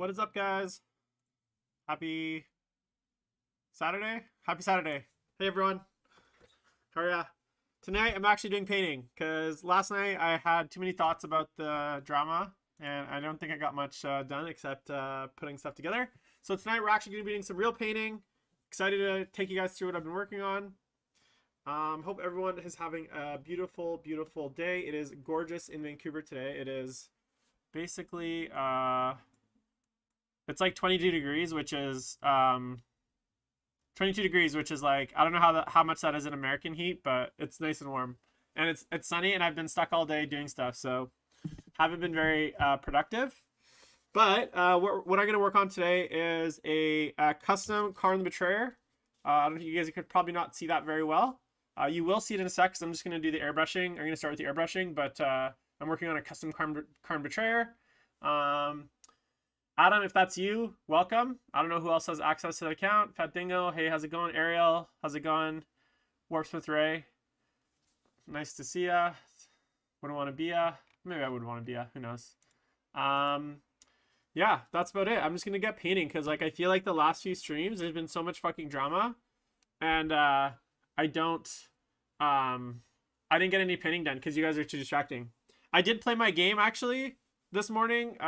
What is up, guys? Happy Saturday? Happy Saturday. Hey, everyone. How are ya? Tonight, I'm actually doing painting because last night I had too many thoughts about the drama and I don't think I got much done except putting stuff together. So tonight, we're actually going to be doing some real painting. Excited to take you guys through what I've been working on. Hope everyone is having a beautiful, beautiful day. It is gorgeous in Vancouver today. It is basically it's like 22 degrees, which is 22 degrees, which is like, I don't know how much that is in American heat, but it's nice and warm. And it's sunny, and I've been stuck all day doing stuff, so haven't been very productive. But what I'm going to work on today is a custom Kharn Betrayer. I don't know if you guys could probably not see that very well. You will see it in a sec, because I'm just going to do the airbrushing. I'm going to start with the airbrushing, but I'm working on a custom Kharn Betrayer. Adam, if that's you, welcome. I don't know who else has access to the account. Fat Dingo, hey, how's it going? Ariel, how's it going? Warpsmith Ray, nice to see ya. Wouldn't want to be ya. Maybe I would want to be ya. Who knows? Yeah, that's about it. I'm just gonna get painting because like I feel like the last few streams there's been so much fucking drama, and I didn't get any painting done because you guys are too distracting. I did play my game actually this morning.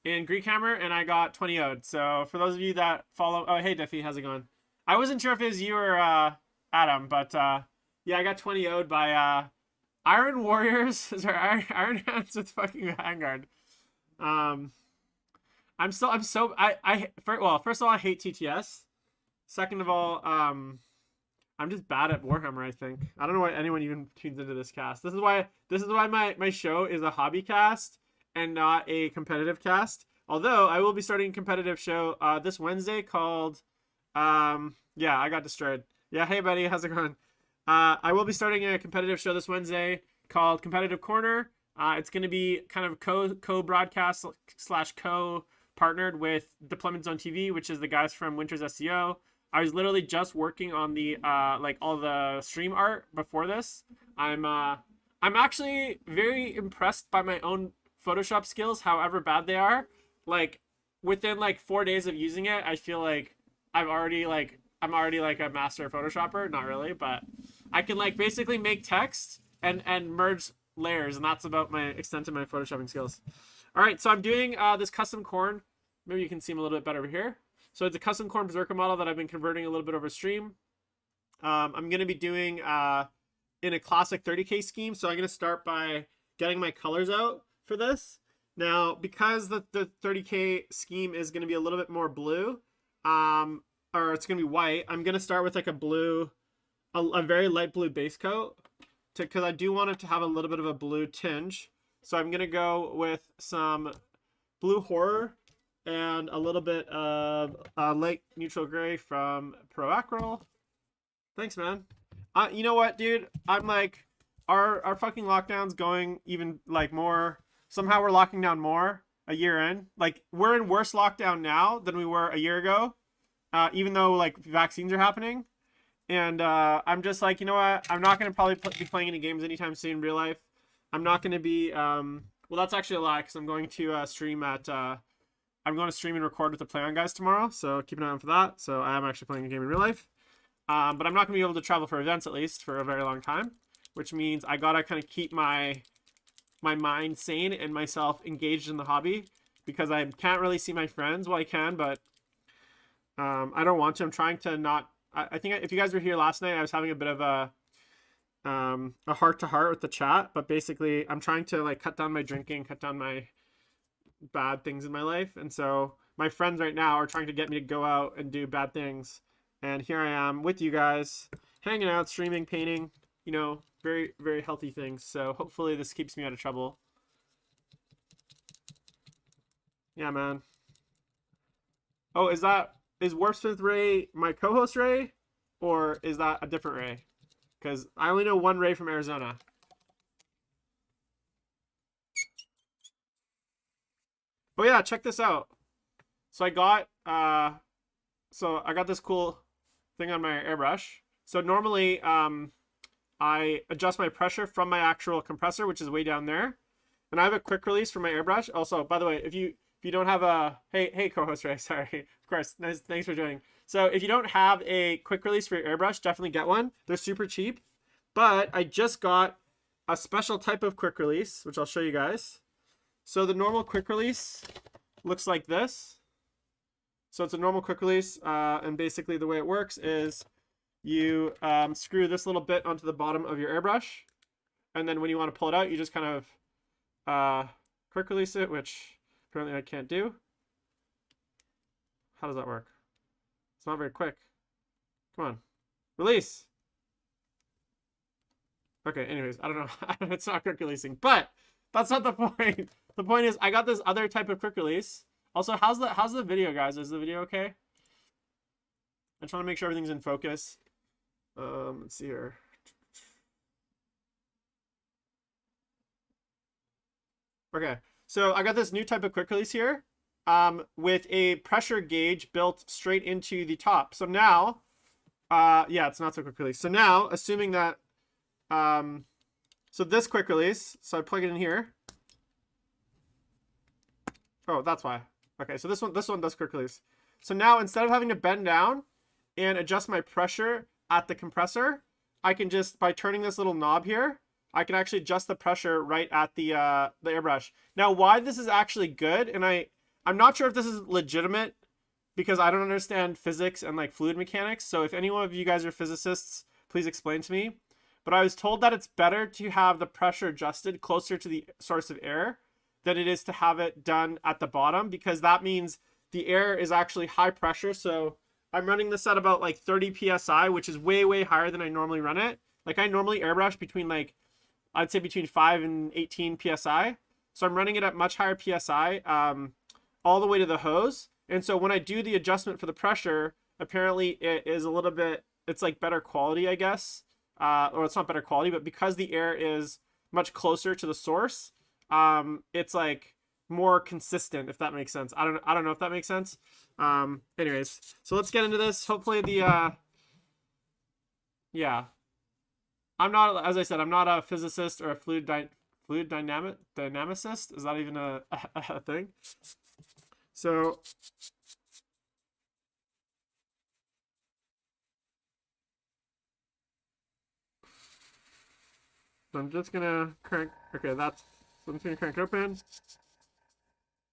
In Greek Hammer, and I got 20 0'd. So for those of you that follow, oh hey Diffie, how's it going? I wasn't sure if it was you or Adam, but yeah, I got 20 0'd by Iron Warriors, sorry, Iron Hands with fucking Vanguard. First of all, I hate TTS. Second of all, I'm just bad at Warhammer. I think I don't know why anyone even tunes into this cast. This is why my show is a hobby cast and not a competitive cast. Although I will be starting a competitive show this Wednesday called yeah, I got destroyed. Yeah, hey buddy, how's it going? I will be starting a competitive show this Wednesday called Competitive Corner. It's going to be kind of co-broadcast / co-partnered with Deployment Zone TV, which is the guys from Winter's SEO. I was literally just working on the like all the stream art before this. I'm actually very impressed by my own Photoshop skills, however bad they are. Like within like 4 days of using it, I feel like I'm already like a master Photoshopper. Not really, but I can like basically make text and merge layers, and that's about my extent of my Photoshopping skills. All right, so I'm doing this custom Kharn. Maybe you can see him a little bit better over here. So it's a custom Kharn Berserker model that I've been converting a little bit over stream. I'm going to be doing in a classic 30K scheme. So I'm going to start by getting my colors out for this. Now, because the 30K scheme is going to be a little bit more blue, or it's going to be white, I'm going to start with like a blue, a very light blue base coat, because I do want it to have a little bit of a blue tinge. So I'm going to go with some blue horror and a little bit of light neutral gray from Pro Acryl. Thanks, man. You know what, dude? I'm like, our fucking lockdown's going even like more. Somehow we're locking down more a year in. Like we're in worse lockdown now than we were a year ago, even though like vaccines are happening. And I'm just like, you know what? I'm not gonna probably be playing any games anytime soon in real life. I'm not gonna be. Well, that's actually a lie because I'm going to stream at. I'm going to stream and record with the Play On guys tomorrow, so keep an eye out for that. So I am actually playing a game in real life, but I'm not gonna be able to travel for events at least for a very long time, which means I gotta kind of keep my mind sane and myself engaged in the hobby because I can't really see my friends. Well, I can, but I don't want to. I'm trying to not. I think if you guys were here last night, I was having a bit of a heart-to-heart with the chat, but basically I'm trying to like cut down my drinking, cut down my bad things in my life, and so my friends right now are trying to get me to go out and do bad things, and here I am with you guys hanging out, streaming, painting, you know, very, very healthy things. So hopefully this keeps me out of trouble. Yeah, man. Oh, is Warpsmith Ray my co-host Ray, or is that a different Ray? Because I only know one Ray from Arizona. Oh yeah, check this out. So I got this cool thing on my airbrush. So normally I adjust my pressure from my actual compressor, which is way down there. And I have a quick release for my airbrush. Also, by the way, if you if you don't have a hey co-host Ray, sorry, of course, nice, thanks for joining. So if you don't have a quick release for your airbrush, definitely get one. They're super cheap. But I just got a special type of quick release, which I'll show you guys. So the normal quick release looks like this. So it's a normal quick release, and basically the way it works is you screw this little bit onto the bottom of your airbrush, and then when you want to pull it out, you just kind of quick release it, which apparently I can't do. How does that work? It's not very quick. Come on. Release! Okay, anyways, I don't know. It's not quick releasing, but that's not the point. The point is I got this other type of quick release. Also, how's the video, guys? Is the video okay? I just want to make sure everything's in focus. Let's see here. Okay, so I got this new type of quick release here, with a pressure gauge built straight into the top. So now, yeah, it's not so quick release. So now, assuming that, so this quick release, so I plug it in here. Oh, that's why. Okay, so this one does quick release. So now instead of having to bend down and adjust my pressure at the compressor, I can just, by turning this little knob here, I can actually adjust the pressure right at the airbrush. Now, why this is actually good, and I'm not sure if this is legitimate because I don't understand physics and like fluid mechanics. So if any one of you guys are physicists, please explain to me. But I was told that it's better to have the pressure adjusted closer to the source of air than it is to have it done at the bottom, because that means the air is actually high pressure. So I'm running this at about like 30 psi, which is way, way higher than I normally run it. Like I normally airbrush between like, I'd say between 5 and 18 psi. So I'm running it at much higher psi, all the way to the hose. And so when I do the adjustment for the pressure, apparently it is a little bit, it's like better quality, I guess. Or it's not better quality, but because the air is much closer to the source, it's like more consistent, if that makes sense. I don't know if that makes sense. Anyways, so let's get into this. Hopefully the yeah, I'm not, as I said, I'm not a physicist or a fluid dynamicist. Is that even a thing? So I'm just gonna crank. Okay, so I'm just gonna crank it open.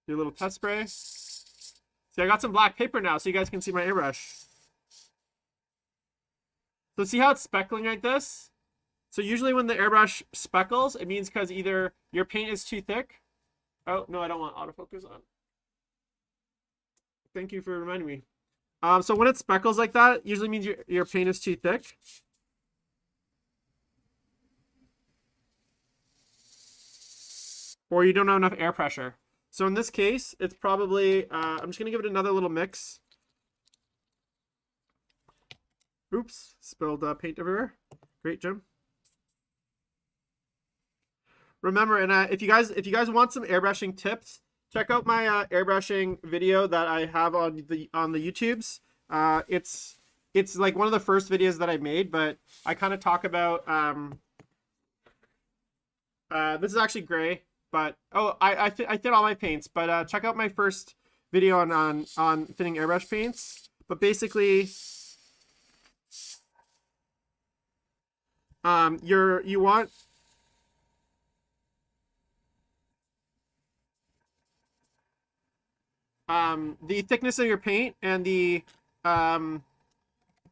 Do a little test spray. See, I got some black paper now, so you guys can see my airbrush. So see how it's speckling like this? So usually when the airbrush speckles, it means because either your paint is too thick. Oh, no, I don't want autofocus on. Thank you for reminding me. So when it speckles like that, usually means your paint is too thick. Or you don't have enough air pressure. So in this case, it's probably, I'm just going to give it another little mix. Oops, spilled paint everywhere. Great, Jim. Remember, and if you guys want some airbrushing tips, check out my airbrushing video that I have on the YouTubes. It's like one of the first videos that I made, but I kind of talk about this is actually gray, but oh, I did all my paints, but check out my first video on thinning airbrush paints. But basically, you want the thickness of your paint and the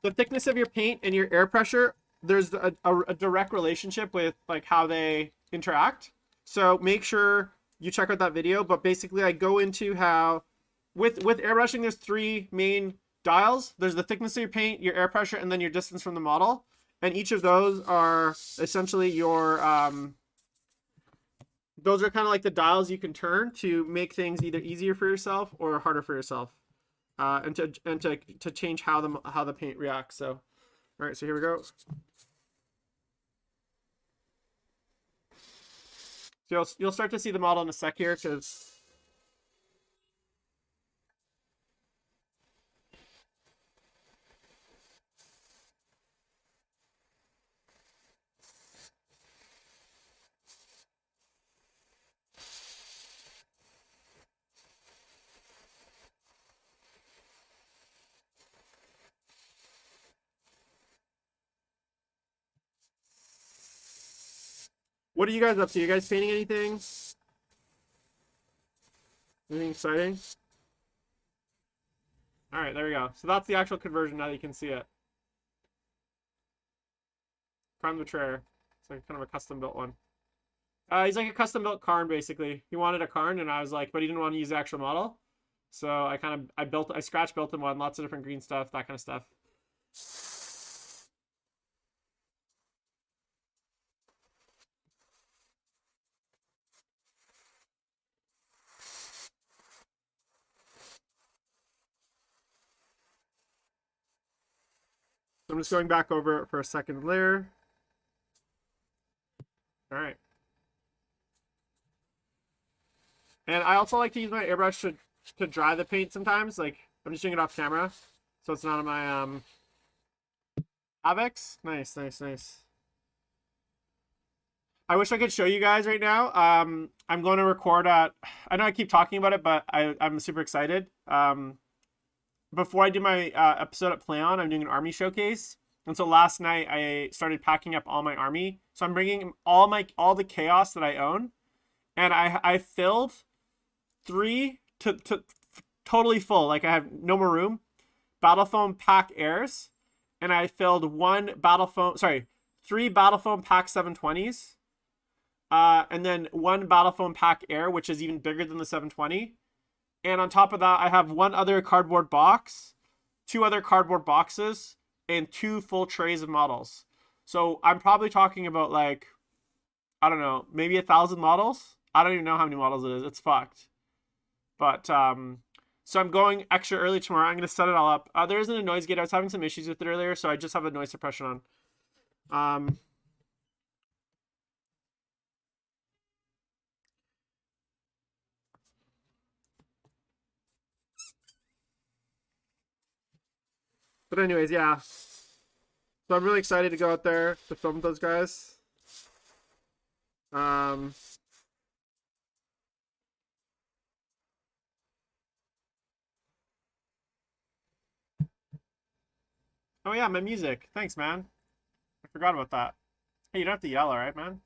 thickness of your paint and your air pressure, there's a direct relationship with like how they interact. So make sure you check out that video. But basically I go into how with airbrushing, there's 3 main dials. There's the thickness of your paint, your air pressure, and then your distance from the model. And each of those are essentially your those are kind of like the dials you can turn to make things either easier for yourself or harder for yourself, and to change how the paint reacts. So, all right, so here we go. So you'll start to see the model in a sec here, because What are you guys up to? You guys painting anything? Anything exciting? All right, there we go. So that's the actual conversion now that you can see it. Prime the Betrayer. It's like kind of a custom built one. He's like a custom built Kharn basically. He wanted a Kharn, and I was like, but he didn't want to use the actual model. So I scratch built him one, lots of different green stuff, that kind of stuff. I'm just going back over it for a second layer. All right. And I also like to use my airbrush to dry the paint sometimes. Like, I'm just doing it off camera, so it's not on my Avex. Nice, nice, nice. I wish I could show you guys right now. I'm going to record at, I know I keep talking about it, but I'm super excited. Before I do my episode at PlayOn, I'm doing an army showcase. And so last night I started packing up all my army. So I'm bringing all the chaos that I own. And I filled 3 to totally full. Like I have no more room. Battle Foam Pack Airs. And I filled 3 Battle Foam Pack 720s. And then 1 Battle Foam Pack Air, which is even bigger than the 720. And on top of that, I have 1 other cardboard box, 2 other cardboard boxes, and 2 full trays of models. So I'm probably talking about like, I don't know, maybe 1,000 models. I don't even know how many models it is. It's fucked. But so I'm going extra early tomorrow. I'm gonna set it all up. There isn't a noise gate. I was having some issues with it earlier, so I just have a noise suppression on. But anyways, yeah. So I'm really excited to go out there to film with those guys. Oh yeah, my music. Thanks, man. I forgot about that. Hey, you don't have to yell, alright, man?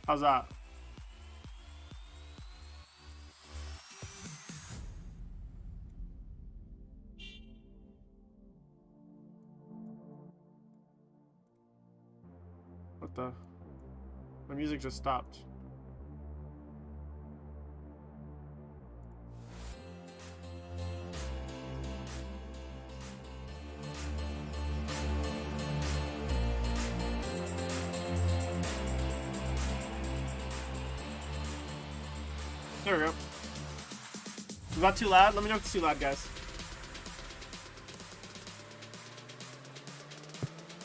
How's that? What the? My music just stopped. There we go. Is that too loud? Let me know if it's too loud, guys.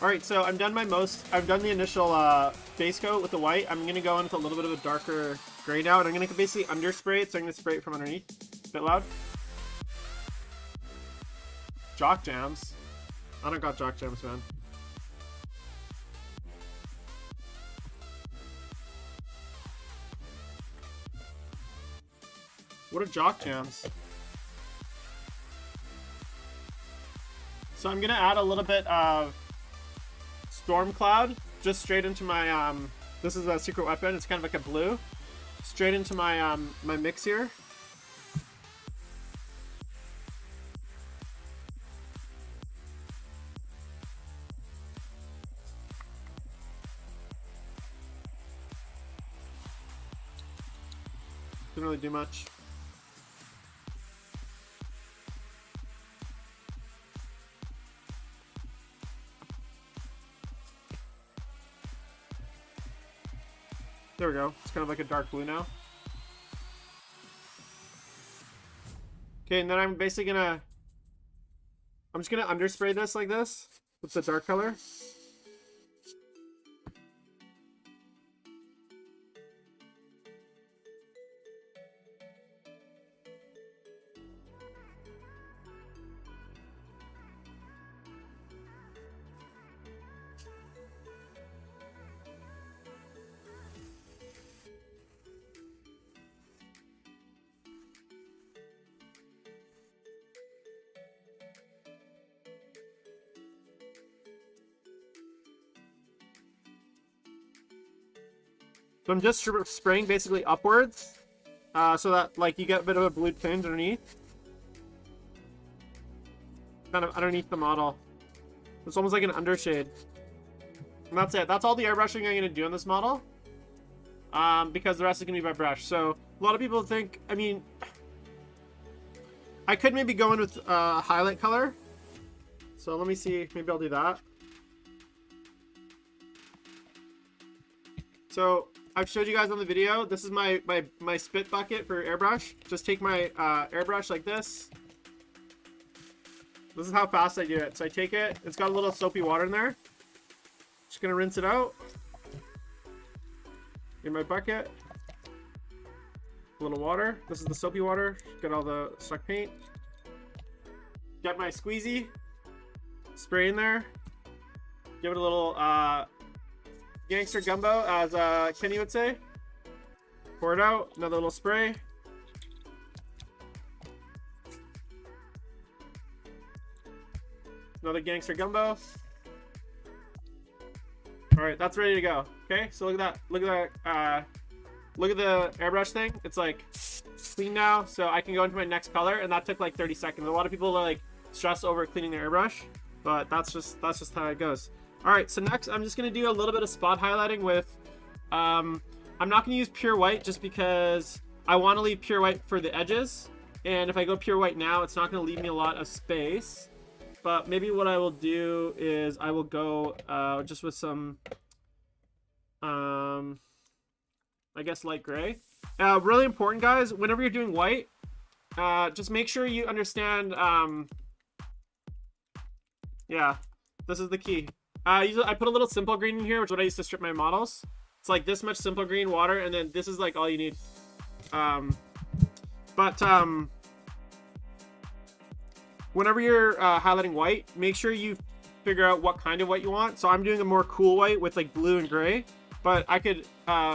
Alright, so I've done the initial base coat with the white. I'm going to go in with a little bit of a darker gray now, and I'm going to basically underspray it, so I'm going to spray it from underneath. A bit loud. Jock jams? I don't got jock jams, man. What are jock jams? So I'm going to add a little bit of Storm Cloud just straight into my this is a secret weapon. It's kind of like a blue, straight into my my mix here. Didn't really do much. There we go. It's kind of like a dark blue now. Okay, and then I'm basically gonna... I'm just gonna underspray this like this with the dark color. So I'm just spraying basically upwards, so that like you get a bit of a blue tinge underneath, kind of underneath the model. It's almost like an undershade. And that's it. That's all the airbrushing I'm going to do on this model, because the rest is going to be by brush. So a lot of people think, I mean, I could maybe go in with highlight color. So let me see, maybe I'll do that. So I've showed you guys on the video, this is my spit bucket for airbrush. Just take my airbrush like this. This is how fast I do it. So I take it, it's got a little soapy water in there. Just gonna rinse it out in my bucket. A little water. This is the soapy water. Get all the stuck paint. Get my squeezy. Spray in there. Give it a little gangster gumbo, as Kenny would say. Pour it out. Another little spray. Another gangster gumbo. All right, that's ready to go. Okay, so look at that. Look at that. Look at the airbrush thing. It's like clean now, so I can go into my next color, and that took like 30 seconds. A lot of people are like stress over cleaning their airbrush, but that's just how it goes. All right, so next I'm just gonna do a little bit of spot highlighting with. I'm not gonna use pure white just because I want to leave pure white for the edges, and if I go pure white now, it's not gonna leave me a lot of space. But maybe what I will do is I will go just with some, I guess, light gray. Really important, guys, whenever you're doing white, just make sure you understand, yeah, this is the key. Usually I put a little simple green in here, which is what I used to strip my models. It's like this much simple green water, and then this is like all you need. Whenever you're highlighting white, make sure you figure out what kind of white you want. So I'm doing a more cool white with like blue and gray, but I could,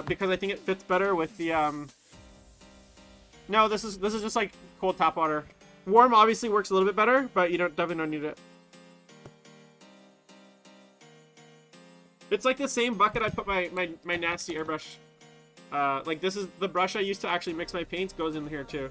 because I think it fits better with the, no, this is just like cold tap water. Warm obviously works a little bit better, but you definitely don't need it. It's like the same bucket I put my nasty airbrush. Like this is the brush I used to actually mix my paints, goes in here too.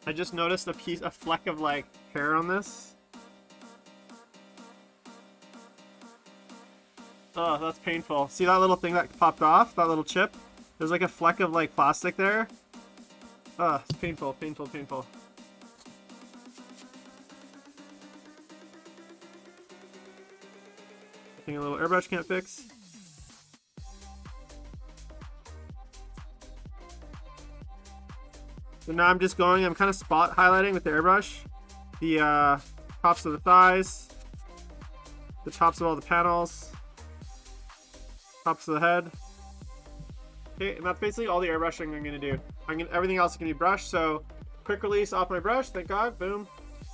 I just noticed a fleck of like hair on this. Oh, that's painful. See that little thing that popped off? That little chip? There's like a fleck of like plastic there. Oh, it's painful, painful, painful. I think a little airbrush can't fix. So now I'm just going, I'm kind of spot highlighting with the airbrush. The tops of the thighs. The tops of all the panels. Tops of the head. Okay, and that's basically all the airbrushing I'm going to do. Everything else can be brushed, so quick release off my brush, thank God, boom.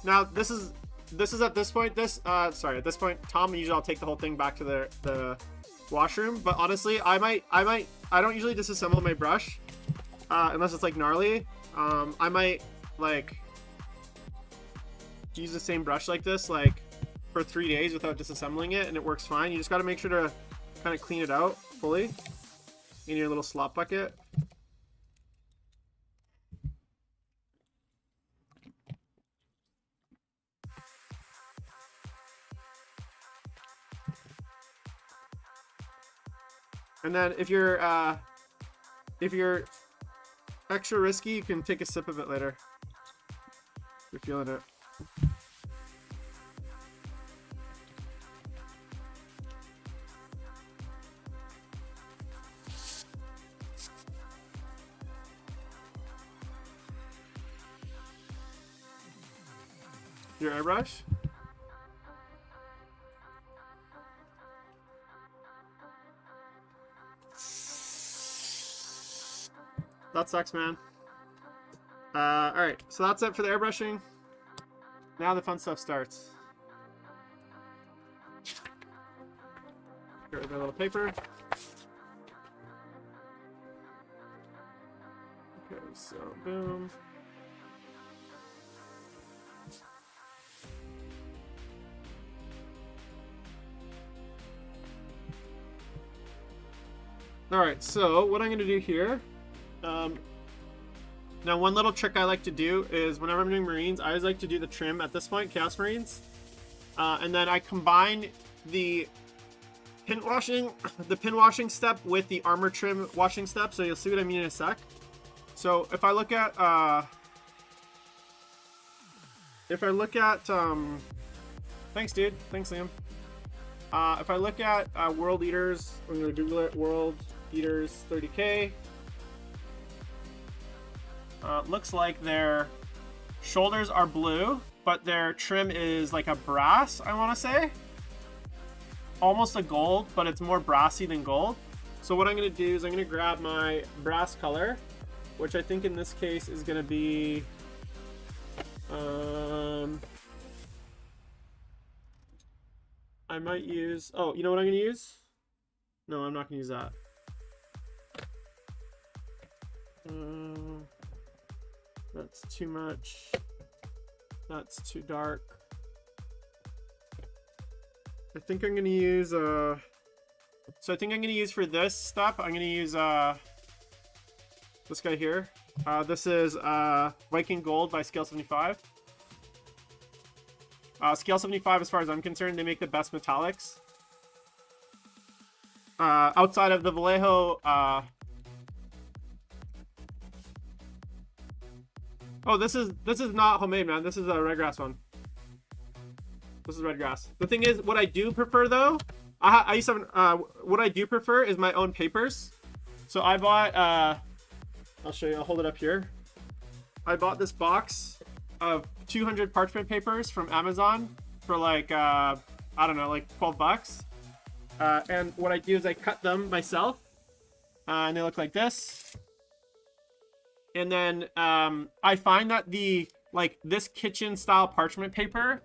Now this is at this point, at this point, Tom, usually I'll take the whole thing back to the washroom, but honestly, I don't usually disassemble my brush, unless it's like gnarly. I might like use the same brush like this like for 3 days without disassembling it, and it works fine. You just got to make sure to kind of clean it out fully in your little slop bucket. And then if you're extra risky, you can take a sip of it later if you're feeling it. Your airbrush? That sucks, man. Alright, so that's it for the airbrushing. Now the fun stuff starts. Get rid of my little paper. Okay, so boom. All right, so what I'm gonna do here, now one little trick I like to do is whenever I'm doing Marines, I always like to do the trim at this point, Chaos Marines, and then I combine the pin washing step with the armor trim washing step. So you'll see what I mean in a sec. So if I look at, thanks dude, thanks Liam. If I look at World Eaters, I'm gonna Google it, World Eaters 30K. Looks like their shoulders are blue, but their trim is like a brass, I want to say. Almost a gold, but it's more brassy than gold. So what I'm going to do is I'm going to grab my brass color, which I think in this case is going to be... I might use... Oh, you know what I'm going to use? No, I'm not going to use that. That's too much. That's too dark. I think I'm gonna use so I think I'm gonna use for this step, I'm gonna use this guy here. This is Viking Gold by Scale 75. Scale 75, as far as I'm concerned, they make the best metallics. Outside of the Vallejo oh, this is not homemade, man. This is a red grass one. This is red grass. The thing is, what I do prefer though, I used to have, what I do prefer is my own papers. So I bought, I'll show you. I'll hold it up here. I bought this box of 200 parchment papers from Amazon for like, I don't know, like 12 bucks. And what I do is I cut them myself, and they look like this. And then I find that this kitchen style parchment paper,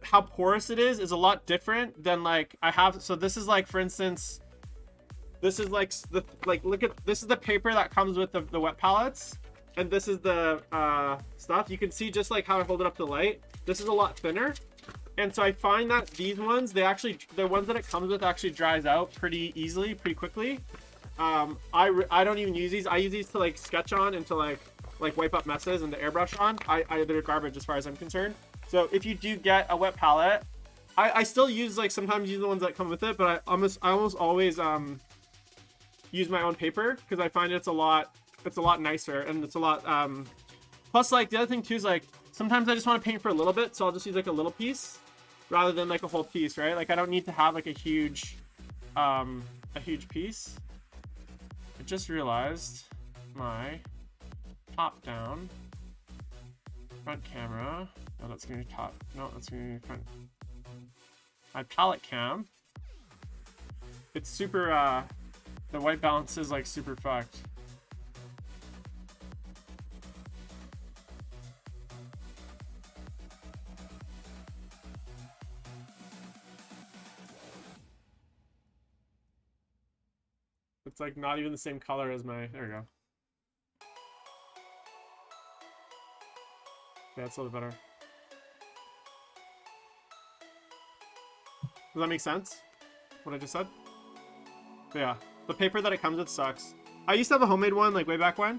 how porous it is a lot different than like I have. So this is like, for instance, this is like look at this is the paper that comes with the wet palettes, and this is the stuff. You can see just like how I hold it up to the light. This is a lot thinner, and so I find that these ones, the ones that it comes with actually dries out pretty easily, pretty quickly. I don't even use these. I use these to like sketch on and to like wipe up messes and to airbrush on. They're garbage as far as I'm concerned. So if you do get a wet palette, I still use like sometimes use the ones that come with it, but I almost always use my own paper because I find it's a lot nicer, and it's a lot plus like the other thing too is like sometimes I just want to paint for a little bit, so I'll just use like a little piece rather than like a whole piece, right? Like I don't need to have like a huge piece. I just realized my top down front camera. Oh, that's gonna be top. No, that's gonna be front. My palette cam. It's super. The white balance is like super fucked. It's like not even the same color as my, there we go. Yeah, that's a little better. Does that make sense? What I just said? But yeah, the paper that it comes with sucks. I used to have a homemade one like way back when.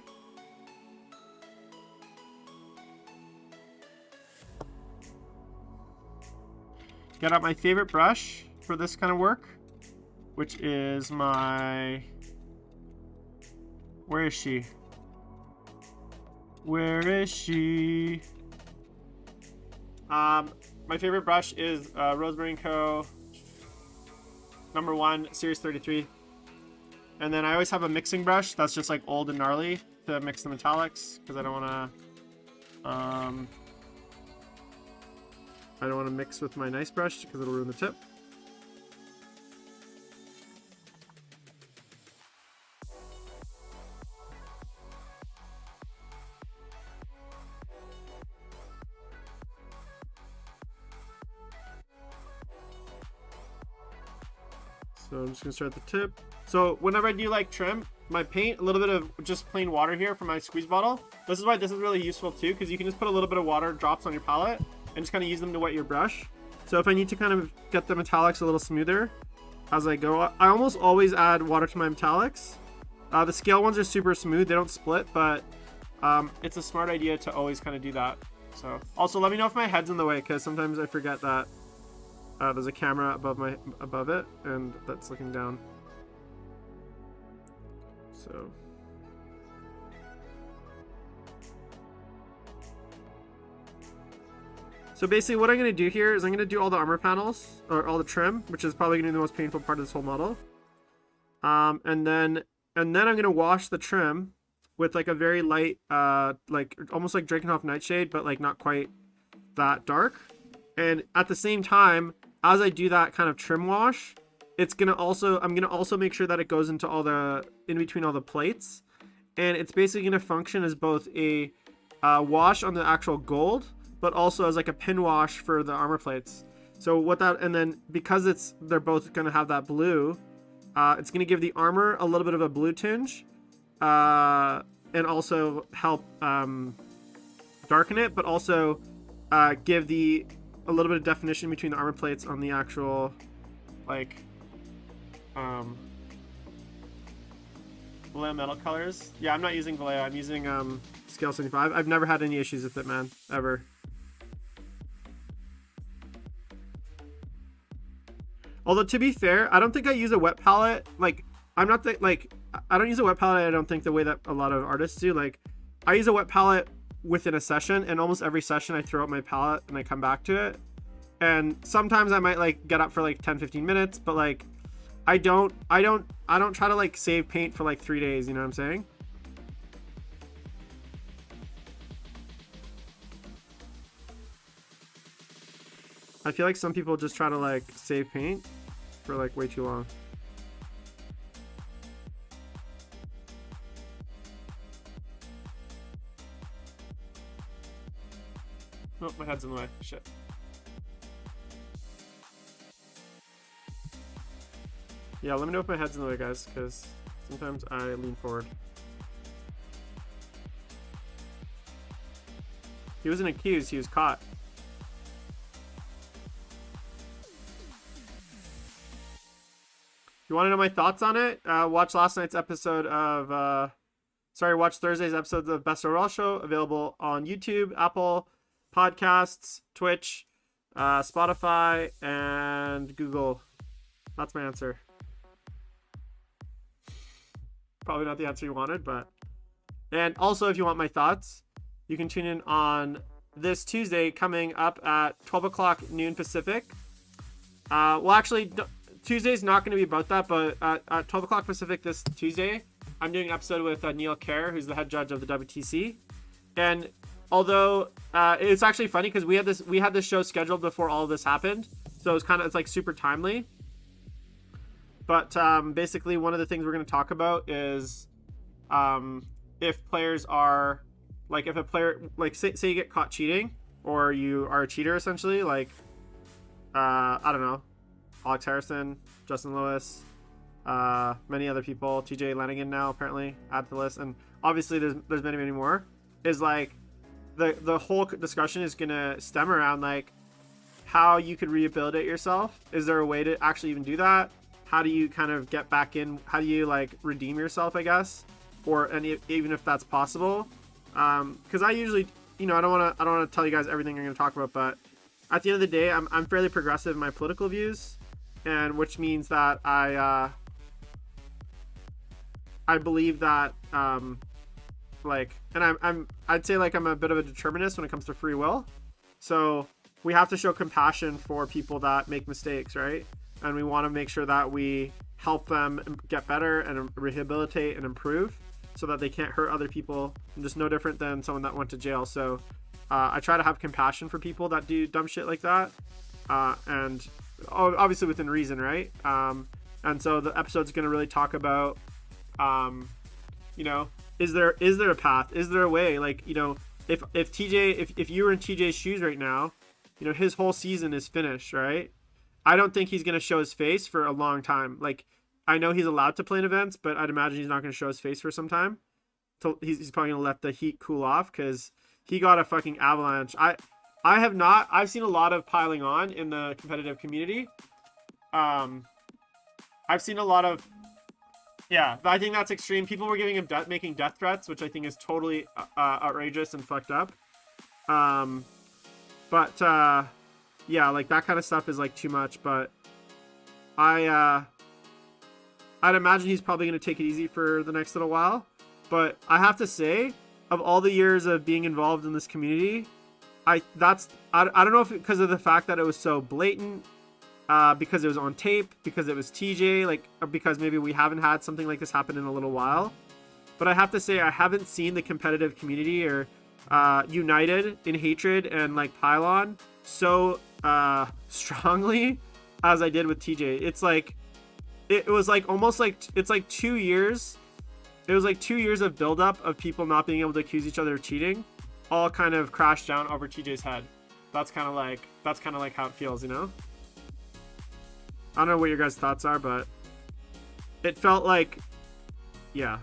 Got out my favorite brush for this kind of work, which is my... Where is she? Where is she? My favorite brush is Rosemary & Co. #1, Series 33. And then I always have a mixing brush that's just like old and gnarly to mix the metallics, because I don't want to mix with my nice brush because it'll ruin the tip. So I'm just gonna start at the tip. So whenever I do like trim my paint, a little bit of just plain water here from my squeeze bottle. This is why this is really useful too, because you can just put a little bit of water drops on your palette and just kind of use them to wet your brush. So if I need to kind of get the metallics a little smoother as I go, I almost always add water to my metallics. The scale ones are super smooth, they don't split, but it's a smart idea to always kind of do that. So also let me know if my head's in the way, because sometimes I forget that there's a camera above it and that's looking down. So basically what I'm going to do here is I'm going to do all the armor panels, or all the trim, which is probably going to be the most painful part of this whole model. And then I'm going to wash the trim with like a very light, like almost like Drakenhof Nightshade, but like not quite that dark. And at the same time, as I do that kind of trim wash, I'm going to also make sure that it goes into in between all the plates. And it's basically going to function as both a wash on the actual gold, but also as like a pin wash for the armor plates. So and then because they're both going to have that blue, it's going to give the armor a little bit of a blue tinge, and also help darken it, but also give a little bit of definition between the armor plates on the actual like Vallejo metal colors. Yeah, I'm not using Vallejo, I'm using Scale 75. I've never had any issues with it, man, ever. Although to be fair, I don't think I use a wet palette. Like, I don't use a wet palette, I don't think, the way that a lot of artists do. Like, I use a wet palette within a session, and almost every session I throw out my palette and I come back to it. And sometimes I might like get up for like 10-15 minutes, but like I don't try to like save paint for like 3 days, you know what I'm saying? I feel like some people just try to like save paint for like way too long. Oh, my head's in the way. Shit. Yeah, let me know if my head's in the way, guys, because sometimes I lean forward. He wasn't accused, he was caught. You want to know my thoughts on it? Watch last night's episode of... watch Thursday's episode of Best Overall Show, available on YouTube, Apple Podcasts, Twitch, Spotify, and Google. That's my answer. Probably not the answer you wanted, but... And also, if you want my thoughts, you can tune in on this Tuesday, coming up at 12 o'clock noon Pacific. Well, actually, Tuesday's not going to be about that, but at 12 o'clock Pacific this Tuesday, I'm doing an episode with Neil Kerr, who's the head judge of the WTC. And although it's actually funny because we had this show scheduled before all of this happened, so it's like super timely. But basically, one of the things we're going to talk about is if players are like, if a player, like say you get caught cheating, or you are a cheater essentially, like I don't know, Alex Harrison, Justin Lewis, many other people, TJ Lanigan now apparently add to the list, and obviously there's many more. Is like the whole discussion is gonna stem around like how you could rehabilitate yourself. Is there a way to actually even do that? How do you kind of get back in? How do you like redeem yourself, I guess, or even if that's possible? Because I usually, I don't want to tell you guys everything I'm going to talk about, but at the end of the day, I'm fairly progressive in my political views, and which means that I believe that I'd say like I'm a bit of a determinist when it comes to free will. So we have to show compassion for people that make mistakes, right? And we want to make sure that we help them get better and rehabilitate and improve so that they can't hurt other people. I'm just no different than someone that went to jail. So I try to have compassion for people that do dumb shit like that. And obviously within reason, right? And so the episode's going to really talk about, is there a path? Is there a way? Like, if TJ, if you were in TJ's shoes right now, his whole season is finished, right? I don't think he's gonna show his face for a long time. Like, I know he's allowed to play in events, but I'd imagine he's not gonna show his face for some time. So he's probably gonna let the heat cool off because he got a fucking avalanche. I have not. I've seen a lot of piling on in the competitive community. I've seen a lot of, yeah, I think that's extreme. People were giving him making death threats, which I think is totally outrageous and fucked up. Yeah, like that kind of stuff is like too much. But I'd imagine he's probably gonna take it easy for the next little while. But I have to say, of all the years of being involved in this community, I don't know if because of the fact that it was so blatant, because it was on tape, because it was TJ, like, or because maybe we haven't had something like this happen in a little while. But I have to say, I haven't seen the competitive community or united in hatred and like pylon so strongly as I did with TJ. It's like, it was like almost like, it's like 2 years. It was like 2 years of buildup of people not being able to accuse each other of cheating, all kind of crashed down over TJ's head. That's kind of like how it feels, you know? I don't know what your guys' thoughts are, but it felt like, yeah,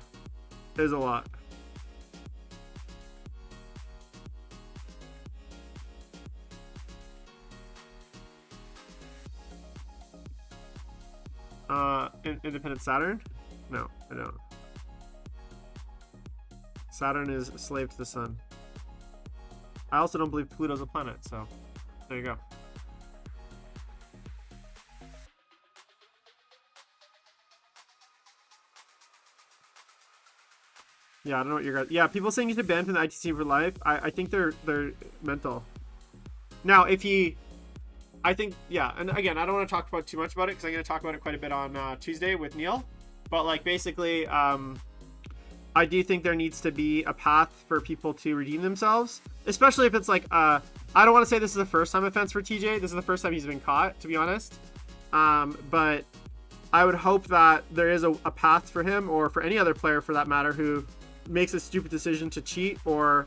it was a lot. Independent Saturn? No, I don't. Saturn is a slave to the sun. I also don't believe Pluto's a planet, so there you go. Yeah, I don't know what your guys. Yeah, people saying he's been banned from the ITC for life. I think they're mental. Now, if he, I think, yeah, and again, I don't want to talk about too much about it because I'm going to talk about it quite a bit on Tuesday with Neil. But like basically, I do think there needs to be a path for people to redeem themselves, especially if it's like I don't want to say this is the first time offense for TJ. This is the first time he's been caught, to be honest. But I would hope that there is a path for him, or for any other player for that matter, who makes a stupid decision to cheat or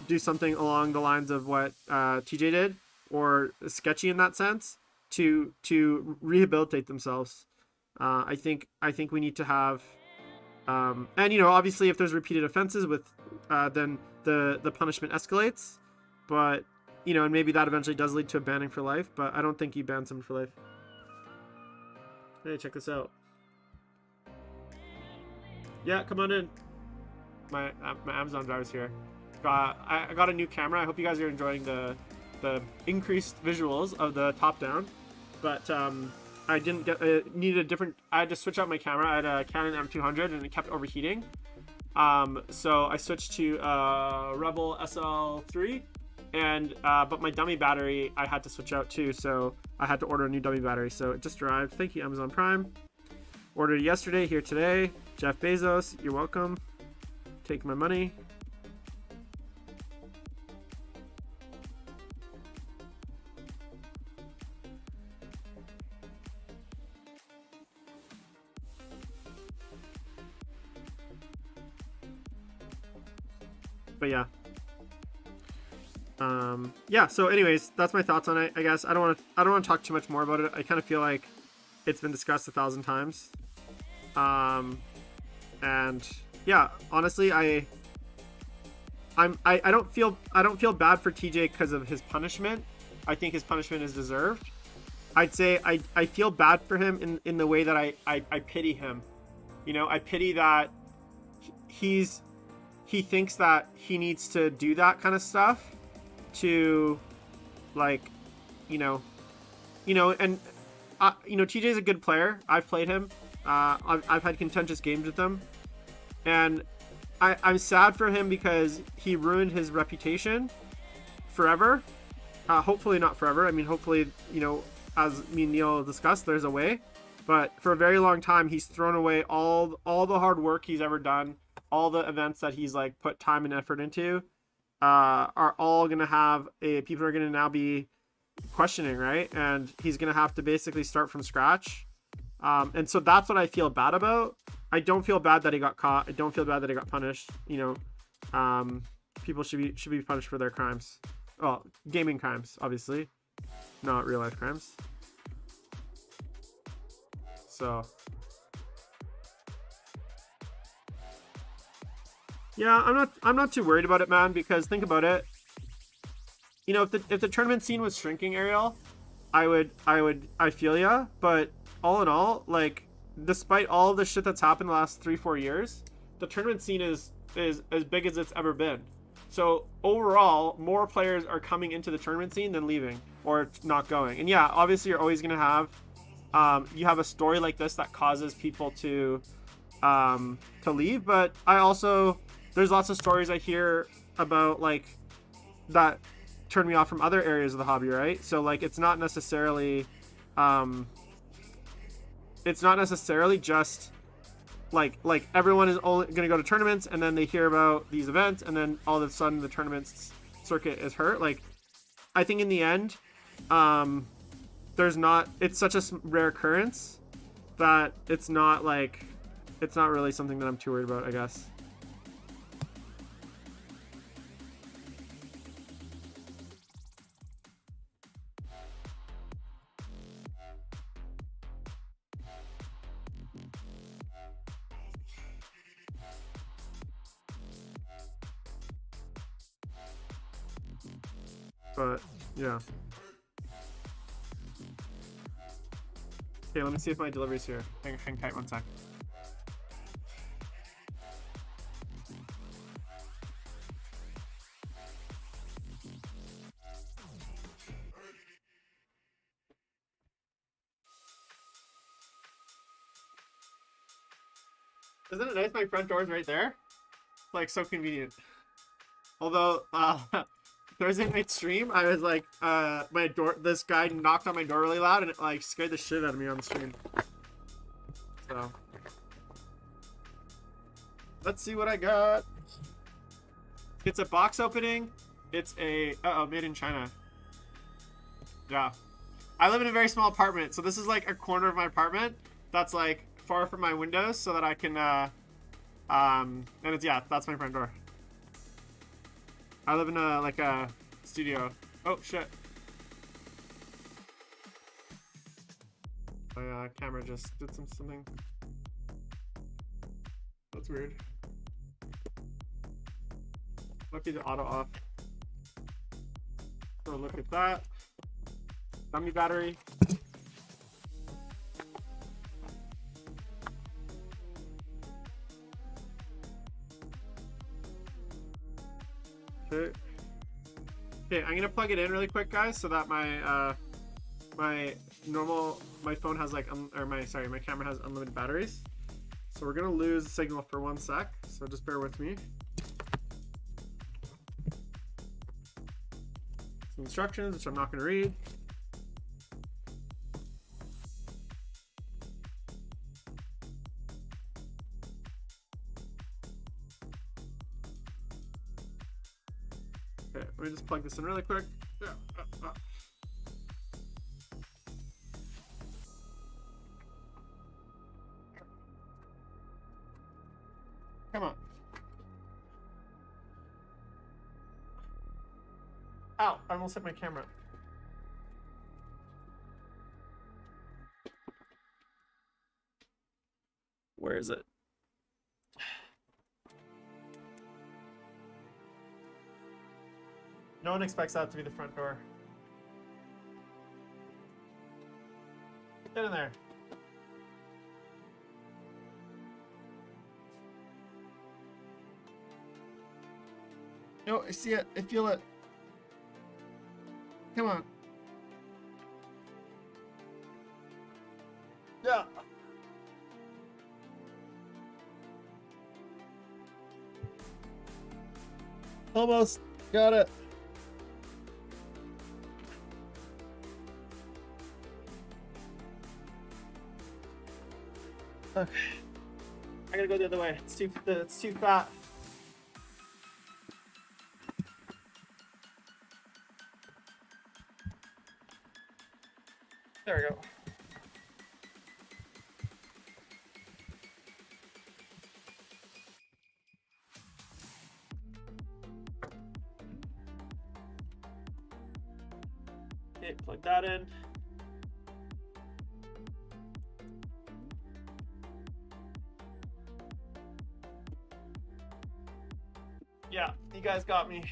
do something along the lines of what TJ did, or sketchy in that sense, to rehabilitate themselves. I think we need to have, and you know, obviously if there's repeated offenses with, then the punishment escalates, but you know, and maybe that eventually does lead to a banning for life, but I don't think he bans him for life. Hey, check this out. Yeah, come on in. My Amazon driver's here. I got a new camera. I hope you guys are enjoying the increased visuals of the top down, but I didn't get needed a different. I had to switch out my camera. I had a Canon M200 and it kept overheating. So I switched to Rebel SL3, and but my dummy battery I had to switch out too. So I had to order a new dummy battery. So it just arrived. Thank you, Amazon Prime. Ordered yesterday, here today. Jeff Bezos, you're welcome. Take my money. But yeah. Yeah, so anyways, that's my thoughts on it. I guess I don't want to talk too much more about it. I kind of feel like it's been discussed 1,000 times. And yeah, honestly, I don't feel bad for TJ because of his punishment. I think his punishment is deserved. I'd say I feel bad for him in the way that I pity him. You know, I pity that he thinks that he needs to do that kind of stuff to, like, you know, and you know, TJ's a good player. I've played him. I've had contentious games with him, and I'm sad for him because he ruined his reputation forever. Hopefully not forever. I mean, hopefully, you know, as me and Neil discussed, there's a way. But for a very long time, he's thrown away all the hard work he's ever done. All the events that he's like put time and effort into are all gonna have people are gonna now be questioning, right? And he's gonna have to basically start from scratch. And so that's what I feel bad about. I don't feel bad that he got caught. I don't feel bad that he got punished. You know, people should be punished for their crimes. Well, gaming crimes, obviously, not real life crimes. So yeah, I'm not too worried about it, man, because think about it. You know, if the tournament scene was shrinking, Ariel, I feel ya, but all in all, like, despite all of the shit that's happened the last 3-4 years, the tournament scene is as big as it's ever been. So overall, more players are coming into the tournament scene than leaving or not going. And yeah, obviously you're always gonna have you have a story like this that causes people to leave, but I also, there's lots of stories I hear about, like, that turn me off from other areas of the hobby, right? So like it's not necessarily just like everyone is only going to go to tournaments and then they hear about these events and then all of a sudden the tournaments circuit is hurt. Like, I think in the end, it's such a rare occurrence that it's not really something that I'm too worried about, I guess. But yeah. Okay, let me see if my delivery's here. Hang tight 1 sec. Isn't it nice my front door's right there? Like, so convenient. Although Thursday night stream, I was like, this guy knocked on my door really loud and it like scared the shit out of me on the stream. So let's see what I got. It's a box opening. It's a made in China. Yeah, I live in a very small apartment, so this is like a corner of my apartment that's like far from my windows, so that I can and it's, yeah, that's my front door. I live in a studio. Oh shit. My camera just did something. That's weird. Lucky the auto off. So look at that. Dummy battery. Okay. Okay, I'm gonna plug it in really quick, guys, so that my my phone has like my camera has unlimited batteries. So we're gonna lose the signal for 1 sec, so just bear with me. Some instructions, which I'm not gonna read. Okay, let me just plug this in really quick. Come on. Ow, I almost hit my camera. Where is it? No one expects that to be the front door. Get in there. No, I see it. I feel it. Come on. Yeah. Almost got it. Okay. I gotta go the other way. It's too fat. There we go. Okay, plug that in. guys got me.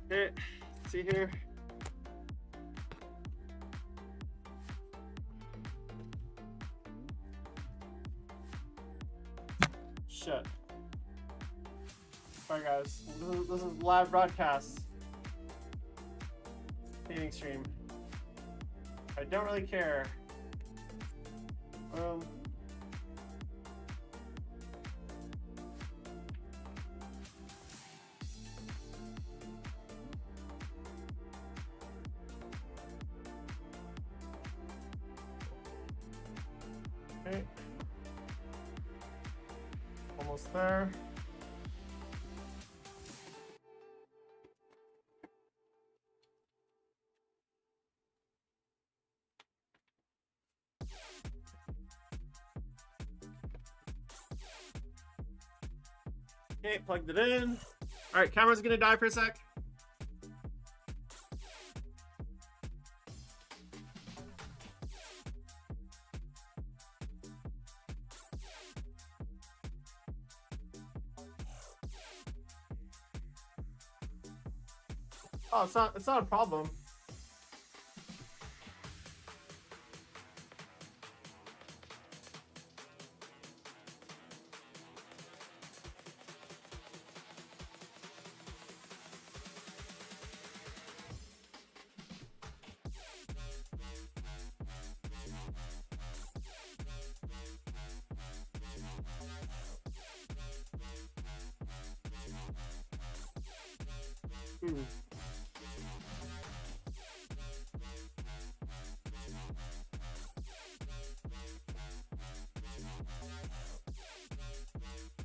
Here, see here. Shit. Alright guys, this is live broadcast. Painting stream. I don't really care. Okay. Almost there. Okay, plugged it in. All right, camera's gonna die for a sec. Oh, it's not a problem.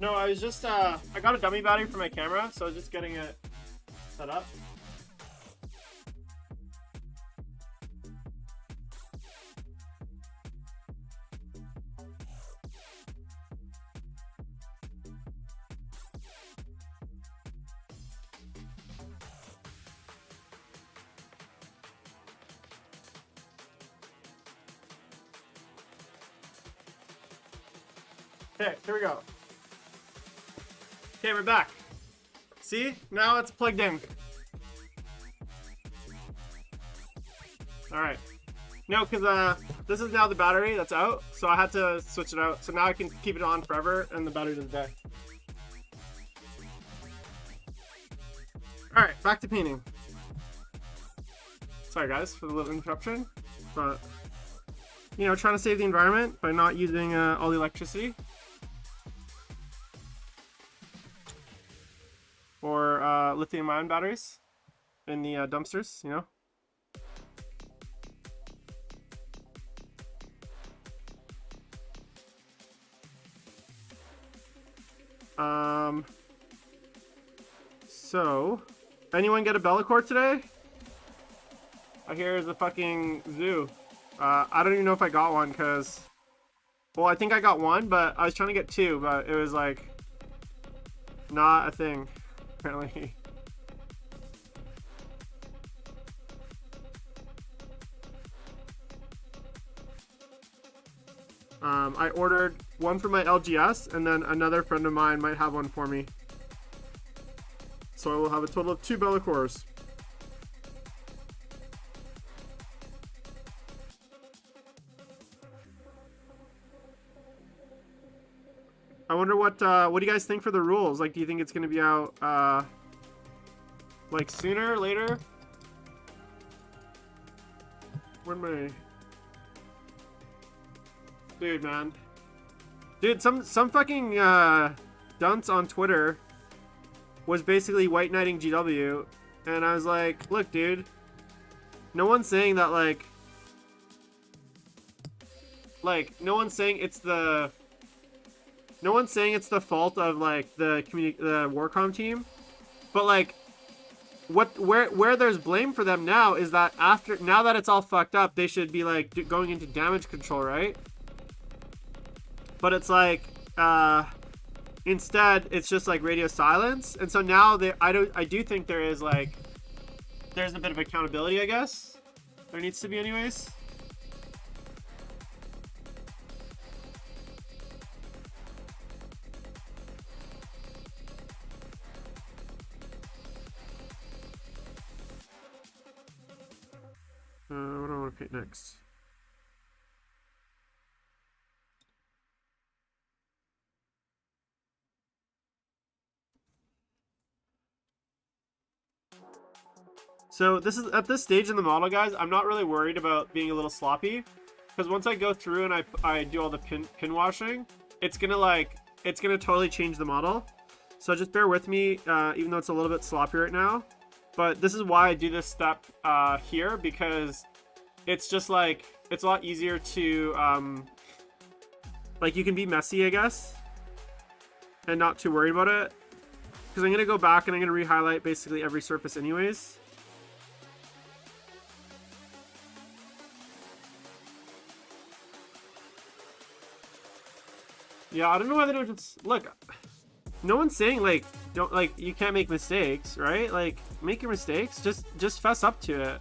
No, I was just, I got a dummy battery for my camera, so I was just getting it set up. Okay, here we go. Okay, we're back. See? Now it's plugged in. Alright. No, because this is now the battery that's out, so I had to switch it out. So now I can keep it on forever and the battery doesn't die. Alright, back to painting. Sorry guys for the little interruption, but you know, trying to save the environment by not using all the electricity. Or lithium-ion batteries in the dumpsters, you know. So, anyone get a Bellicore today? I hear it's a fucking zoo. I don't even know if I got one because, well, I think I got one, but I was trying to get two, but it was like not a thing, apparently. I ordered one for my LGS, and then another friend of mine might have one for me. So I will have a total of 2 Bellicores. I wonder what do you guys think for the rules? Like, do you think it's gonna be out like sooner, later? Where am I? Dude, man. Dude, some fucking dunce on Twitter was basically white knighting GW, and I was like, look, dude, no one's saying that, like no one's saying it's the fault of like the Warcom team, but like where there's blame for them now is that now that it's all fucked up, they should be like going into damage control, right? But it's like instead it's just like radio silence, and so now I do think there's a bit of accountability, I guess. There needs to be anyways. What do I want to paint next? So this is at this stage in the model, guys. I'm not really worried about being a little sloppy, because once I go through and I do all the pin washing, it's gonna totally change the model. So just bear with me, even though it's a little bit sloppy right now. But this is why I do this step here, because it's just like it's a lot easier to like, you can be messy, I guess, and not too worried about it. Because I'm gonna go back and I'm gonna re-highlight basically every surface anyways. Yeah, I don't know why they don't just look. No one's saying like don't, like, you can't make mistakes, right? Like, make your mistakes. Just fess up to it,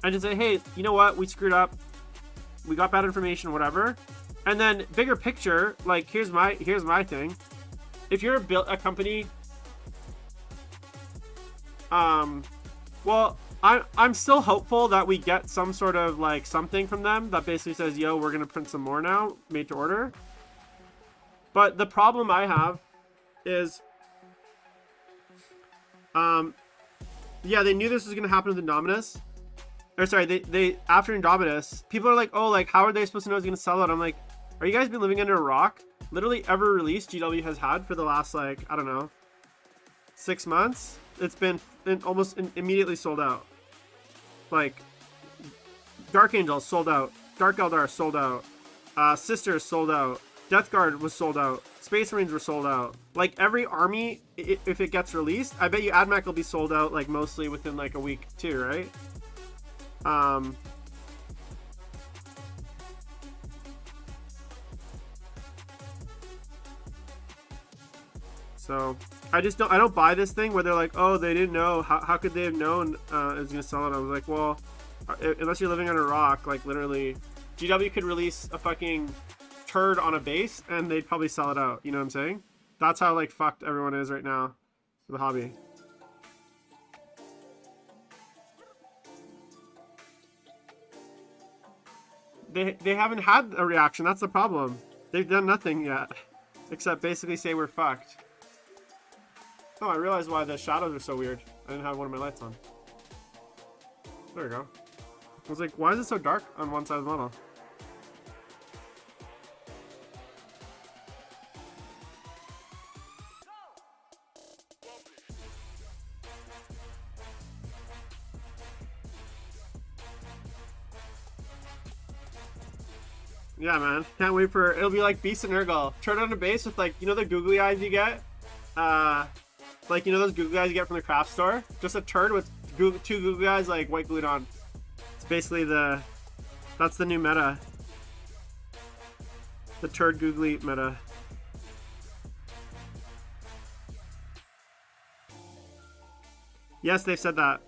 and just say, hey, you know what? We screwed up. We got bad information, whatever. And then bigger picture, like, here's my thing. If you're a company, well, I'm still hopeful that we get some sort of like something from them that basically says, yo, we're gonna print some more now, made to order. But the problem I have is, yeah, they knew this was gonna happen with Indominus. Or sorry, they after Indominus, people are like, oh, like, how are they supposed to know it's gonna sell out? I'm like, are you guys been living under a rock? Literally every release GW has had for the last, like, I don't know, 6 months, it's been almost immediately sold out. Like, Dark Angel sold out, Dark Eldar sold out, Sisters sold out, Death Guard was sold out, Space Marines were sold out. Like, every army, if it gets released, I bet you AdMac will be sold out, like, mostly within like a week too, right? So I don't buy this thing where they're like, oh, they didn't know. How could they have known it was gonna sell it? I was like, well, unless you're living on a rock, like, literally, GW could release a fucking turd on a base and they'd probably sell it out. You know what I'm saying? That's how, like, fucked everyone is right now for the hobby. They haven't had a reaction. That's the problem. They've done nothing yet, except basically say we're fucked. Oh, I realized why the shadows are so weird. I didn't have one of my lights on. There we go. I was like, why is it so dark on one side of the model? Yeah, man. Can't wait for... It'll be like Beast and Nurgle. Turn on a base with, like, you know the googly eyes you get? Like, you know those googly eyes you get from the craft store? Just a turd with two googly eyes, like, white glued on. It's basically that's the new meta. The turd googly meta. Yes, they've said that.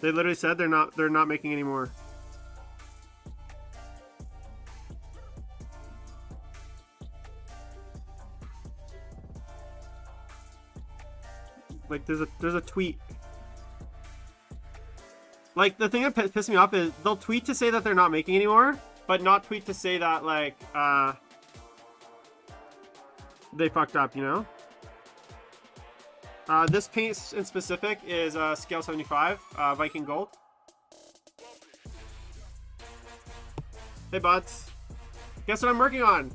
They literally said they're not making any more. Like, there's a tweet. Like, the thing that pisses me off is they'll tweet to say that they're not making anymore, but not tweet to say that, like, they fucked up, you know? This paint in specific is scale 75, Viking Gold. Hey, buds. Guess what I'm working on?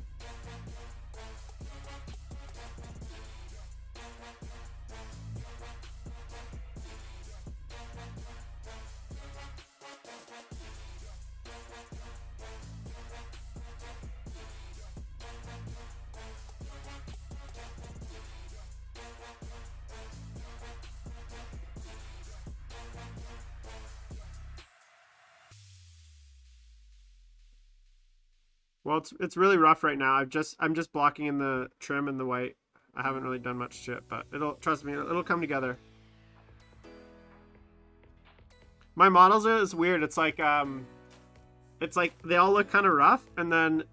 Well, it's really rough right now. I'm just blocking in the trim and the white. I haven't really done much to it, but trust me, it'll come together. My models is weird. It's like they all look kind of rough, and then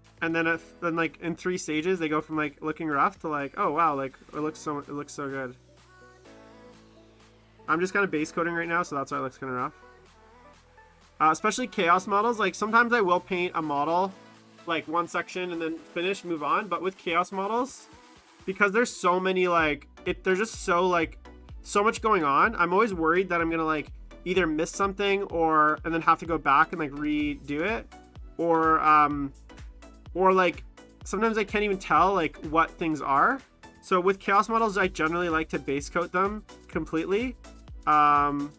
like in 3 stages they go from like looking rough to like, oh wow, like it looks so good. I'm just kind of base coating right now, so that's why it looks kind of rough. Especially chaos models, like sometimes I will paint a model, like one section and then finish, move on. But with chaos models, because there's so many, like, there's just so much going on, I'm always worried that I'm gonna like either miss something and then have to go back and like redo it, or like sometimes I can't even tell like what things are. So with chaos models, I generally like to base coat them completely, like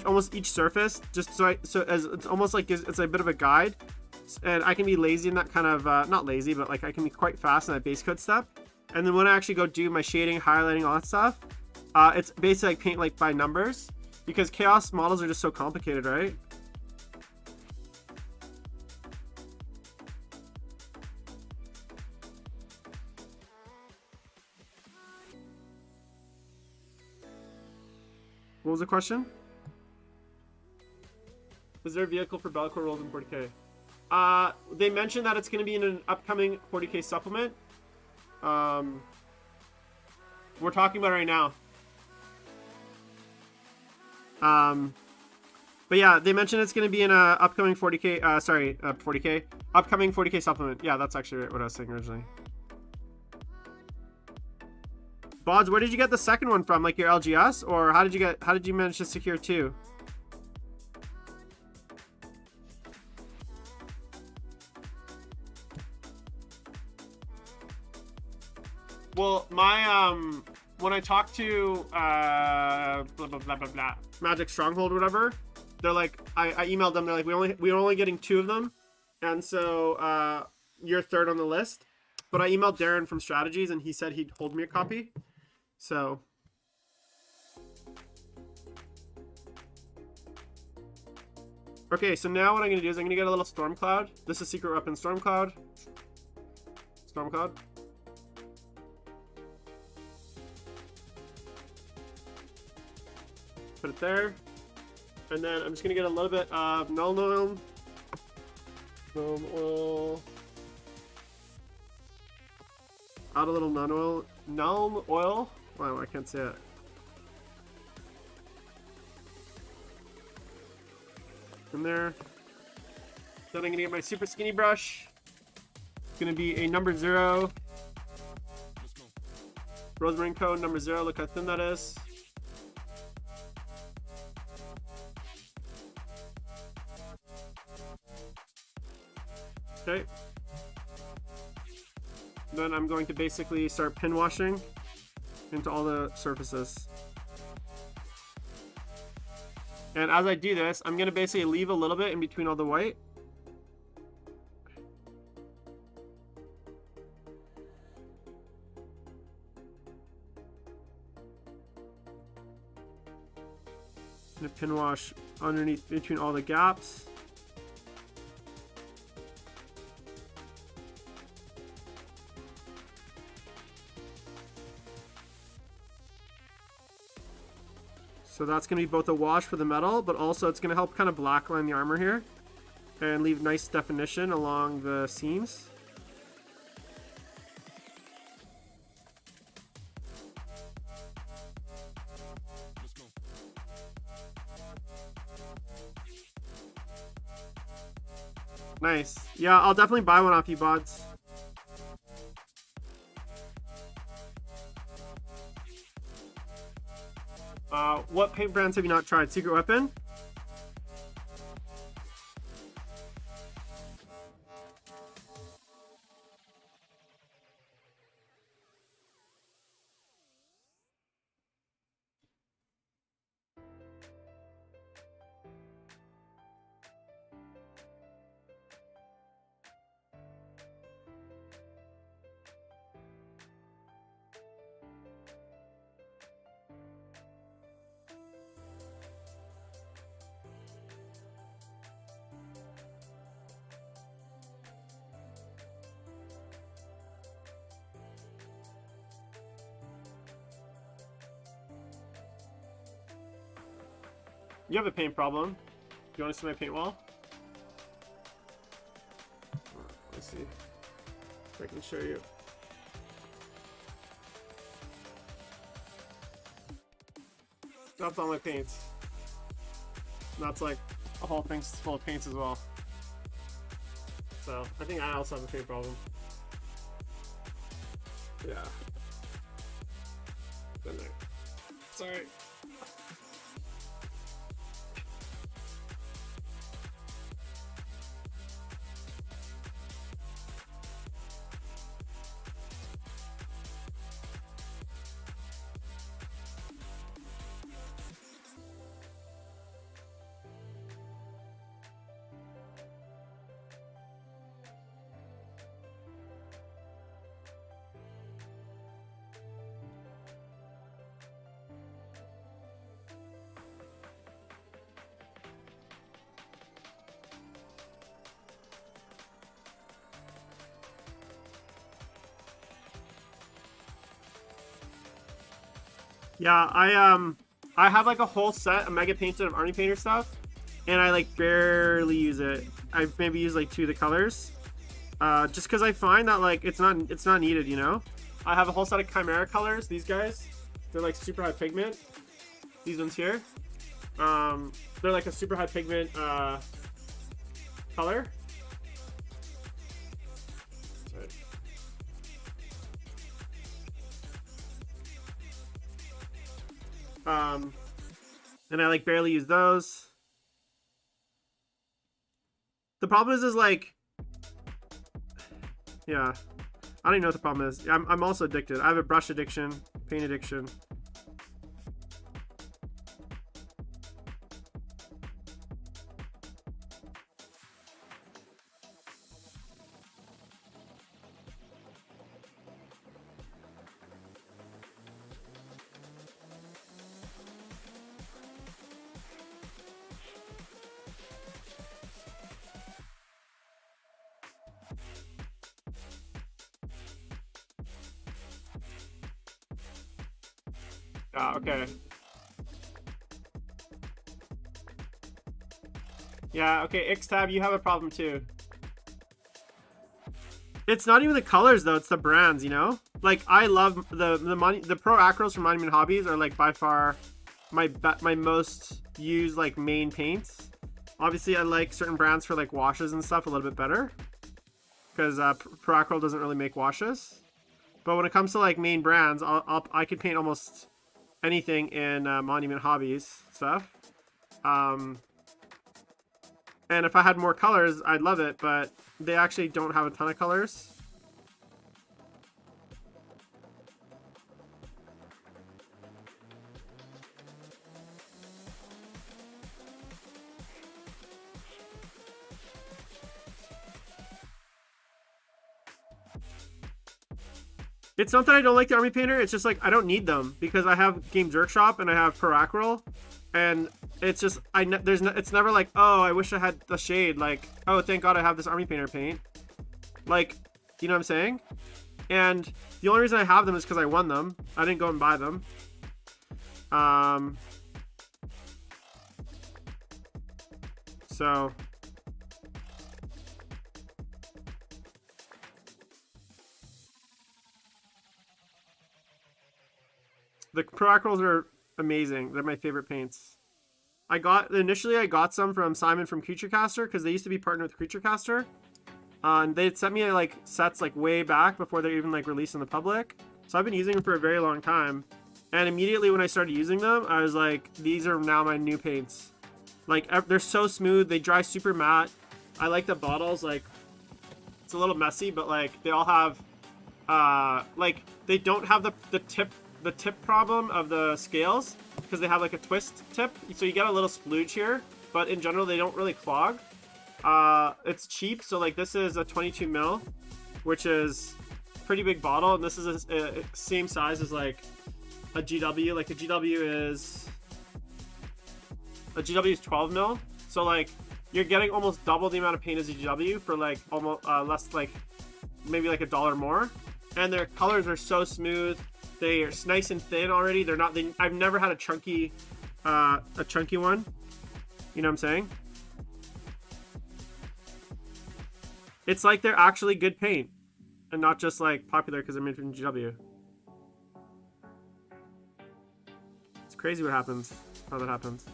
almost each surface, just so as it's almost like it's a bit of a guide, and I can be lazy in that kind of not lazy, but like I can be quite fast in that base coat step. And then when I actually go do my shading, highlighting, all that stuff, it's basically like paint like by numbers, because chaos models are just so complicated, right? What was the question? Is there a vehicle for Bellicor rolls in 40k? They mentioned that it's going to be in an upcoming 40k supplement. We're talking about it right now. But yeah, they mentioned it's going to be in a upcoming 40k, 40k, upcoming 40k supplement. Yeah, that's actually what I was saying originally. Bods, where did you get the second one from? Like your LGS, or how did you manage to secure two? Well, my when I talked to blah blah blah blah blah Magic Stronghold or whatever, they're like, I emailed them. They're like, we're only getting 2 of them, and so you're third on the list. But I emailed Darren from Strategies, and he said he'd hold me a copy. So okay, so now what I'm gonna do is I'm gonna get a little storm cloud. This is secret weapon storm cloud. Storm cloud. Put it there, and then I'm just gonna get a little bit of Nuln oil. Add a little Nuln oil. Wow, I can't say it. In there. Then I'm gonna get my super skinny brush. It's gonna be a number 0. Rosemarine cone number 0. Look how thin that is. Okay. Then I'm going to basically start pin washing into all the surfaces. And as I do this, I'm going to basically leave a little bit in between all the white. And a pin wash underneath between all the gaps. So that's going to be both a wash for the metal, but also it's going to help kind of blackline the armor here and leave nice definition along the seams. Nice. Yeah, I'll definitely buy one off you, Bods. What paint brands have you not tried? Secret Weapon? You have a paint problem. Do you want to see my paint wall? Let's see if I can show you. That's all my paints. And that's like a whole thing's full of paints as well. So I think I also have a paint problem. Yeah. Been there. Sorry. Yeah, I have like a whole set of Mega Painted of Army Painter stuff, and I like barely use it. I maybe use like 2 of the colors, just because I find that like it's not needed, you know. I have a whole set of Chimera colors. These guys, they're like super high pigment. These ones here, they're like a super high pigment color. And I like barely use those. The problem is like, yeah, I don't even know what the problem is. I'm also addicted. I have a brush addiction, paint addiction. Okay. Yeah, okay, Xtab, you have a problem too. It's not even the colors though, it's the brands, you know? Like I love the Pro Acryls from Monument Hobbies are like by far my most used like main paints. Obviously I like certain brands for like washes and stuff a little bit better, because Pro Acryl doesn't really make washes. But when it comes to like main brands, I could paint almost anything in Monument Hobbies stuff. And if I had more colors, I'd love it, but they actually don't have a ton of colors. It's not that I don't like the Army Painter, it's just like I don't need them because I have Games Workshop and I have Pro Acryl, and it's just it's never like, oh, I wish I had the shade, like, oh, thank God I have this Army Painter paint. Like, you know what I'm saying? And the only reason I have them is because I won them. I didn't go and buy them. So the Pro Acryls are amazing. They're my favorite paints. Initially I got some from Simon from Creaturecaster because they used to be partnered with Creaturecaster. And they sent me like sets like way back before they're even like released in the public. So I've been using them for a very long time. And immediately when I started using them, I was like, these are now my new paints. Like they're so smooth, they dry super matte. I like the bottles, like it's a little messy, but like they all have like they don't have the tip problem of the scales because they have like a twist tip, so you get a little splooge here, but in general they don't really clog. It's cheap, so like this is a 22 ml, which is a pretty big bottle, and this is a same size as like a GW. Like a GW is 12 ml, so like you're getting almost double the amount of paint as a GW for like almost less, like maybe like $1 more, and their colors are so smooth. They are nice and thin already. They're not. I've never had a chunky one. You know what I'm saying? It's like they're actually good paint, and not just like popular because they're made from GW. It's crazy what happens. how that happens.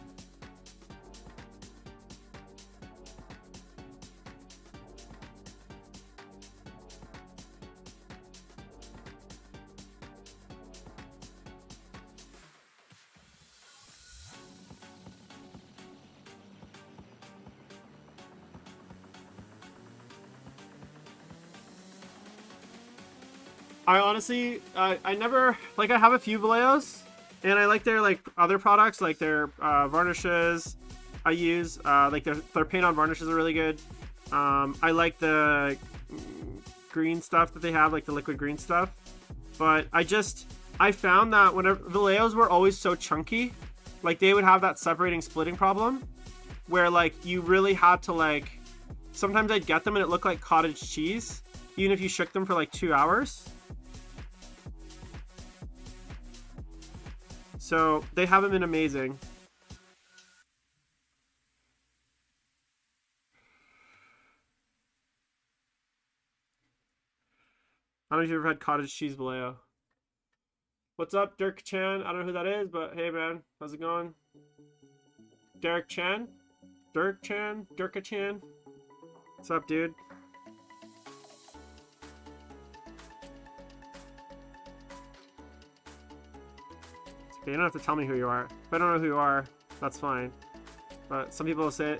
I honestly, I never, like, I have a few Valeos, and I like their, like, other products, like their varnishes I use. Like, their paint-on varnishes are really good. I like the green stuff that they have, like the liquid green stuff. But I found that whenever Valeos were always so chunky, like, they would have that separating, splitting problem, where, like, you really had to, like, sometimes I'd get them and it looked like cottage cheese, even if you shook them for, like, 2 hours. So they haven't been amazing. I don't know if you've ever had cottage cheese Vallejo. What's up, Dirk Chan? I don't know who that is, but hey, man. How's it going? Derek Chan? Dirk Chan? Dirka Chan? What's up, dude? Okay, you don't have to tell me who you are. If I don't know who you are, that's fine. But some people say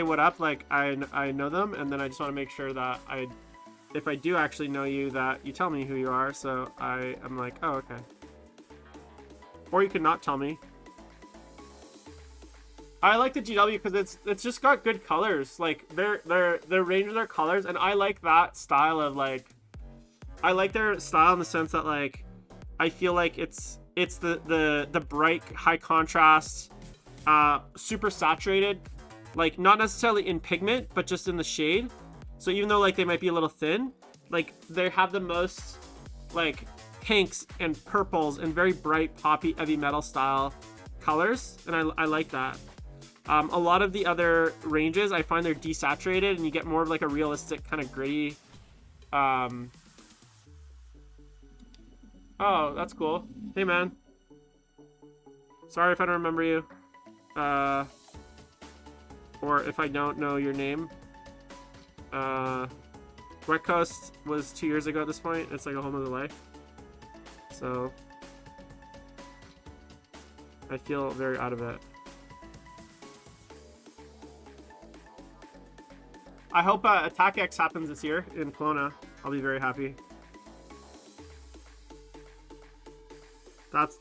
what up, like I know them, and then I just want to make sure that if I do actually know you, that you tell me who you are. So I'm like, oh, okay. Or you could not tell me. I like the GW because it's just got good colors. Like their range of their colors, and I like that style of, like, I like their style in the sense that, like, I feel like it's the bright, high contrast, super saturated, like, not necessarily in pigment, but just in the shade. So even though, like, they might be a little thin, like, they have the most, like, pinks and purples and very bright, poppy, heavy metal style colors, and I like that. A lot of the other ranges, I find they're desaturated, and you get more of, like, a realistic kind of gritty. Oh, that's cool. Hey, man. Sorry if I don't remember you. Or if I don't know your name. West Coast was 2 years ago at this point. It's like a whole nother life. So I feel very out of it. I hope Attack X happens this year in Kelowna. I'll be very happy.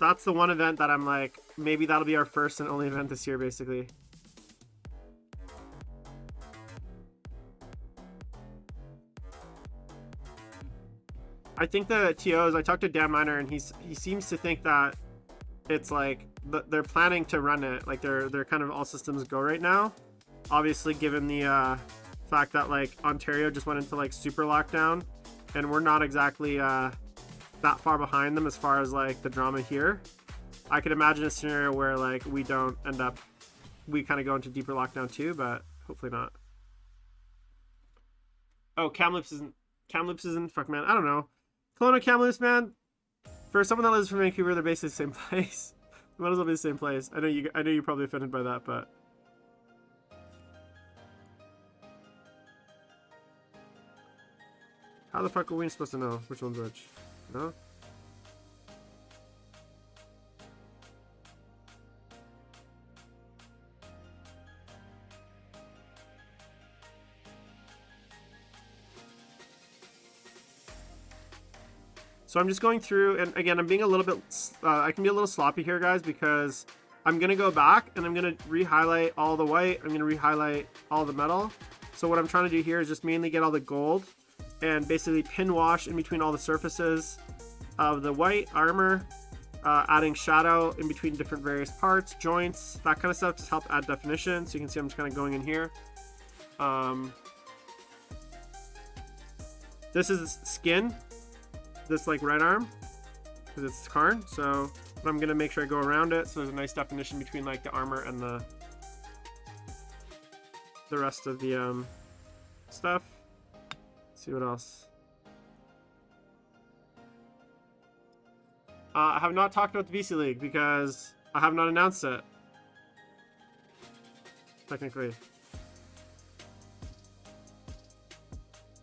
That's the one event that I'm like, maybe that'll be our first and only event this year, basically. I think the TOs, I talked to Dan Miner, and he seems to think that it's like they're planning to run it, like they're kind of all systems go right now. Obviously, given the fact that, like, Ontario just went into, like, super lockdown, and we're not exactly that far behind them as far as, like, the drama here. I could imagine a scenario where, like, we don't end up, we kind of go into deeper lockdown too, but hopefully not. Oh, Kamloops isn't, fuck, man, I don't know. Kelowna, Kamloops, man, for someone that lives from Vancouver, they're basically the same place. Might as well be the same place. I know you're probably offended by that, but how the fuck are we supposed to know which one's which? No? So I'm just going through, and again, I'm being a little bit, I can be a little sloppy here, guys, because I'm going to go back and I'm going to re-highlight all the white. I'm going to re-highlight all the metal. So what I'm trying to do here is just mainly get all the gold and basically pin wash in between all the surfaces of the white armor, adding shadow in between different various parts, joints, that kind of stuff, just help add definition. So you can see I'm just kind of going in here. This is skin, this, like, right arm, because it's Kharn. So I'm going to make sure I go around it so there's a nice definition between, like, the armor and the rest of the stuff. Let's see what else. I have not talked about the BC League because I have not announced it. technically.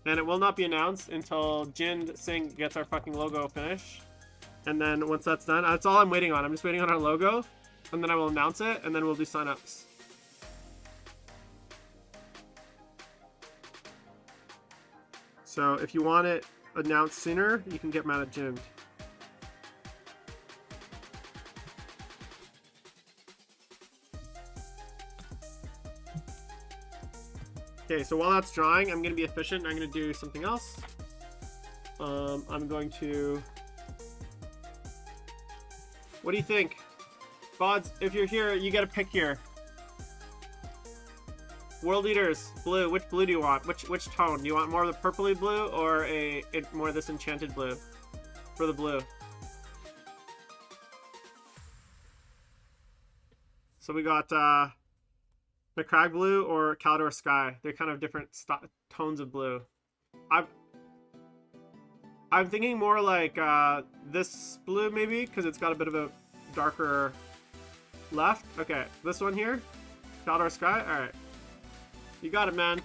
And it will not be announced until Jin Singh gets our fucking logo finished. And then once that's done, that's all I'm waiting on. I'm just waiting on our logo, and then I will announce it, and then we'll do signups. So if you want it announced sooner, you can get mad at Jin. Okay, so while that's drying, I'm gonna be efficient. I'm gonna do something else. I'm going to. What do you think? Bods, if you're here, you get a pick here. World leaders, blue. Which blue do you want? Which tone? Do you want more of the purpley blue or more of this enchanted blue? For the blue. So we got McCrag blue or Caldor sky. They're kind of different tones of blue. I'm thinking more like this blue maybe, because it's got a bit of a darker left. Okay, this one here, Caldor sky. All right, you got it, man.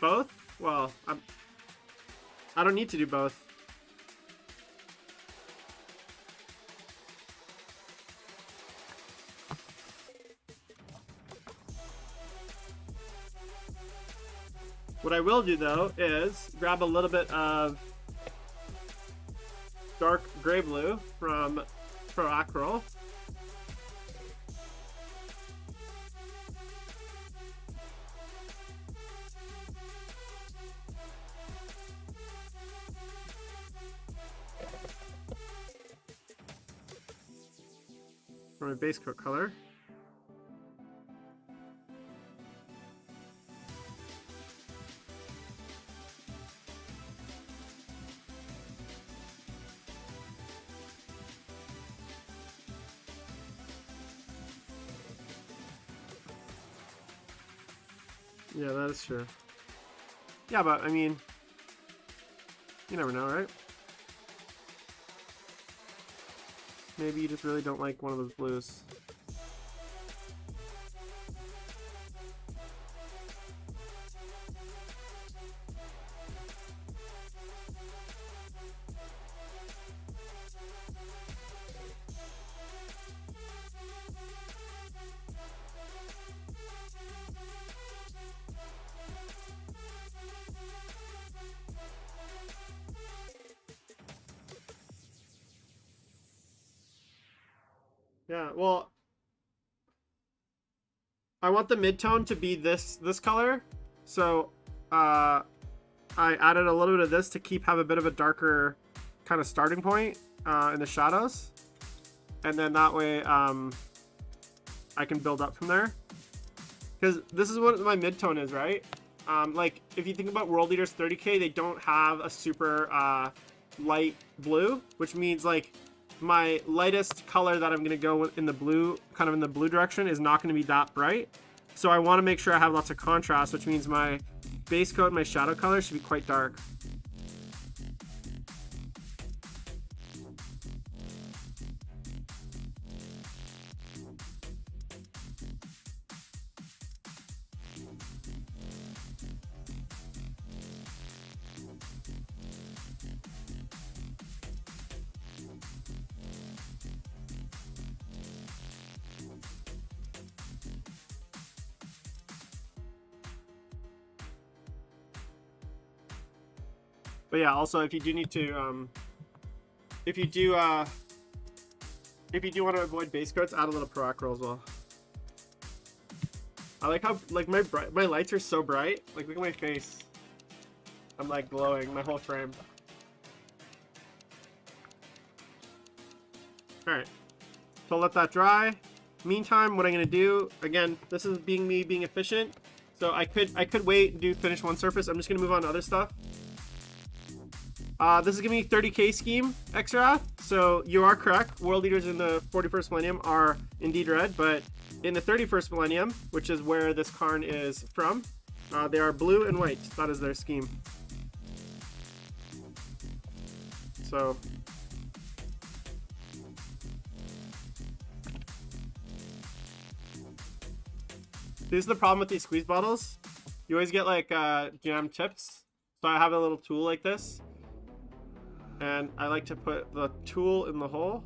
Both? Well, I don't need to do both. What I will do though is grab a little bit of dark gray blue from Proacryl. For my base coat color. Yeah, that is true. Yeah, but I mean, you never know, right? Maybe you just really don't like one of those blues. Yeah, well, I want the midtone to be this color, so I added a little bit of this to have a bit of a darker kind of starting point in the shadows, and then that way I can build up from there, because this is what my midtone is, right? Like if you think about World Leaders 30K, they don't have a super light blue, which means like my lightest color that I'm going to go in the blue, kind of in the blue direction, is not going to be that bright. So I want to make sure I have lots of contrast, which means my base coat and my shadow color should be quite dark. But yeah, also if you do need to, if you do want to avoid base coats, add a little Proacryl as well. I like how like my lights are so bright. Like look at my face. I'm like glowing my whole frame. All right, so I'll let that dry. Meantime, what I'm gonna do again, this is me being efficient. So I could wait and finish one surface. I'm just gonna move on to other stuff. This is giving me 30k scheme extra, so you are correct. World leaders in the 41st millennium are indeed red, but in the 31st millennium, which is where this Kharn is from, they are blue and white. That is their scheme. So This is the problem with these squeeze bottles. You always get like jam tips. So I have a little tool like this. And I like to put the tool in the hole.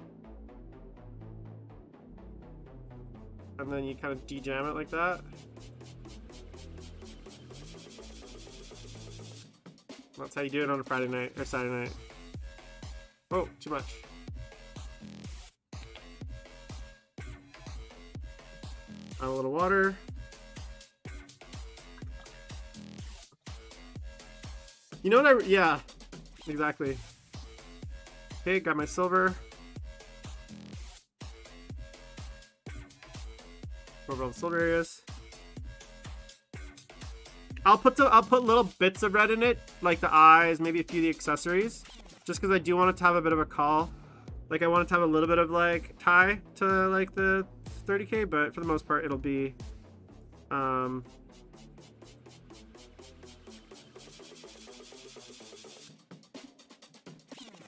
And then you kind of de-jam it like that. That's how you do it on a Friday night or Saturday night. Oh, too much. Add a little water. You know what yeah, exactly. Okay, got my silver. Over all the silver areas. I'll put little bits of red in it, like the eyes, maybe a few of the accessories, just because I do want it to have a bit of a call. Like I want it to have a little bit of like tie to like the 30K, but for the most part it'll be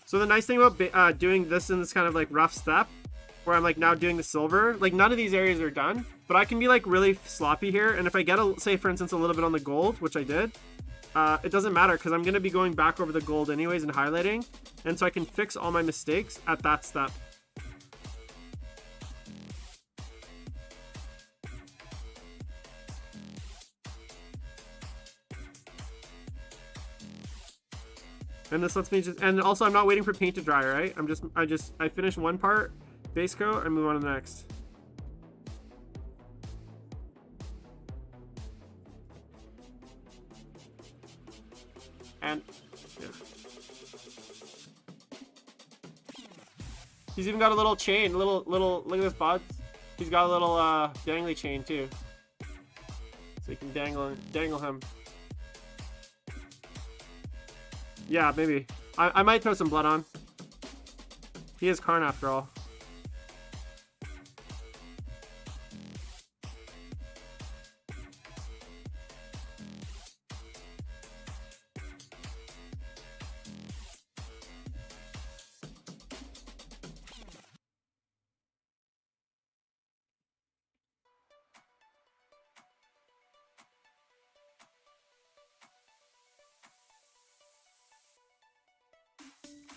So the nice thing about doing this in this kind of like rough step, where I'm like now doing the silver, like none of these areas are done, but I can be like really sloppy here. And if I get say for instance a little bit on the gold, which I did, it doesn't matter because I'm going to be going back over the gold anyways and highlighting. And so I can fix all my mistakes at that step. And this lets me just, and also I'm not waiting for paint to dry, right? I finish one part, base coat, and move on to the next. And, yeah. He's even got a little chain, little, look at this, buds. He's got a little, dangly chain, too. So you can dangle him. Yeah, maybe. I might throw some blood on. He is Kharn after all.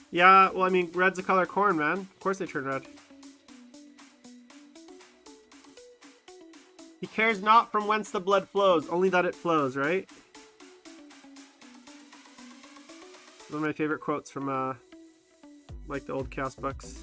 Yeah, well, I mean, red's the color of corn, man. Of course they turn red. He cares not from whence the blood flows, only that it flows, right? One of my favorite quotes from, like, the old Chaos books.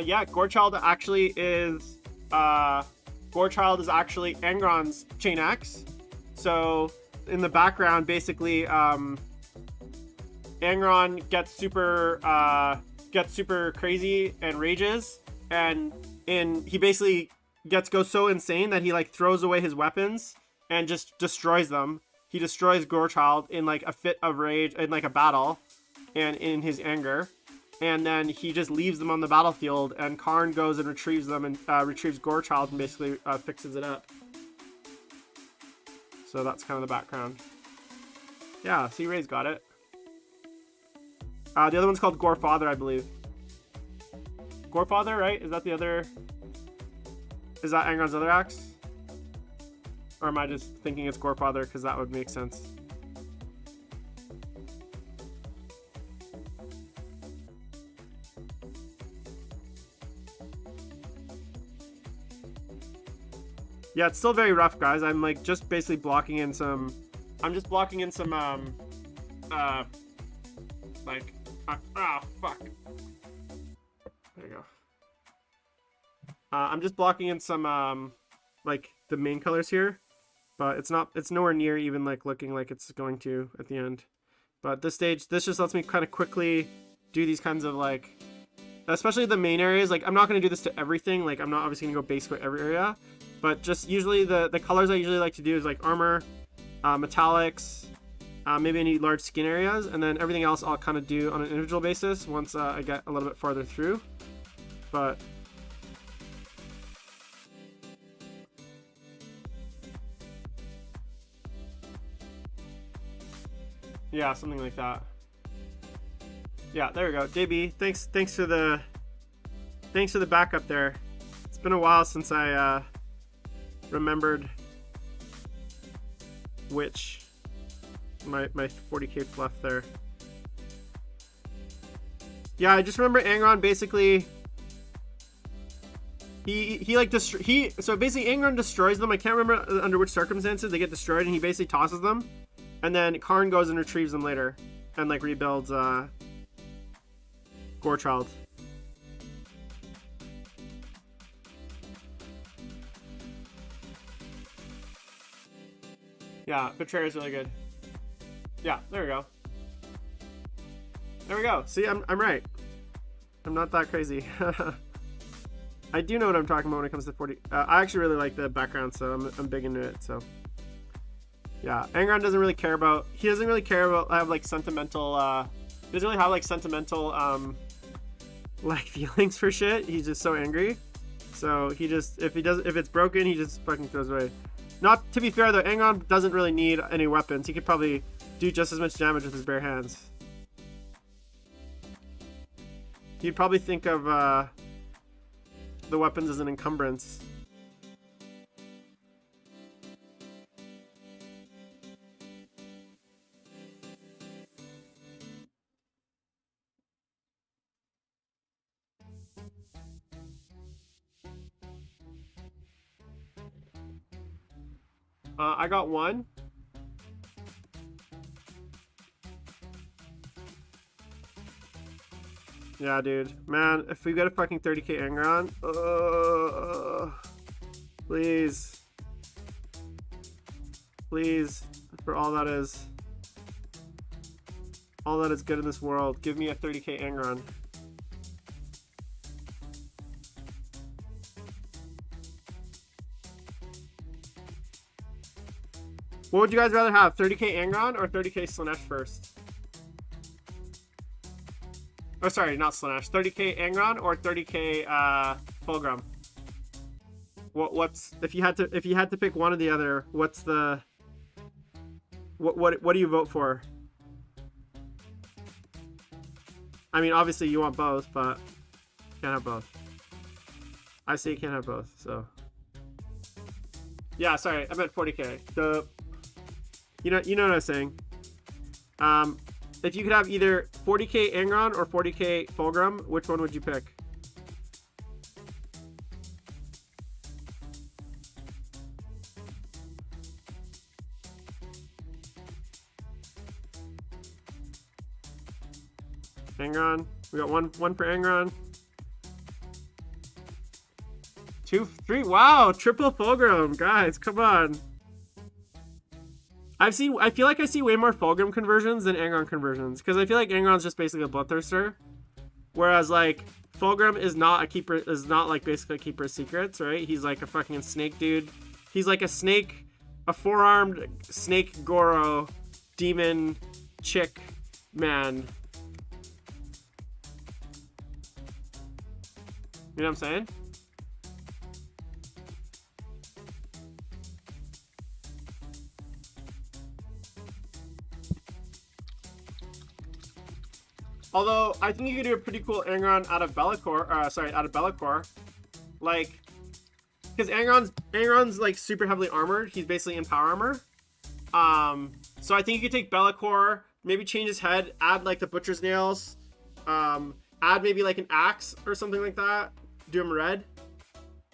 Yeah, Gorechild actually is Angron's Chain Axe. So in the background, basically, Angron gets super crazy and rages, and he basically goes so insane that he like throws away his weapons and just destroys them. He destroys Gorechild in like a fit of rage in like a battle, and in his anger. And then he just leaves them on the battlefield, and Kharn goes and retrieves them and retrieves Gorechild and basically fixes it up. So that's kind of the background. Yeah, see, Ray's got it. The other one's called Gorefather, I believe. Gorefather, right? Is that the other? Is that Angron's other axe? Or am I just thinking it's Gorefather because that would make sense? Yeah, it's still very rough, guys. I'm like just basically blocking in some. I'm just blocking in some like fuck. There you go. I'm just blocking in some like the main colors here, but it's nowhere near even like looking like it's going to at the end. But at this stage, this just lets me kind of quickly do these kinds of like, especially the main areas. Like I'm not going to do this to everything. Like I'm not obviously going to go base coat every area. But just usually the colors I usually like to do is like armor, metallics, maybe any large skin areas, and then everything else I'll kind of do on an individual basis once I get a little bit farther through. But Yeah, something like that. Yeah, there we go. JB, thanks for the backup there. It's been a while since I remembered which my 40k fluff there. Yeah, I just remember Angron basically he like so basically Angron destroys them. I can't remember under which circumstances they get destroyed, and he basically tosses them, and then Kharn goes and retrieves them later and like rebuilds Gorechild. Yeah, Betrayer is really good. Yeah, there we go. There we go. See, I'm right. I'm not that crazy. I do know what I'm talking about when it comes to 40. I actually really like the background, so I'm big into it. So yeah, Angron doesn't really care about. He doesn't really care about. Have like sentimental. He doesn't really have like sentimental like feelings for shit. He's just so angry. So he just if it's broken, he just fucking throws it away. Not to be fair though, Angron doesn't really need any weapons. He could probably do just as much damage with his bare hands. He'd probably think of the weapons as an encumbrance. I got one. Yeah, dude. Man, if we get a fucking 30k Angron, please. Please, for all that is good in this world, give me a 30k Angron. What would you guys rather have, 30k Angron or 30k Slanesh first? Oh, sorry, not Slanesh. 30k Angron or 30k Fulgrim? What's if you had to pick one or the other? What's the what do you vote for? I mean, obviously you want both, but you can't have both. I say you can't have both, so yeah. Sorry, I meant 40k. You know what I was saying. If you could have either 40k Angron or 40k Fulgrim, which one would you pick? Angron. We got one for Angron. 2, 3. Wow, triple Fulgrim, guys, come on. I feel like I see way more Fulgrim conversions than Angron conversions, because I feel like Angron's just basically a Bloodthirster, whereas like Fulgrim is not like basically a keeper of secrets, right? He's like a fucking snake dude. He's like a snake, a 4-armed snake Goro demon chick man. You know what I'm saying? Although I think you could do a pretty cool Angron out of Be'lakor, out of Be'lakor, like, because Angron's like super heavily armored. He's basically in power armor. So I think you could take Be'lakor, maybe change his head, add like the butcher's nails, add maybe like an axe or something like that. Do him red.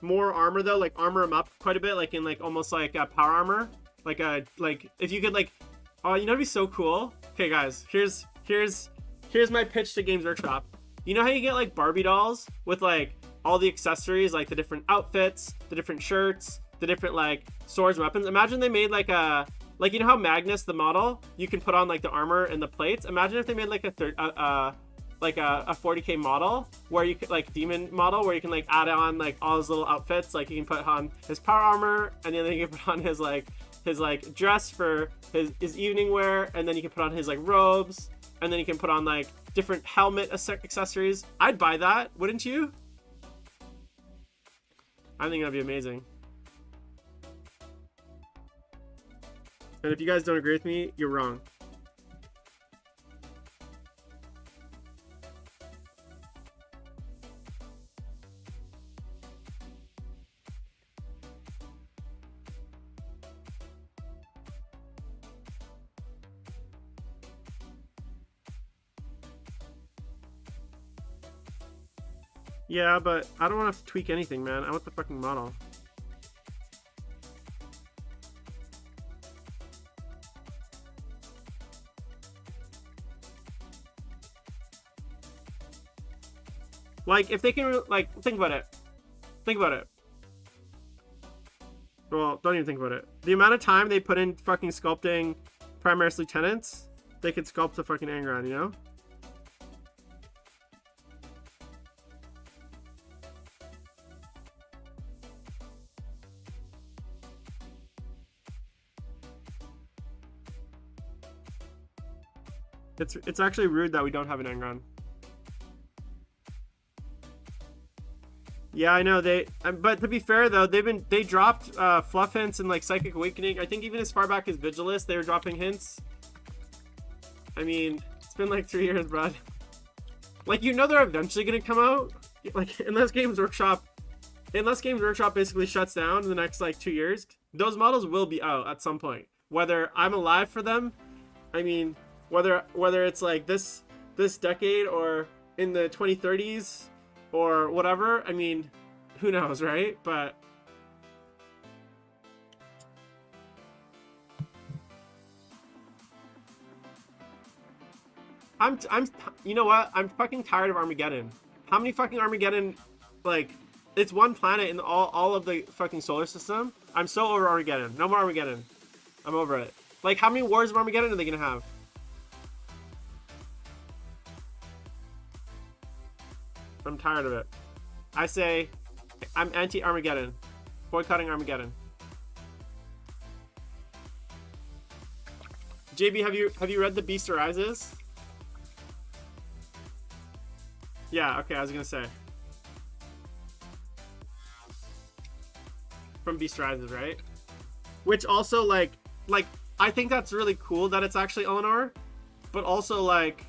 More armor though, like armor him up quite a bit, like in like almost like a power armor, like if you could like, oh, you know, it'd be so cool. Okay, guys, here's my pitch to Games Workshop. You know how you get like Barbie dolls with like all the accessories, like the different outfits, the different shirts, the different like swords and weapons? Imagine they made like a, like, you know how Magnus, the model, you can put on like the armor and the plates? Imagine if they made like a 40k model where you could, like, demon model where you can like add on like all his little outfits. Like you can put on his power armor, and then you can put on his dress for his evening wear, and then you can put on his like robes, and then you can put on like different helmet accessories. I'd buy that, wouldn't you? I think that'd be amazing. And if you guys don't agree with me, you're wrong. Yeah, but I don't want to tweak anything, man. I want the fucking model. Like, if they can, like, think about it. Think about it. Well, don't even think about it. The amount of time they put in fucking sculpting Primaris Lieutenants, they could sculpt a fucking Angron, you know? It's actually rude that we don't have an Angron. Yeah, I know but to be fair though, they dropped fluff hints and like Psychic Awakening. I think even as far back as Vigilus, they were dropping hints. I mean, it's been like 3 years, bro. Like, you know, they're eventually gonna come out. Like, unless Games Workshop basically shuts down in the next like 2 years, those models will be out at some point. Whether I'm alive for them, I mean, whether it's like this decade or in the 2030s. Or whatever, I mean, who knows, right? But you know what? I'm fucking tired of Armageddon. How many fucking Armageddon, like, it's one planet in all of the fucking solar system. I'm so over Armageddon. No more Armageddon. I'm over it. Like, how many wars of Armageddon are they gonna have? I'm tired of it. I say, I'm anti-Armageddon. Boycotting Armageddon. JB, have you read The Beast Arises? Yeah, okay, I was gonna say. From Beast Arises, right? Which also, like, I think that's really cool that it's actually Eleanor. But also, like,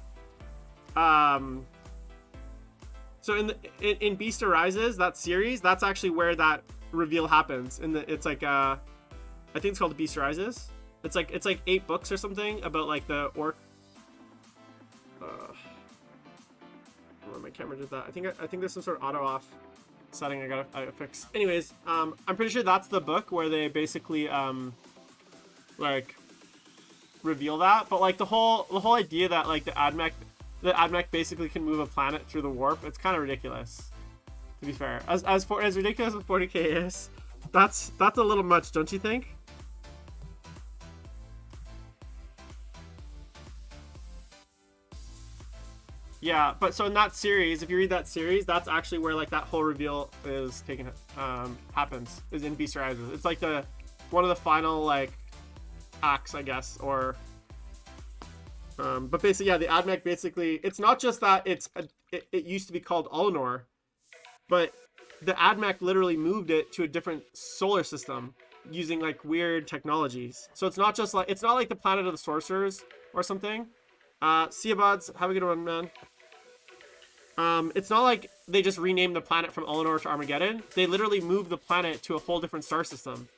so in Beast Arises, that series, that's actually where that reveal happens. It's like I think it's called The Beast Arises. It's like 8 books or something about like the orc. My camera did that. I think there's some sort of auto off setting I gotta fix. Anyways, I'm pretty sure that's the book where they basically like reveal that. But like the whole idea that like the AdMech basically can move a planet through the warp, it's kind of ridiculous, to be fair. As ridiculous as 40k is, that's a little much, don't you think? Yeah, but so in that series, if you read that series, that's actually where like that whole reveal is happens, is in Beast Rises. It's like one of the final like acts, I guess, or but basically, yeah, the AdMech basically, it's not just that it used to be called Ullanor, but the AdMech literally moved it to a different solar system using like weird technologies. So it's not like the planet of the sorcerers or something. See you, buds. Have a good one, man. It's not like they just renamed the planet from Ullanor to Armageddon. They literally moved the planet to a whole different star system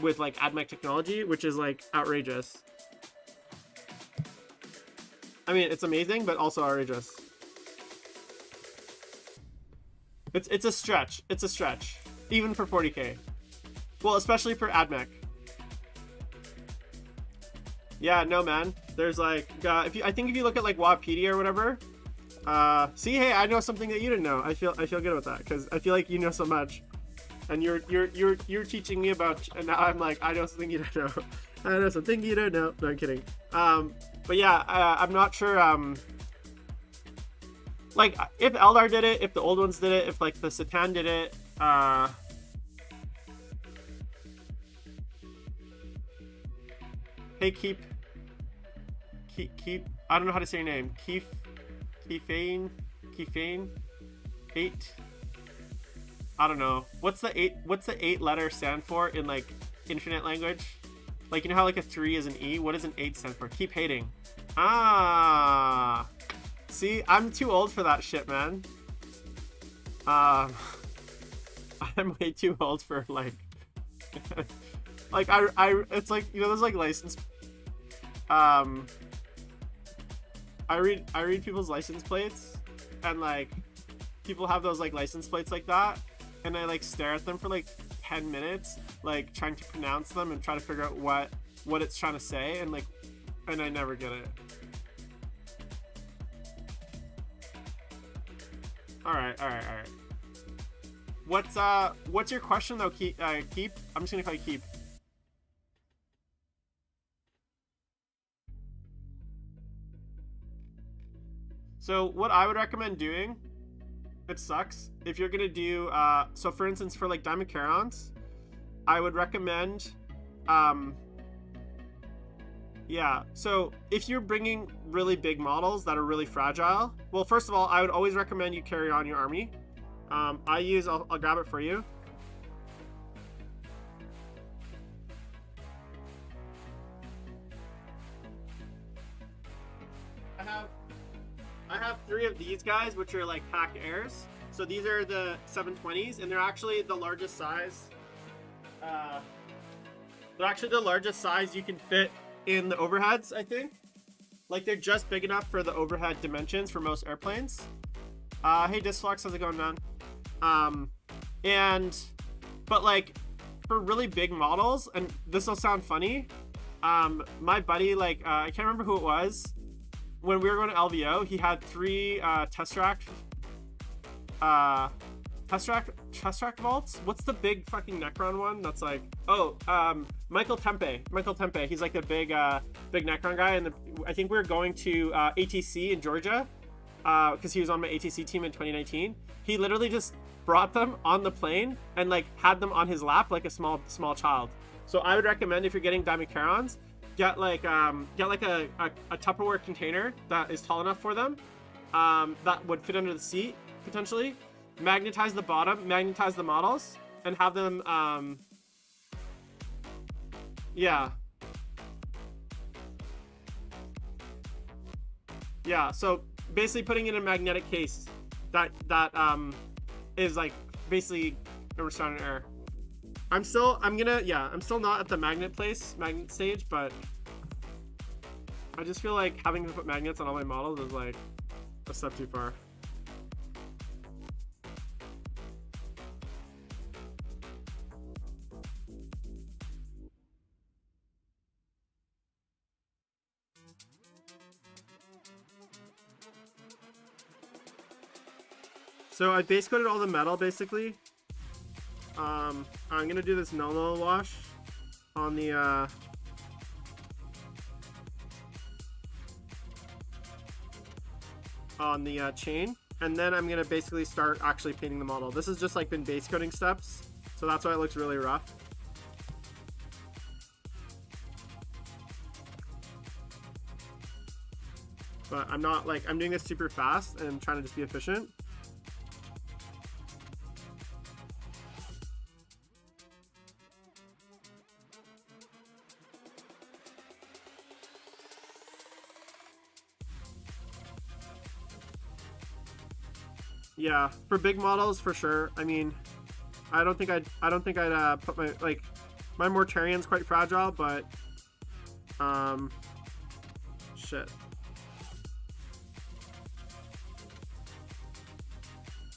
with like AdMech technology, which is like outrageous. I mean, it's amazing, but also outrageous. It's a stretch. It's a stretch, even for 40k. Well, especially for AdMech. Yeah, no, man. There's like, I think if you look at like Wikipedia or whatever, see, hey, I know something that you didn't know. I feel good about that because I feel like you know so much, and you're teaching me about, and now I'm like, I know something you don't know. I know something you don't know. No, I'm kidding. But yeah, I'm not sure. Like if Eldar did it, if the old ones did it, if like the Satan did it, hey, keep. I don't know how to say your name. Keefane, 8. I don't know. What's the 8 letter stand for in like internet language? Like, you know how like a 3 is an E? What does an 8 stand for? Keep hating. Ah. See, I'm too old for that shit, man. I'm way too old for like like I it's like, you know, there's like license I read people's license plates, and like people have those like license plates like that, and I like stare at them for like 10 minutes, like trying to pronounce them and try to figure out what it's trying to say, and I never get it. All right. What's your question though, Keep? I'm just gonna call you Keep. So what I would recommend doing, it sucks, if you're gonna do, so for instance, for like Diamond Kharns, I would recommend, yeah, so if you're bringing really big models that are really fragile, well, first of all, I would always recommend you carry on your army. I'll grab it for you. I have 3 of these guys, which are like pack airs. So these are the 720s, and they're actually the largest size. They're actually the largest size you can fit in the overheads, I think. Like, they're just big enough for the overhead dimensions for most airplanes. Hey Disflux, how's it going, man? But like, for really big models, and this will sound funny, my buddy, like, I can't remember who it was, when we were going to LVO, he had 3 Tesseract vaults. What's the big fucking Necron one? That's like, Michael Tempe. He's like the big Necron guy, and I think we were going to ATC in Georgia, because he was on my ATC team in 2019. He literally just brought them on the plane and like had them on his lap like a small child. So I would recommend, if you're getting Diamond Kharns, get like a Tupperware container that is tall enough for them, that would fit under the seat potentially. Magnetize the bottom, magnetize the models, and have them yeah, so basically putting in a magnetic case that is like basically a restraining air. I'm still not at the magnet stage, but I just feel like having to put magnets on all my models is like a step too far. So I base coated all the metal basically. I'm gonna do this no wash on the chain, and then I'm gonna basically start actually painting the model. This has just like been base coating steps, so that's why it looks really rough. But I'm not like, I'm doing this super fast and trying to just be efficient. Yeah, for big models for sure. I mean, I don't think I'd put my, like, my Mortarian's quite fragile, but shit.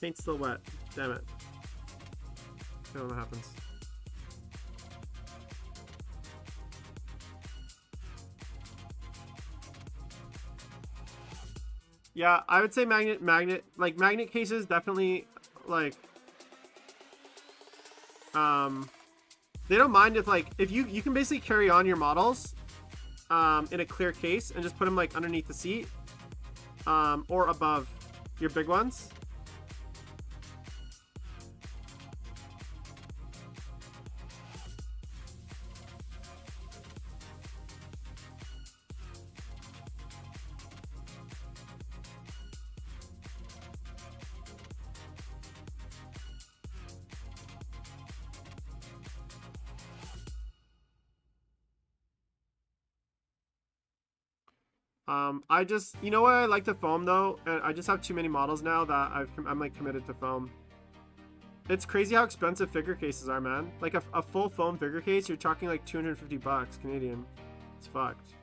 Paint's still wet. Damn it. I don't know what happens. Yeah, I would say magnet cases definitely, like, they don't mind if, like, if you can basically carry on your models in a clear case and just put them like underneath the seat, or above your big ones. I just, you know what, I like the foam though, and I just have too many models now that I'm like committed to foam. It's crazy how expensive figure cases are, man. Like a full foam figure case, you're talking like 250 bucks Canadian. It's fucked.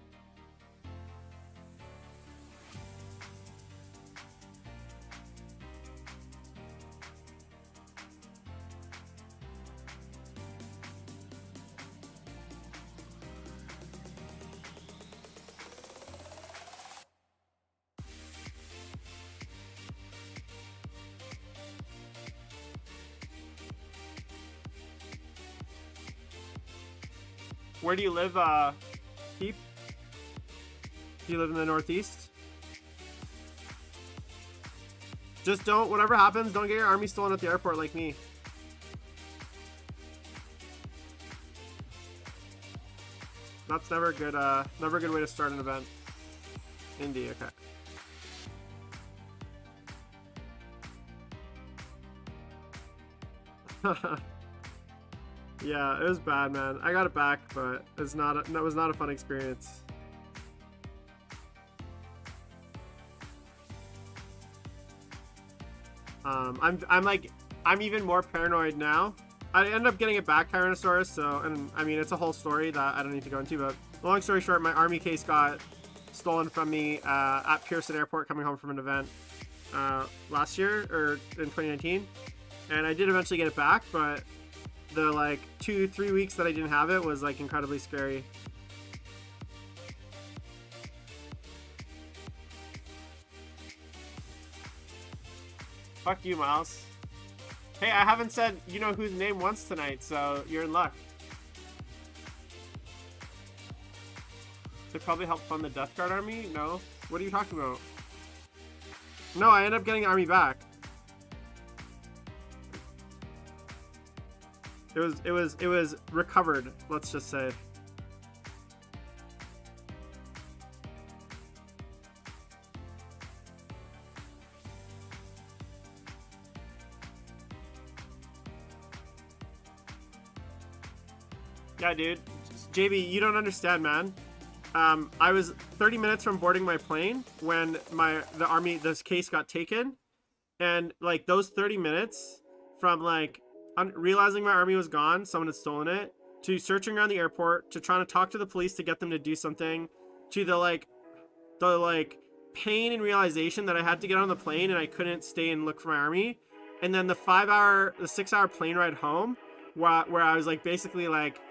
Where do you live, Keith? Do you live in the Northeast? Just don't, whatever happens, don't get your army stolen at the airport like me. That's never a good way to start an event. Indy, okay. Yeah, it was bad, man. I got it back, but that was not a fun experience. I'm even more paranoid now. I ended up getting it back, Tyrannosaurus, so, and I mean, it's a whole story that I don't need to go into, but long story short, my army case got stolen from me at Pearson Airport coming home from an event last year, or in 2019, and I did eventually get it back, but the like 2-3 weeks that I didn't have it was like incredibly scary. Fuck you, Miles. Hey, I haven't said you know whose name once tonight, so you're in luck. They probably helped fund the Death Guard army? No. What are you talking about? No, I ended up getting the army back. It was recovered, let's just say. Yeah, dude. JB, you don't understand, man. I was 30 minutes from boarding my plane when this case got taken, and like those 30 minutes from like realizing my army was gone, someone had stolen it, to searching around the airport, to trying to talk to the police to get them to do something, to the pain and realization that I had to get on the plane and I couldn't stay and look for my army, and then the 6-hour plane ride home where I was like basically like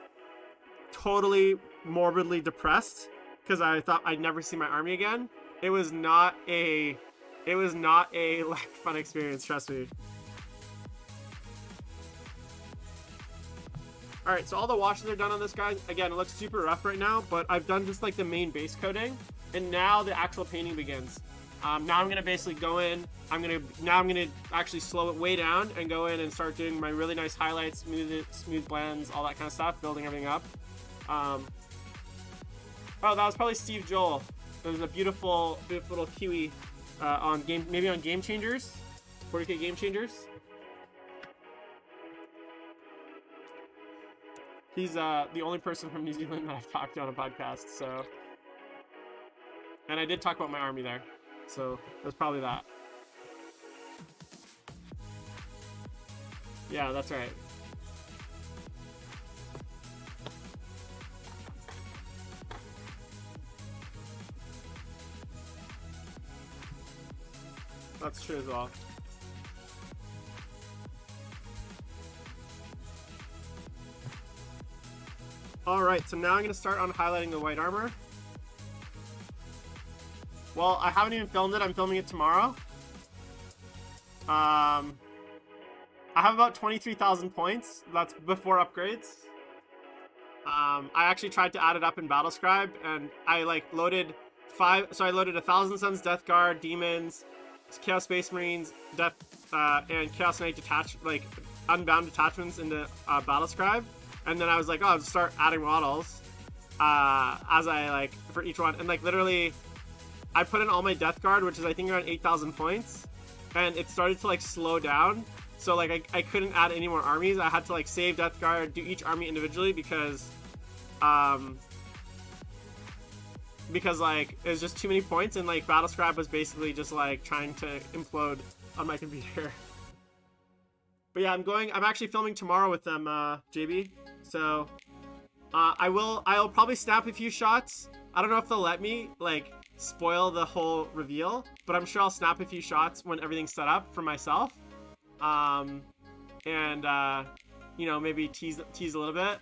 totally morbidly depressed because I thought I'd never see my army again. It was not a like fun experience, trust me. All right, so all the washes are done on this guy. Again, it looks super rough right now, but I've done just like the main base coating, and now the actual painting begins. Now I'm gonna basically go in. I'm gonna actually slow it way down and go in and start doing my really nice highlights, smooth blends, all that kind of stuff, building everything up. Oh, that was probably Steve Joel. There was a beautiful little Kiwi on Game Changers, 40K Game Changers. He's the only person from New Zealand that I've talked to on a podcast, so. And I did talk about my army there, so it was probably that. Yeah, that's right. That's true as well. Alright, so now I'm going to start on highlighting the white armor. Well, I haven't even filmed it. I'm filming it tomorrow. I have about 23,000 points. That's before upgrades. I actually tried to add it up in Battlescribe, and I loaded 5. So I loaded 1,000 Suns Death Guard, Demons, Chaos Space Marines, and Chaos Knight Unbound detachments into Battlescribe. And then I was like, oh, I'll just start adding models as I for each one. And literally, I put in all my Death Guard, which is I think around 8,000 points, and it started to slow down. So I couldn't add any more armies. I had to save Death Guard, do each army individually because it was just too many points, and Battlescribe was basically just trying to implode on my computer. But yeah, I'm actually filming tomorrow with them, JB. So I'll probably snap a few shots. I don't know if they'll let me spoil the whole reveal, but I'm sure I'll snap a few shots when everything's set up for myself. Maybe tease a little bit.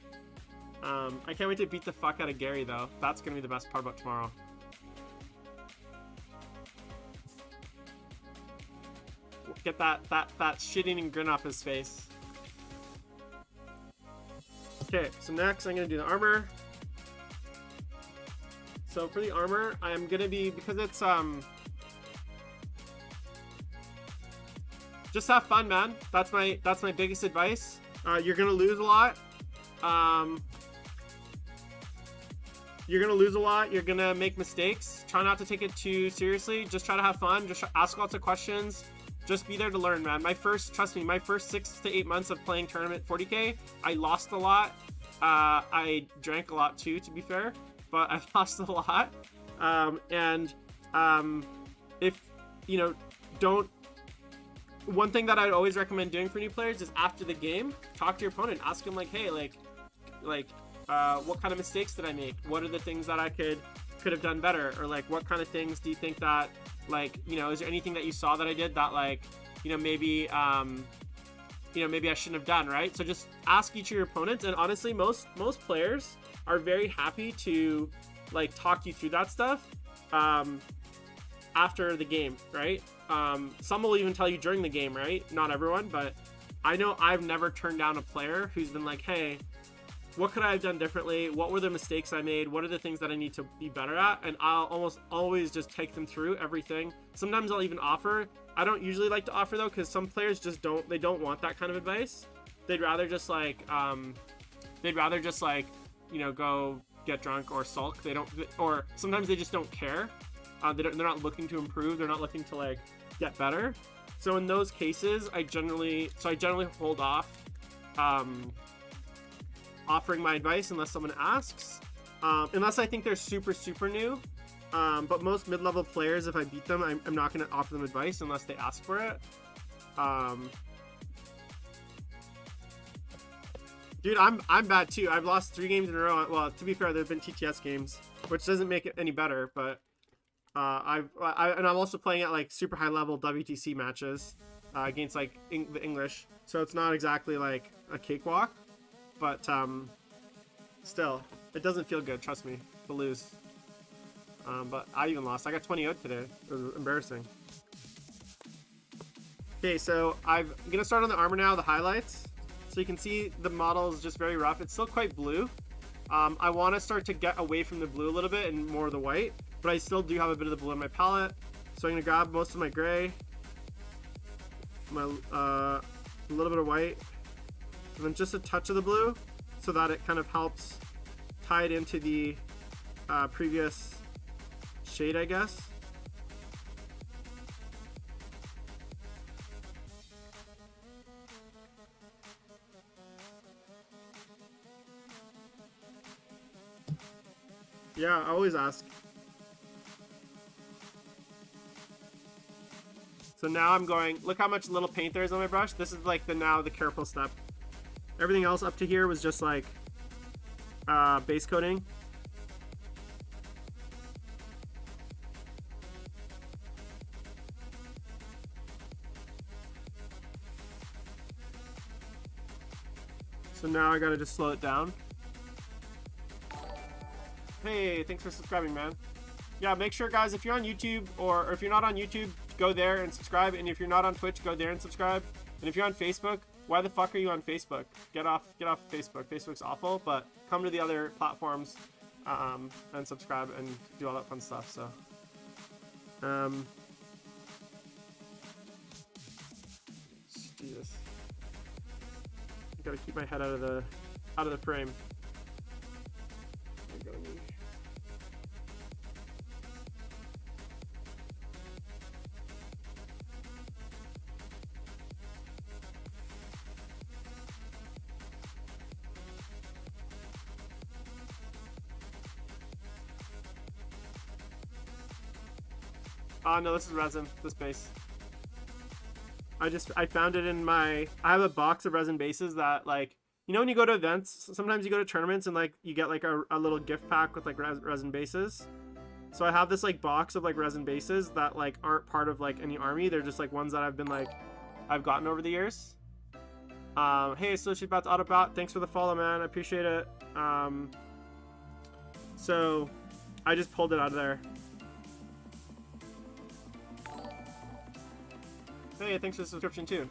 I can't wait to beat the fuck out of Gary though. That's gonna be the best part about tomorrow. Get that shit-eating grin off his face. Okay, so next I'm gonna do the armor. So for the armor, I'm gonna be, because it's just have fun, man. That's my biggest advice. You're gonna lose a lot. You're gonna lose a lot. You're gonna make mistakes. Try not to take it too seriously. Just try to have fun. Just ask lots of questions. Just be there to learn, man. Trust me, my first 6 to 8 months of playing tournament 40K, I lost a lot. I drank a lot too, to be fair, but I've lost a lot. If you know, don't. One thing that I'd always recommend doing for new players is after the game, talk to your opponent. Ask him like, hey, like, what kind of mistakes did I make? What are the things that I could have done better? Or like, what kind of things do you think that, like, you know, is there anything that you saw that I did that, like, you know, maybe maybe I shouldn't have done, right? So just ask each of your opponents, and honestly, most players are very happy to like talk you through that stuff after the game, right? Some will even tell you during the game, right? Not everyone, but I know I've never turned down a player who's been like, hey, what could I have done differently? What were the mistakes I made? What are the things that I need to be better at? And I'll almost always just take them through everything. Sometimes I'll even offer. I don't usually like to offer though, because some players just don't want that kind of advice. They'd rather just like, you know, go get drunk or sulk. They don't, or sometimes they just don't care. They're not looking to improve. They're not looking to like get better. So in those cases, I generally hold off offering my advice unless someone asks, unless I think they're super new. But most mid-level players, if I beat them, I'm not going to offer them advice unless they ask for it. Dude, I'm bad too. I've lost 3 games in a row. Well, to be fair, there've been TTS games, which doesn't make it any better. But and I'm also playing at like super high level WTC matches against like the English, so it's not exactly like a cakewalk. But still, it doesn't feel good. Trust me, to lose. But I even lost. I got 20 out today. It was embarrassing. Okay, so I'm gonna start on the armor now. The highlights. So you can see the model is just very rough. It's still quite blue. I want to start to get away from the blue a little bit and more of the white, but I still do have a bit of the blue in my palette. So I'm gonna grab most of my gray, a little bit of white, and then just a touch of the blue, so that it kind of helps tie it into the previous shade, I guess. Yeah, I always ask. So now I'm going, look how much little paint there is on my brush. This is like the careful step. Everything else up to here was just like base coating. So now I gotta just slow it down. Hey, thanks for subscribing, man. Yeah, make sure, guys, if you're on YouTube or if you're not on YouTube, go there and subscribe. And if you're not on Twitch, go there and subscribe. And if you're on Facebook, why the fuck are you on Facebook? Get off Facebook. Facebook's awful, but come to the other platforms and subscribe and do all that fun stuff. So, let's do this. I gotta keep my head out of the frame. There we go. No, this is resin, this base. I found it in I have a box of resin bases that, like, you know when you go to events, sometimes you go to tournaments and like you get like a little gift pack with like resin bases. So I have this like box of like resin bases that like aren't part of like any army. They're just like ones that I've gotten over the years. Hey, Associate Bats Autobot, thanks for the follow, man. I appreciate it. So I just pulled it out of there. Hey, thanks for the subscription too.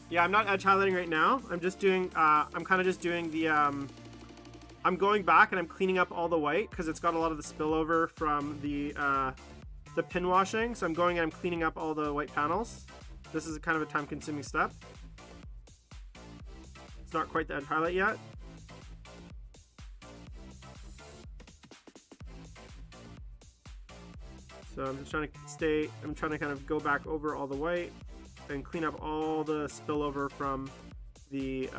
Yeah, I'm not edge highlighting right now. I'm just doing, I'm kind of just doing the I'm going back and I'm cleaning up all the white because it's got a lot of the spillover from the pin washing. So I'm going and I'm cleaning up all the white panels. This is kind of a time-consuming step. It's not quite the edge highlight yet. So I'm just trying to kind of go back over all the white and clean up all the spillover from the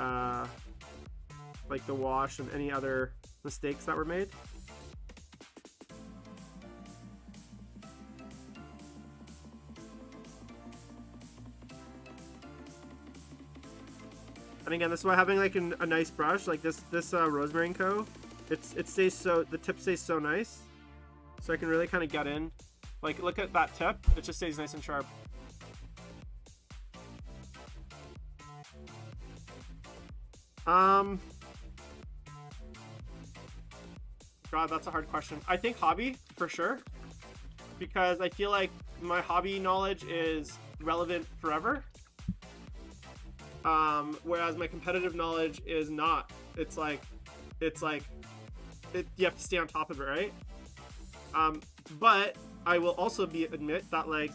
like the wash and any other mistakes that were made. And again, this is why having like a nice brush like this Rosemary & Co. It stays so, the tip stays so nice, so I can really kind of get in. Like, look at that tip; it just stays nice and sharp. God, that's a hard question. I think hobby for sure, because I feel like my hobby knowledge is relevant forever. Whereas my competitive knowledge is not. It's like you have to stay on top of it, right? But I will also admit that like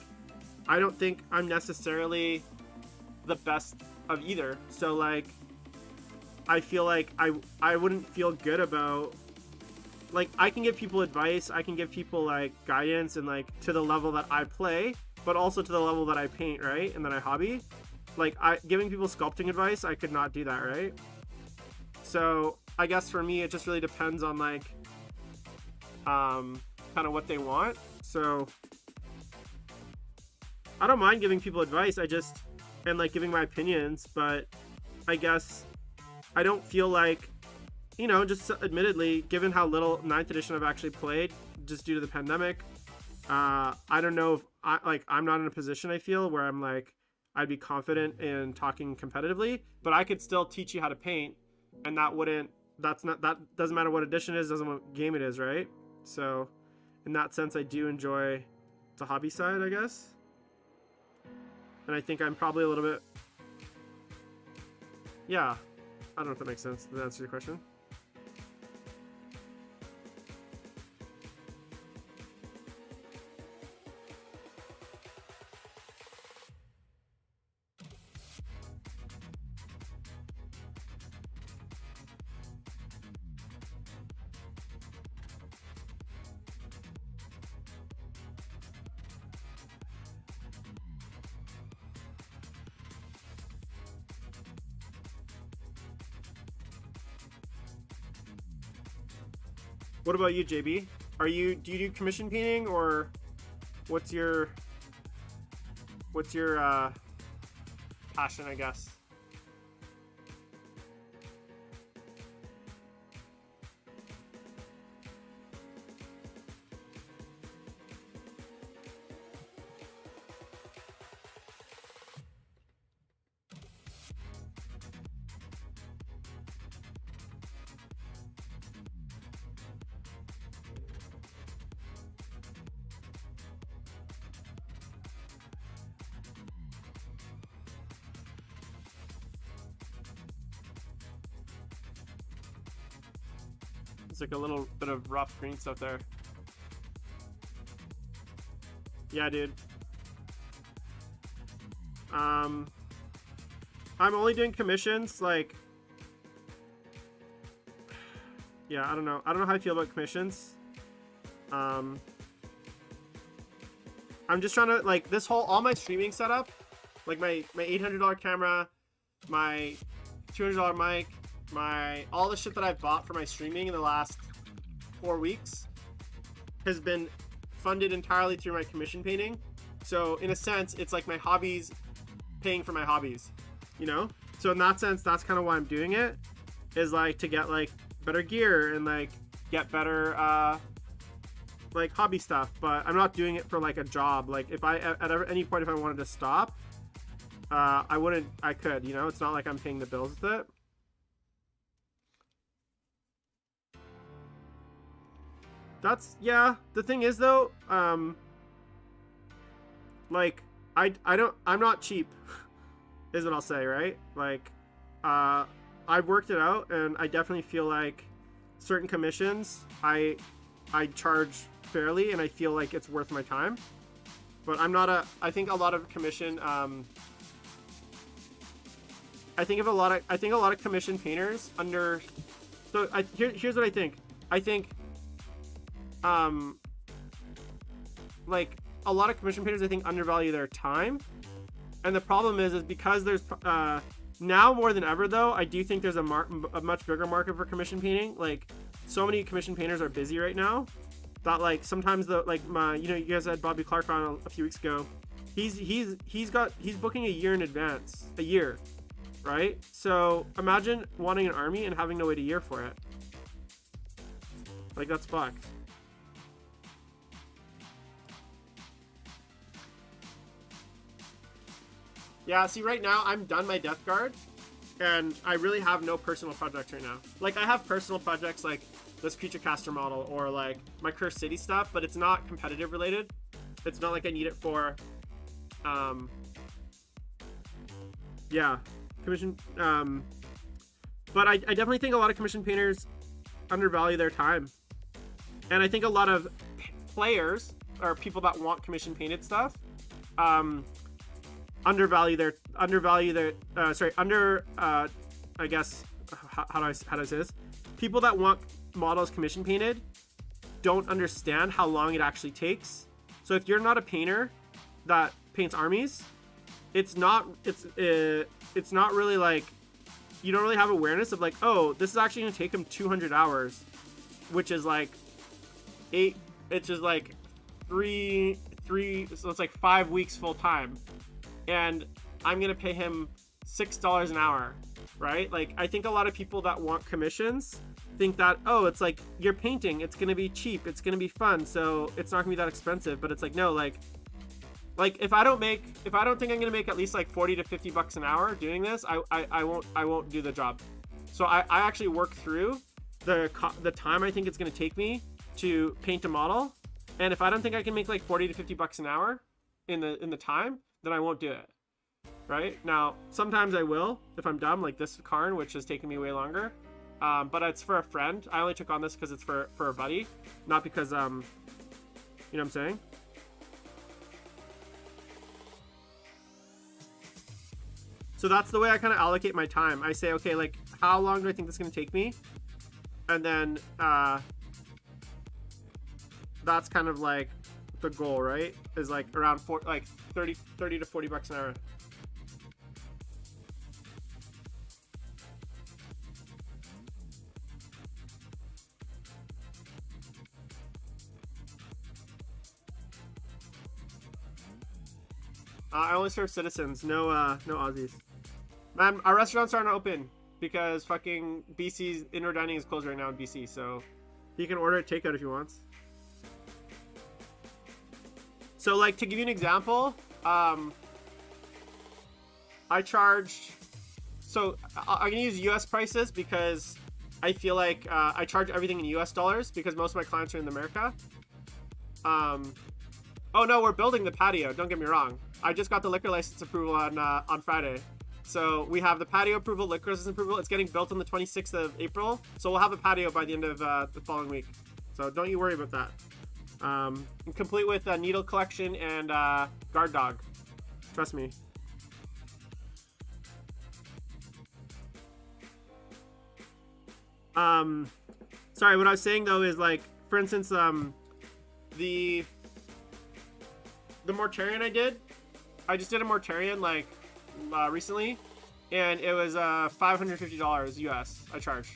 I don't think I'm necessarily the best of either. So like I feel like I wouldn't feel good about, like, I can give people advice, I can give people like guidance and like to the level that I play, but also to the level that I paint, right? And then I hobby. Like giving people sculpting advice, I could not do that, right? So I guess for me, it just really depends on like kind of what they want. So I don't mind giving people advice, and like giving my opinions, but I guess I don't feel like, you know, just admittedly, given how little 9th edition I've actually played, just due to the pandemic, I don't know if I'm not in a position, I feel, where I'm like, I'd be confident in talking competitively, but I could still teach you how to paint, and that doesn't matter what edition it is, doesn't matter what game it is, right? So in that sense, I do enjoy the hobby side, I guess. And I think I'm probably a little bit, yeah, I don't know if that makes sense. Does that answer your question? What about you, JB? Do you do commission painting, or what's your passion, I guess? It's like a little bit of rough green stuff there. Yeah, dude. I'm only doing commissions, like, yeah, I don't know how I feel about commissions. I'm just trying to, like, all my streaming setup, like my $800 camera, my $200 mic, all the shit that I've bought for my streaming in the last 4 weeks has been funded entirely through my commission painting. So in a sense, it's like my hobbies paying for my hobbies, you know? So in that sense, that's kind of why I'm doing it, is like to get like better gear and like get better like hobby stuff. But I'm not doing it for like a job. Like if I at any point if I wanted to stop, I could, you know? It's not like I'm paying the bills with it. That's, yeah, the thing is though, like I'm not cheap is what I'll say, right? Like I've worked it out, and I definitely feel like certain commissions I charge fairly, and I feel like it's worth my time. But I'm not a. I think a lot of commission. I think a lot of commission painters under. So here's what I think. I think, like a lot of commission painters, I think undervalue their time, and the problem is because there's now more than ever though, I do think there's a much bigger market for commission painting. Like so many commission painters are busy right now that like sometimes the like my you guys had Bobby Clark on a few weeks ago. He's booking a year in advance, a year, right? So imagine wanting an army and having to wait a year for it. Like that's fucked. Yeah, see right now I'm done my Death Guard and I really have no personal projects right now. Like I have personal projects like this Creature Caster model or like my Cursed City stuff, but it's not competitive related. It's not like I need it for yeah, commission but I definitely think a lot of commission painters undervalue their time. And I think a lot of players or people that want commission painted stuff undervalue their I guess how do I say this? People that want models commission painted don't understand how long it actually takes. So if you're not a painter that paints armies, it's not really like you don't really have awareness of like, oh, this is actually gonna take him 200 hours, which is like it's just like three so it's like 5 weeks full time, and I'm gonna pay him $6 an hour, right? Like I think a lot of people that want commissions think that, oh, it's like you're painting, it's gonna be cheap, it's gonna be fun, so it's not gonna be that expensive. But it's like, no, like if I don't think I'm gonna make at least like 40 to 50 bucks an hour doing this, I won't do the job. So I actually work through the time I think it's gonna take me to paint a model, and if I don't think I can make like 40 to 50 bucks an hour in the time, then I won't do it. Right? Now sometimes I will if I'm dumb, like this Kharn, which has taken me way longer, but it's for a friend. I only took on this because it's for a buddy, not because you know what I'm saying. So that's the way I kind of allocate my time. I say, okay, like how long do I think this is going to take me? And then that's kind of like the goal, right? Is like around 30 to 40 bucks an hour. I only serve citizens, no Aussies. Man, our restaurants aren't open because fucking BC's indoor dining is closed right now in BC, so you can order a takeout if you want. So like to give you an example, I charged, so I'm gonna use US prices because I feel like I charge everything in US dollars because most of my clients are in America. Oh no, we're building the patio, don't get me wrong. I just got the liquor license approval on Friday. So we have the patio approval, liquor license approval. It's getting built on the 26th of April. So we'll have a patio by the end of the following week. So don't you worry about that. Complete with a needle collection and guard dog. Trust me. Sorry, what I was saying though is like, for instance, the Mortarion I just did a Mortarion like recently, and it was $550 US I charged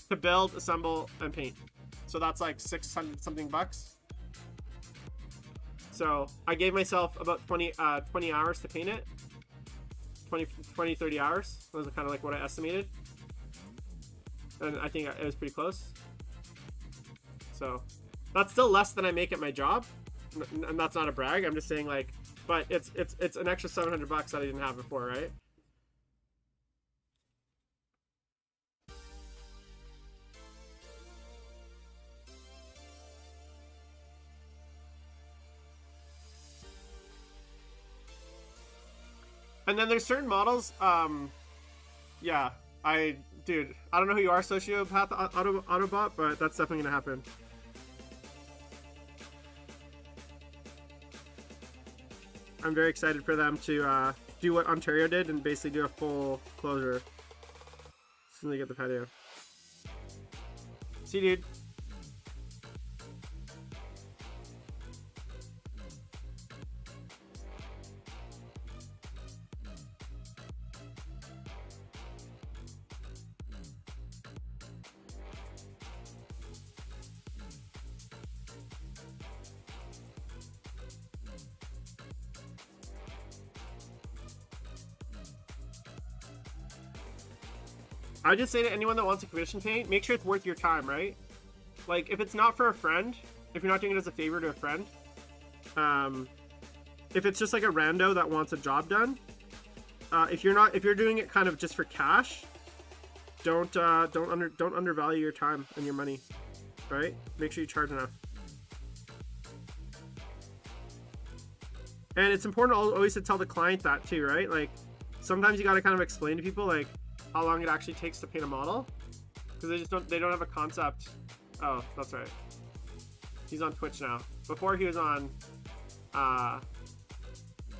to build, assemble, and paint. So that's like 600 something bucks. So I gave myself about 20 hours to paint it. 20 30 hours. That was kind of like what I estimated, and I think it was pretty close. So that's still less than I make at my job, and that's not a brag. I'm just saying, like, but it's an extra 700 bucks that I didn't have before, right? And then there's certain models, yeah, dude, I don't know who you are, sociopath Autobot, but that's definitely gonna happen. I'm very excited for them to do what Ontario did and basically do a full closure as soon as they get the patio. See, dude. I just say to anyone that wants a commission paint, make sure it's worth your time, right? Like, if it's not for a friend, if you're not doing it as a favor to a friend, if it's just like a rando that wants a job done, if you're doing it kind of just for cash, don't undervalue your time and your money, right? Make sure you charge enough. And it's important always to tell the client that too, right? Like, sometimes you got to kind of explain to people like how long it actually takes to paint a model, because they don't have a concept. Oh, that's right. He's on Twitch now. Before he was on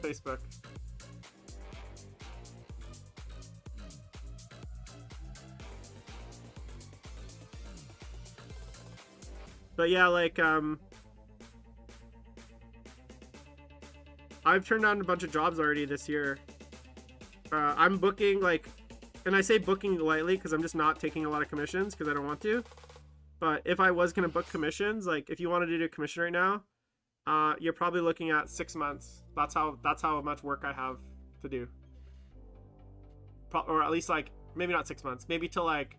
Facebook. But yeah, like I've turned down a bunch of jobs already this year. I'm booking like, and I say booking lightly because I'm just not taking a lot of commissions because I don't want to. But if I was gonna book commissions, like if you wanted to do a commission right now, you're probably looking at 6 months. That's how much work I have to do. Or at least like maybe not 6 months, maybe till like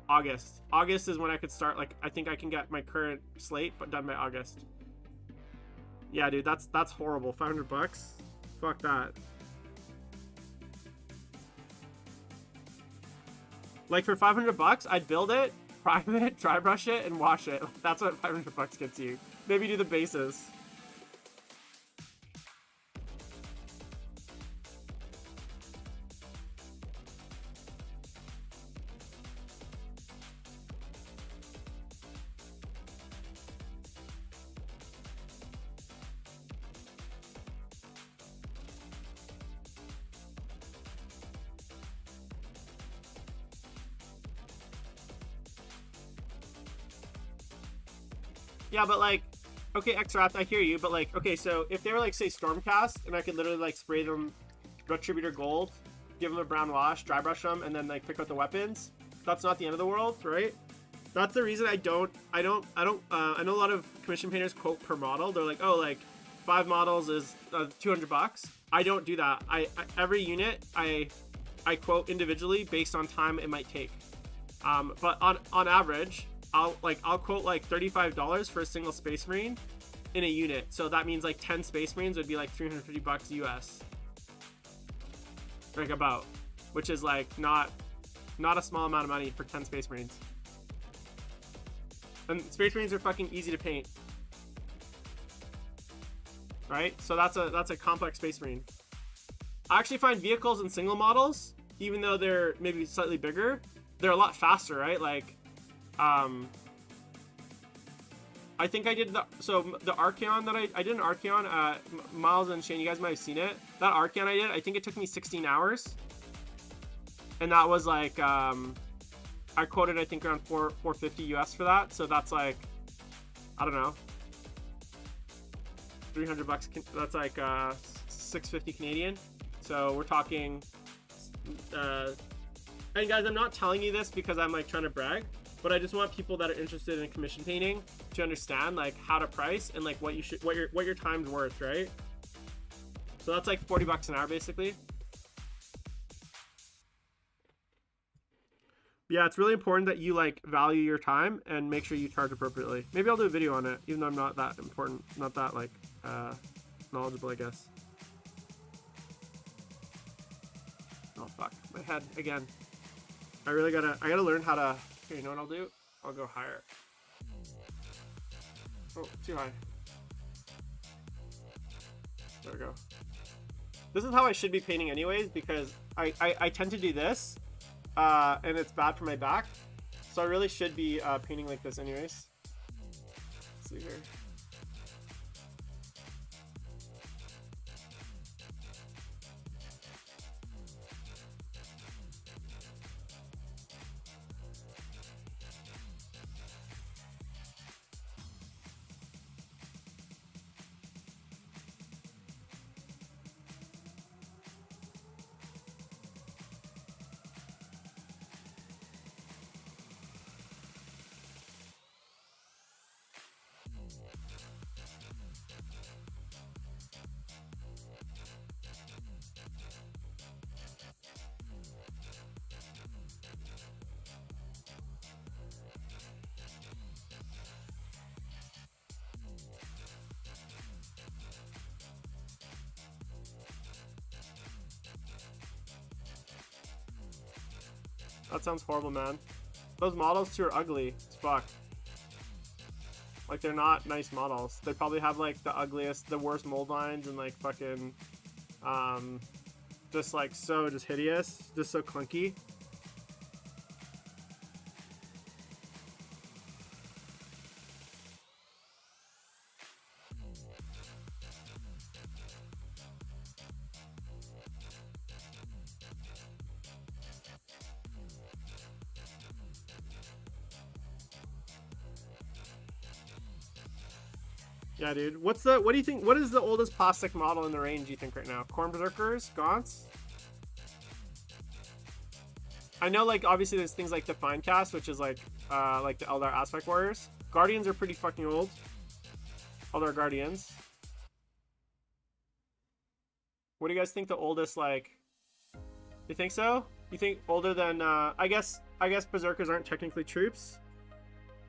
August. August is when I could start. Like I think I can get my current slate but done by August. Yeah, dude, that's horrible. $500. Fuck that. Like for $500, I'd build it, prime it, dry brush it, and wash it. That's what $500 gets you. Maybe do the bases. Yeah, but like, okay, X-Wrapped, I hear you, but like, okay, so if they were like, say, Stormcast, and I could literally like spray them Retributor Gold, give them a brown wash, dry brush them, and then like pick out the weapons, that's not the end of the world, right? That's the reason I know a lot of commission painters quote per model. They're like, oh, like 5 models is $200. I don't do that. Every unit I quote individually based on time it might take. But on average, I'll quote like $35 for a single Space Marine in a unit. So that means like 10 Space Marines would be like $350 US. Like about, which is like not a small amount of money for 10 Space Marines. And Space Marines are fucking easy to paint. Right? So that's a complex Space Marine. I actually find vehicles and single models, even though they're maybe slightly bigger, they're a lot faster, right? Like I think I did the Archeon that I did an Archeon, Miles and Shane, you guys might have seen it. That Archeon I did, I think it took me 16 hours. And that was like, I quoted, I think around $450 US for that. So that's like, I don't know, $300, that's like, $650 Canadian. So we're talking, and guys, I'm not telling you this because I'm like trying to brag, but I just want people that are interested in commission painting to understand like how to price and like what your time's worth, right? So that's like $40 an hour basically. Yeah, it's really important that you like value your time and make sure you charge appropriately. Maybe I'll do a video on it, even though I'm not that important, not that like knowledgeable, I guess. Oh fuck, my head again. I gotta learn how to. Here, you know what I'll do? I'll go higher. Oh, too high. There we go. This is how I should be painting anyways, because I tend to do this, and it's bad for my back. So I really should be painting like this anyways. Let's see here. That sounds horrible, man. Those models too are ugly as fuck. Like, they're not nice models. They probably have like the ugliest, the worst mold lines, and like fucking just like so just hideous, just so clunky. Yeah, dude. What do you think? What is the oldest plastic model in the range, you think, right now? Kharn Berserkers? Gaunts? I know, like, obviously there's things like the Finecast, which is like the Eldar Aspect Warriors. Guardians are pretty fucking old. Eldar Guardians. What do you guys think the oldest, like... You think so? You think older than, I guess Berserkers aren't technically troops,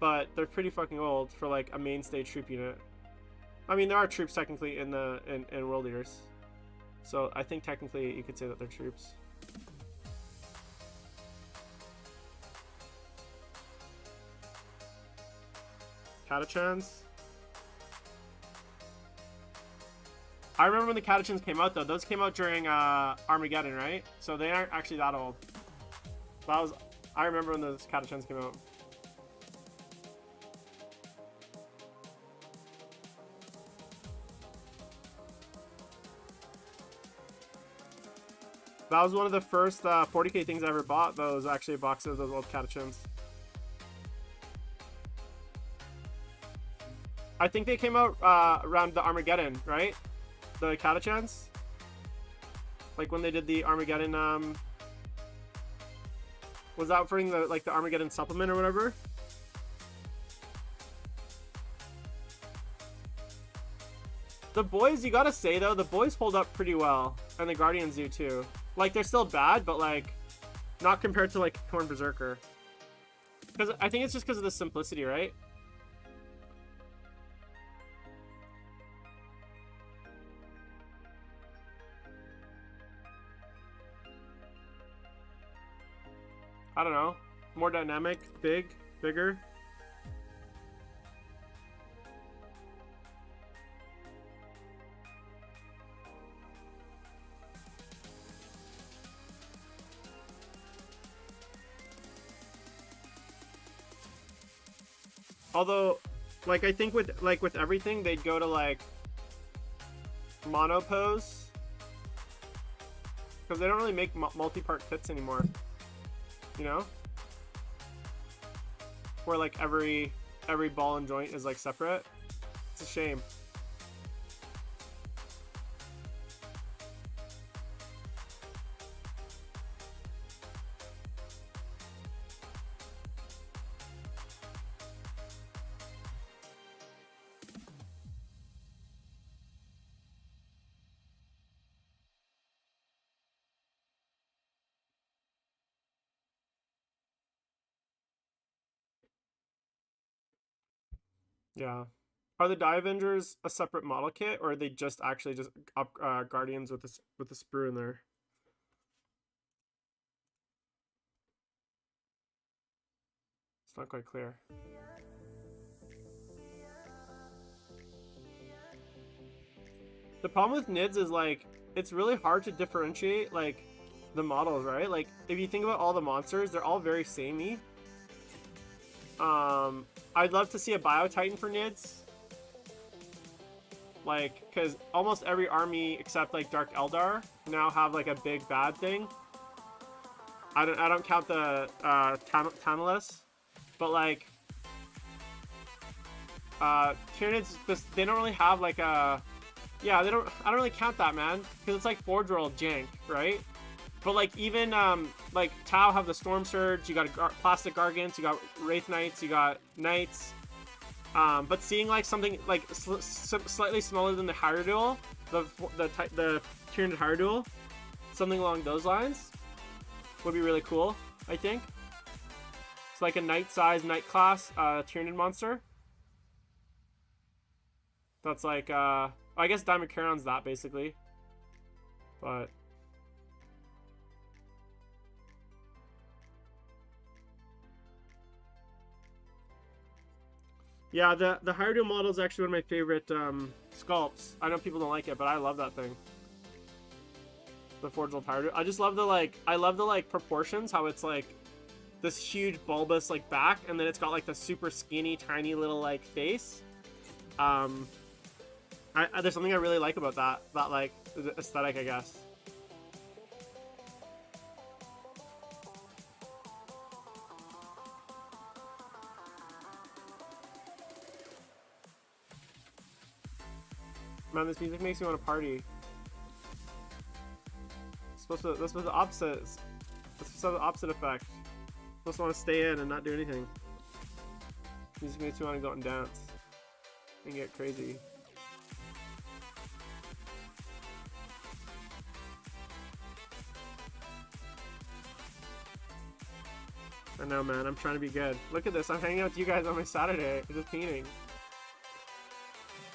but they're pretty fucking old for, like, a mainstay troop unit. I mean, there are troops technically in World Eaters, so I think technically you could say that they're troops. Catachans. I remember when the Catachans came out, though. Those came out during Armageddon, right? So they aren't actually that old. But I remember when those Catachans came out. That was one of the first 40k things I ever bought, though. It was actually a box of those old Catachans. I think they came out around the Armageddon, right? The Catachans? Like when they did the Armageddon, was that for the Armageddon supplement or whatever? The boys, you gotta say though, the boys hold up pretty well. And the Guardians do too. Like, they're still bad, but like, not compared to like Kharn Berserker. Because I think it's just because of the simplicity, right? I don't know. More dynamic, bigger. Although, like, I think with everything, they'd go to like mono pose, because they don't really make multi-part kits anymore. You know, where like every ball and joint is like separate. It's a shame. Yeah. Are the Die Avengers a separate model kit, or are they just actually just up Guardians with the sprue in there? It's not quite clear. The problem with NIDS is like it's really hard to differentiate like the models, right? Like, if you think about all the monsters, they're all very samey. I'd love to see a Bio Titan for Nids. Like, because almost every army except like Dark Eldar now have like a big bad thing. I don't count the Tantalus, but like Tyranids, they don't really have like a, yeah, I don't really count that, man, because it's like Forge World jank, right? But like even like Tau have the Storm Surge, you got Plastic Gargants, you got Wraith Knights, you got Knights. But seeing like something like slightly smaller than the Hierodule, the Tyranid Hierodule, something along those lines, would be really cool, I think. It's like a Knight-sized, Knight-class Tyranid monster. That's like, I guess Diamond Charon's that, basically. But... yeah, the Hierodule model is actually one of my favorite sculpts. I know people don't like it, but I love that thing. The Forge World Hierodule. I just love the like proportions, how it's like this huge bulbous like back, and then it's got like the super skinny tiny little like face. There's something I really like about that like aesthetic, I guess. Man, this music makes me want to party. This was the opposite. This was the opposite effect. I'm supposed to want to stay in and not do anything. Music makes me want to go out and dance and get crazy. I know, man. I'm trying to be good. Look at this. I'm hanging out with you guys on my Saturday. I'm just painting.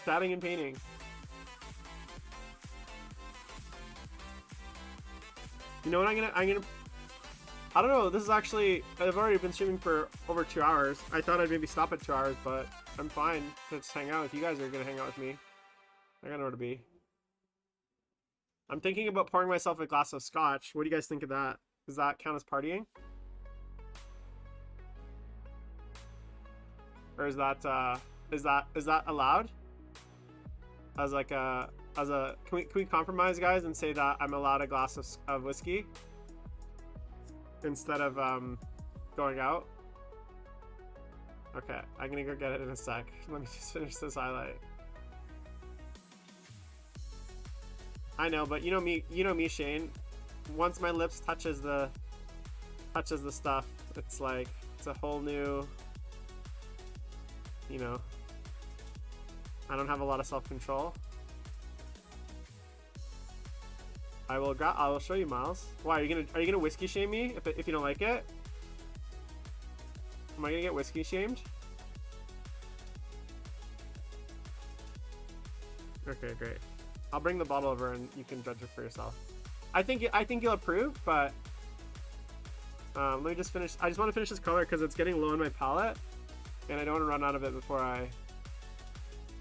Chatting and painting. You know what I'm gonna I don't know, this is actually, I've already been streaming for over 2 hours. I thought I'd maybe stop at 2 hours, but I'm fine to just hang out if you guys are gonna hang out with me. I got nowhere to be. I'm thinking about pouring myself a glass of scotch. What do you guys think of that? Does that count as partying? Or is that allowed? As like a can we compromise, guys, and say that I'm allowed a glass of whiskey instead of going out? Okay, I'm gonna go get it in a sec. Let me just finish this highlight. I know, but you know me, Shane. Once my lips touches the stuff, it's like it's a whole new, you know. I don't have a lot of self-control. I will show you, Miles. Why are you gonna whiskey shame me if you don't like it? Am I gonna get whiskey shamed? Okay, great. I'll bring the bottle over and you can judge it for yourself. I think you'll approve, but let me just finish. I just want to finish this color because it's getting low on my palette, and I don't want to run out of it before I.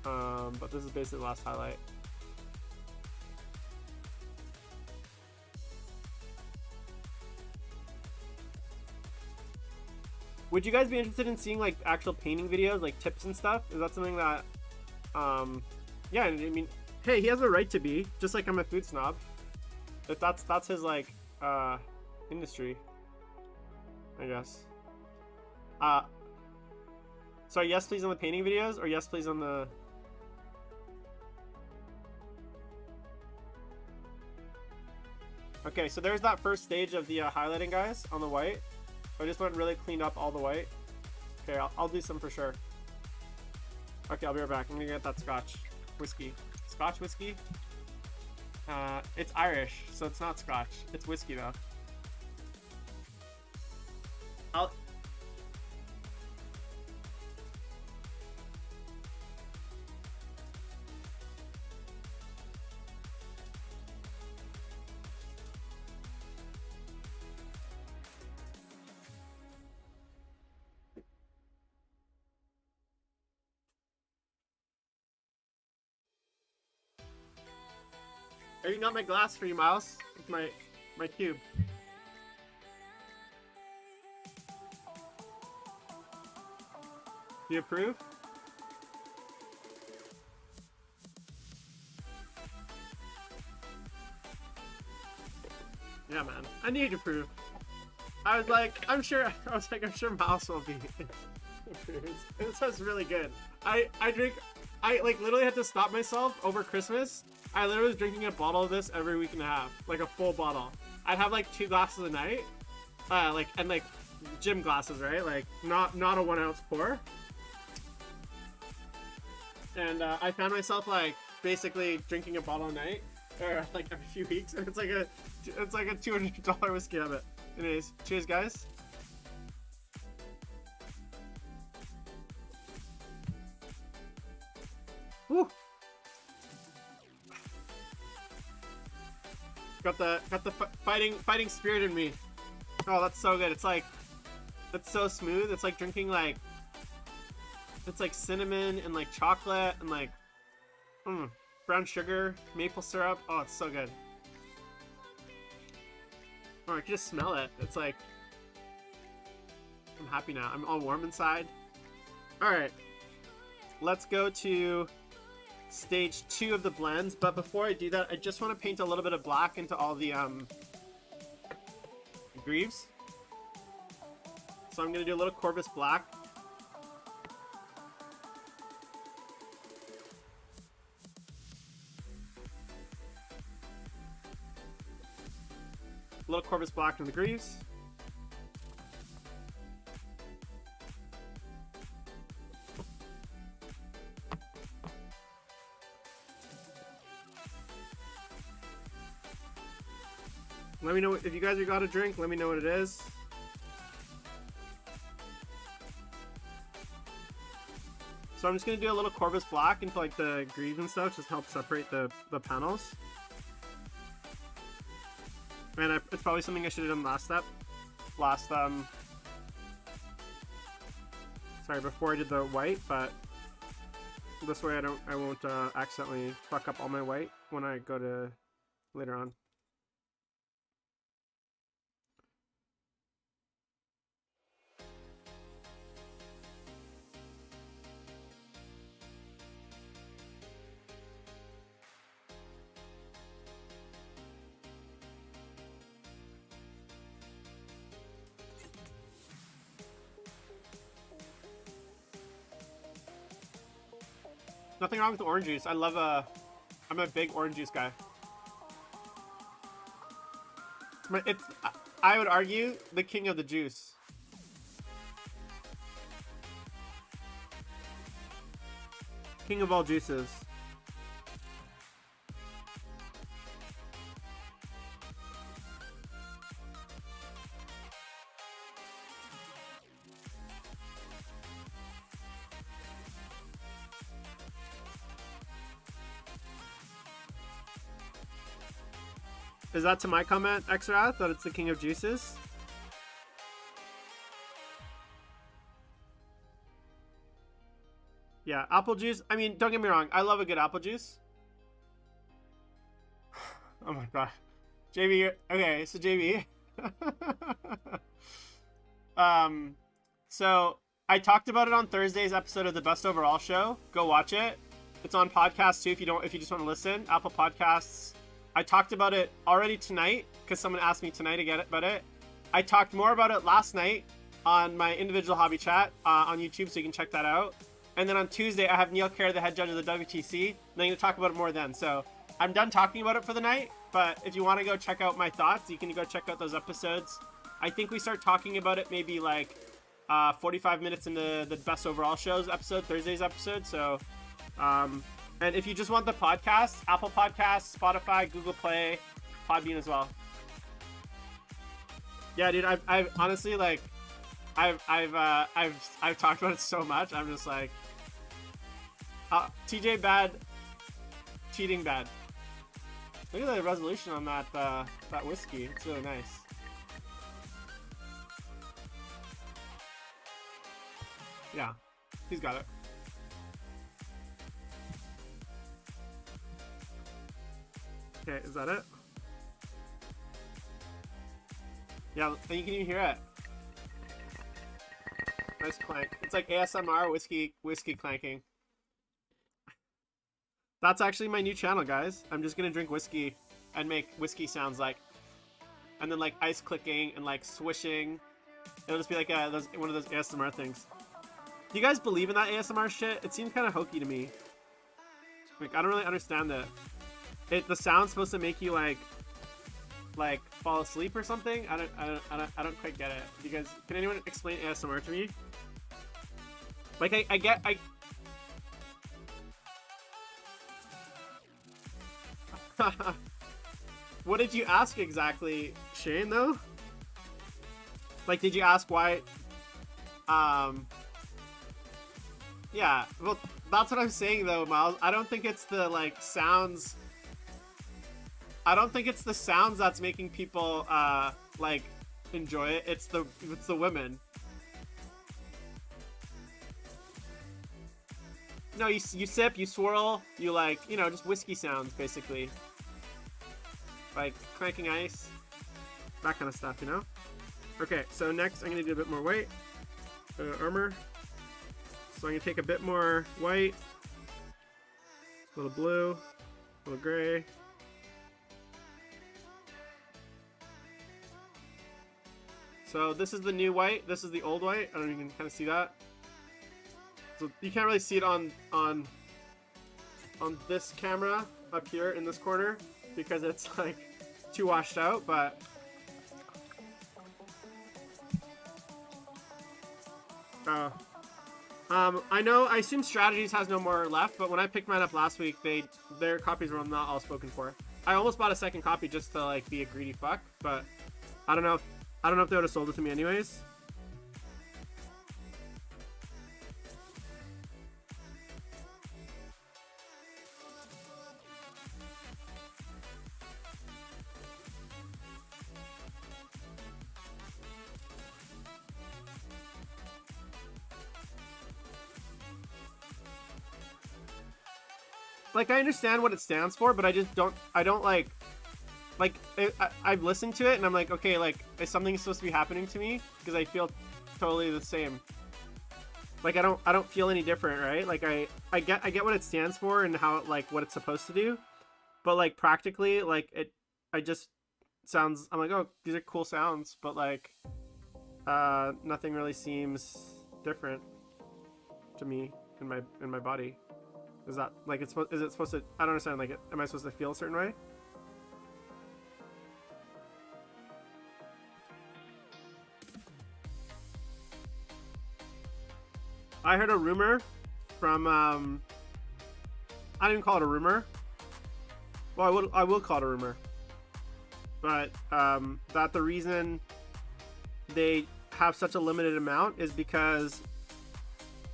But this is basically the last highlight. Would you guys be interested in seeing like actual painting videos, like tips and stuff? Is that something that, yeah, I mean, hey, he has a right to be, just like I'm a food snob. If that's his like, industry, I guess. Sorry, yes please on the painting videos, or yes please on the... Okay, so there's that first stage of the highlighting, guys, on the white. I just went really cleaned up all the white. Okay, I'll do some for sure. Okay, I'll be right back. I'm gonna get that Scotch whiskey. Scotch whiskey? It's Irish, so it's not Scotch. It's whiskey though. I even got my glass for you, Miles. It's my cube. You approve? Yeah, man. I need to approve. I was like, I'm sure Mouse will be approved. It sounds really good. I like literally had to stop myself over Christmas. I literally was drinking a bottle of this every week and a half, like a full bottle. I'd have like 2 glasses a night, like gym glasses, right? Like not a 1 ounce pour. And I found myself like basically drinking a bottle a night, or like every few weeks, and it's like a $200 whiskey habit. Anyways, cheers, guys. Woo! Got the fighting spirit in me. Oh, that's so good. It's so smooth. It's like drinking like, it's like cinnamon and like chocolate and like brown sugar, maple syrup. Oh, it's so good. Oh, I can just smell it. It's like, I'm happy now. I'm all warm inside. All right, let's go to stage 2 of the blends. But before I do that, I just want to paint a little bit of black into all the greaves. So I'm gonna do a little Corvus black. A little Corvus black in the greaves. Let me know if you guys got a drink. Let me know what it is. So I'm just gonna do a little Corvus black into like the greaves and stuff, just help separate the panels. And it's probably something I should have done sorry, before I did the white, but this way I won't accidentally fuck up all my white when I go to later on. Nothing wrong with the orange juice. I'm a big orange juice guy. I would argue, the king of the juice. King of all juices. Is that to my comment, Xrath, that it's the king of juices? Yeah, apple juice. I mean, don't get me wrong. I love a good apple juice. Oh my god. JB, okay, so JB. So I talked about it on Thursday's episode of the Best Overall Show. Go watch it. It's on podcast too if you just want to listen. Apple Podcasts. I talked about it already tonight because someone asked me tonight about it. I talked more about it last night on my individual hobby chat on YouTube, so you can check that out. And then on Tuesday, I have Neil Kerr, the head judge of the WTC, and I'm going to talk about it more then. So I'm done talking about it for the night, but if you want to go check out my thoughts, you can go check out those episodes. I think we start talking about it maybe like 45 minutes into the Best Overall Shows episode, Thursday's episode. So, and if you just want the podcast, Apple Podcasts, Spotify, Google Play, Podbean as well. Yeah, dude, I've honestly, like, I've talked about it so much. I'm just like, TJ bad, cheating bad. Look at the resolution on that that whiskey. It's really nice. Yeah, he's got it. Okay, is that it? Yeah, and you can even hear it. Nice clank. It's like ASMR whiskey clanking. That's actually my new channel, guys. I'm just gonna drink whiskey and make whiskey sounds like, and then like ice clicking and like swishing. It'll just be like one of those ASMR things. Do you guys believe in that ASMR shit? It seems kind of hokey to me. Like, I don't really understand that. The sound's supposed to make you like fall asleep or something. I don't quite get it. Can anyone explain ASMR to me? Like I What did you ask exactly, Shane, though? Like, did you ask why? Yeah, well, that's what I'm saying, though, Miles. I don't think it's the, like, sounds... I don't think it's the sounds that's making people, like, enjoy it. It's the women. No, you sip, you swirl, you, like, you know, just whiskey sounds, basically. Like clanking ice, that kind of stuff, you know? Okay, so next I'm going to do a bit more white armor. So I'm going to take a bit more white, a little blue, a little gray. So this is the new white, this is the old white. I don't know if you can kind of see that. So you can't really see it on this camera up here in this corner, because it's like too washed out, but I assume Strategies has no more left, but when I picked mine up last week, their copies were not all spoken for. I almost bought a second copy just to like be a greedy fuck, but I don't know if they would have sold it to me anyways. Like, I understand what it stands for, but I don't like I've listened to it and I'm like, okay, like, is something supposed to be happening to me? Because I feel totally the same. Like, I don't feel any different, right? Like, I get what it stands for and how, like, what it's supposed to do, but like practically, like, I just sounds, I'm like, oh, these are cool sounds, but like, nothing really seems different to me in my body. Is that like is it supposed to? I don't understand. Like, am I supposed to feel a certain way? I heard a rumor from I don't even call it a rumor. Well, I will call it a rumor. But that the reason they have such a limited amount is because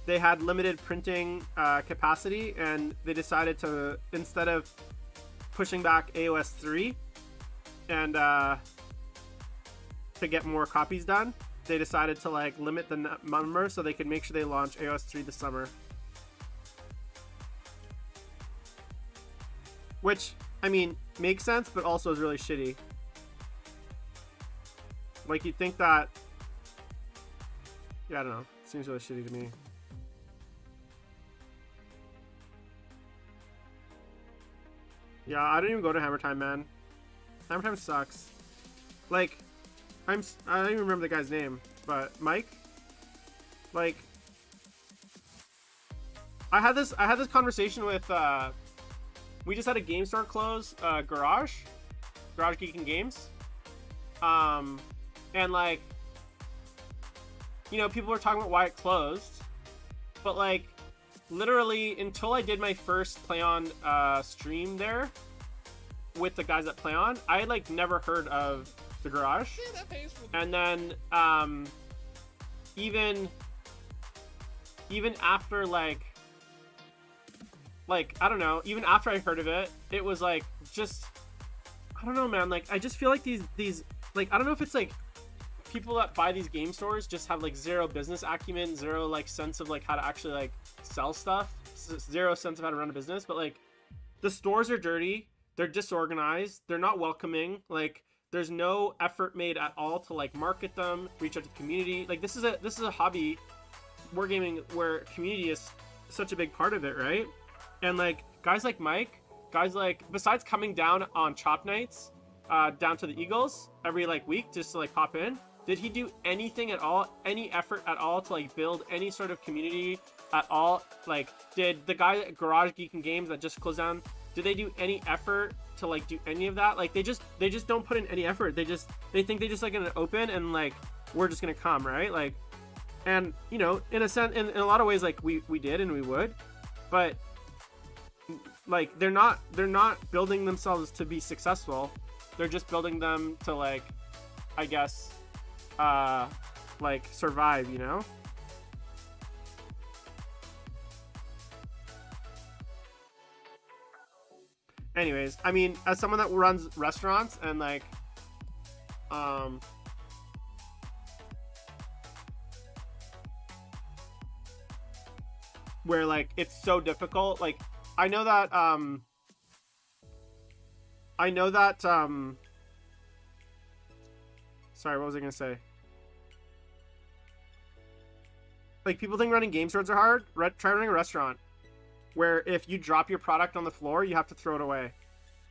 they had limited printing capacity, and they decided to, instead of pushing back AOS 3 and to get more copies done, they decided to like limit the number so they could make sure they launch AOS 3 this summer. Which, I mean, makes sense, but also is really shitty. Like, you'd think that... Yeah, I don't know. Seems really shitty to me. Yeah, I don't even go to Hammer Time, man. Hammer Time sucks. Like, I don't even remember the guy's name, but Mike? Like, I had this conversation with, we just had a game store close, Garage Geek and Games. And like, you know, people were talking about why it closed, but like, literally until I did my first Play On stream there with the guys at Play On, I had like never heard of the Garage. And then even after like I don't know, even after I heard of it, it was like, just, I don't know, man, like, I just feel like these like, I don't know if it's like people that buy these game stores just have like zero business acumen, zero like sense of like how to actually like sell stuff, zero sense of how to run a business. But like, the stores are dirty, they're disorganized, they're not welcoming, like there's no effort made at all to like market them, reach out to the community. Like, this is a hobby wargaming where community is such a big part of it, right? And like guys like Mike, guys like, besides coming down on chop nights, down to the Eagles every like week just to like pop in, did he do anything at all, any effort at all to like build any sort of community at all? Like, did the guy at Garage Geek and Games that just closed down, did they do any effort to like do any of that? Like they just don't put in any effort. They think they just like gonna open and like we're just gonna come, right? Like, and you know, in a sense, in a lot of ways, like we did and we would, but like they're not building themselves to be successful. They're just building them to like, I guess, like survive, you know? Anyways, I mean, as someone that runs restaurants and like, where like it's so difficult, like I know that sorry, what was I gonna say? Like, people think running game stores are hard. Try running a restaurant where if you drop your product on the floor, you have to throw it away.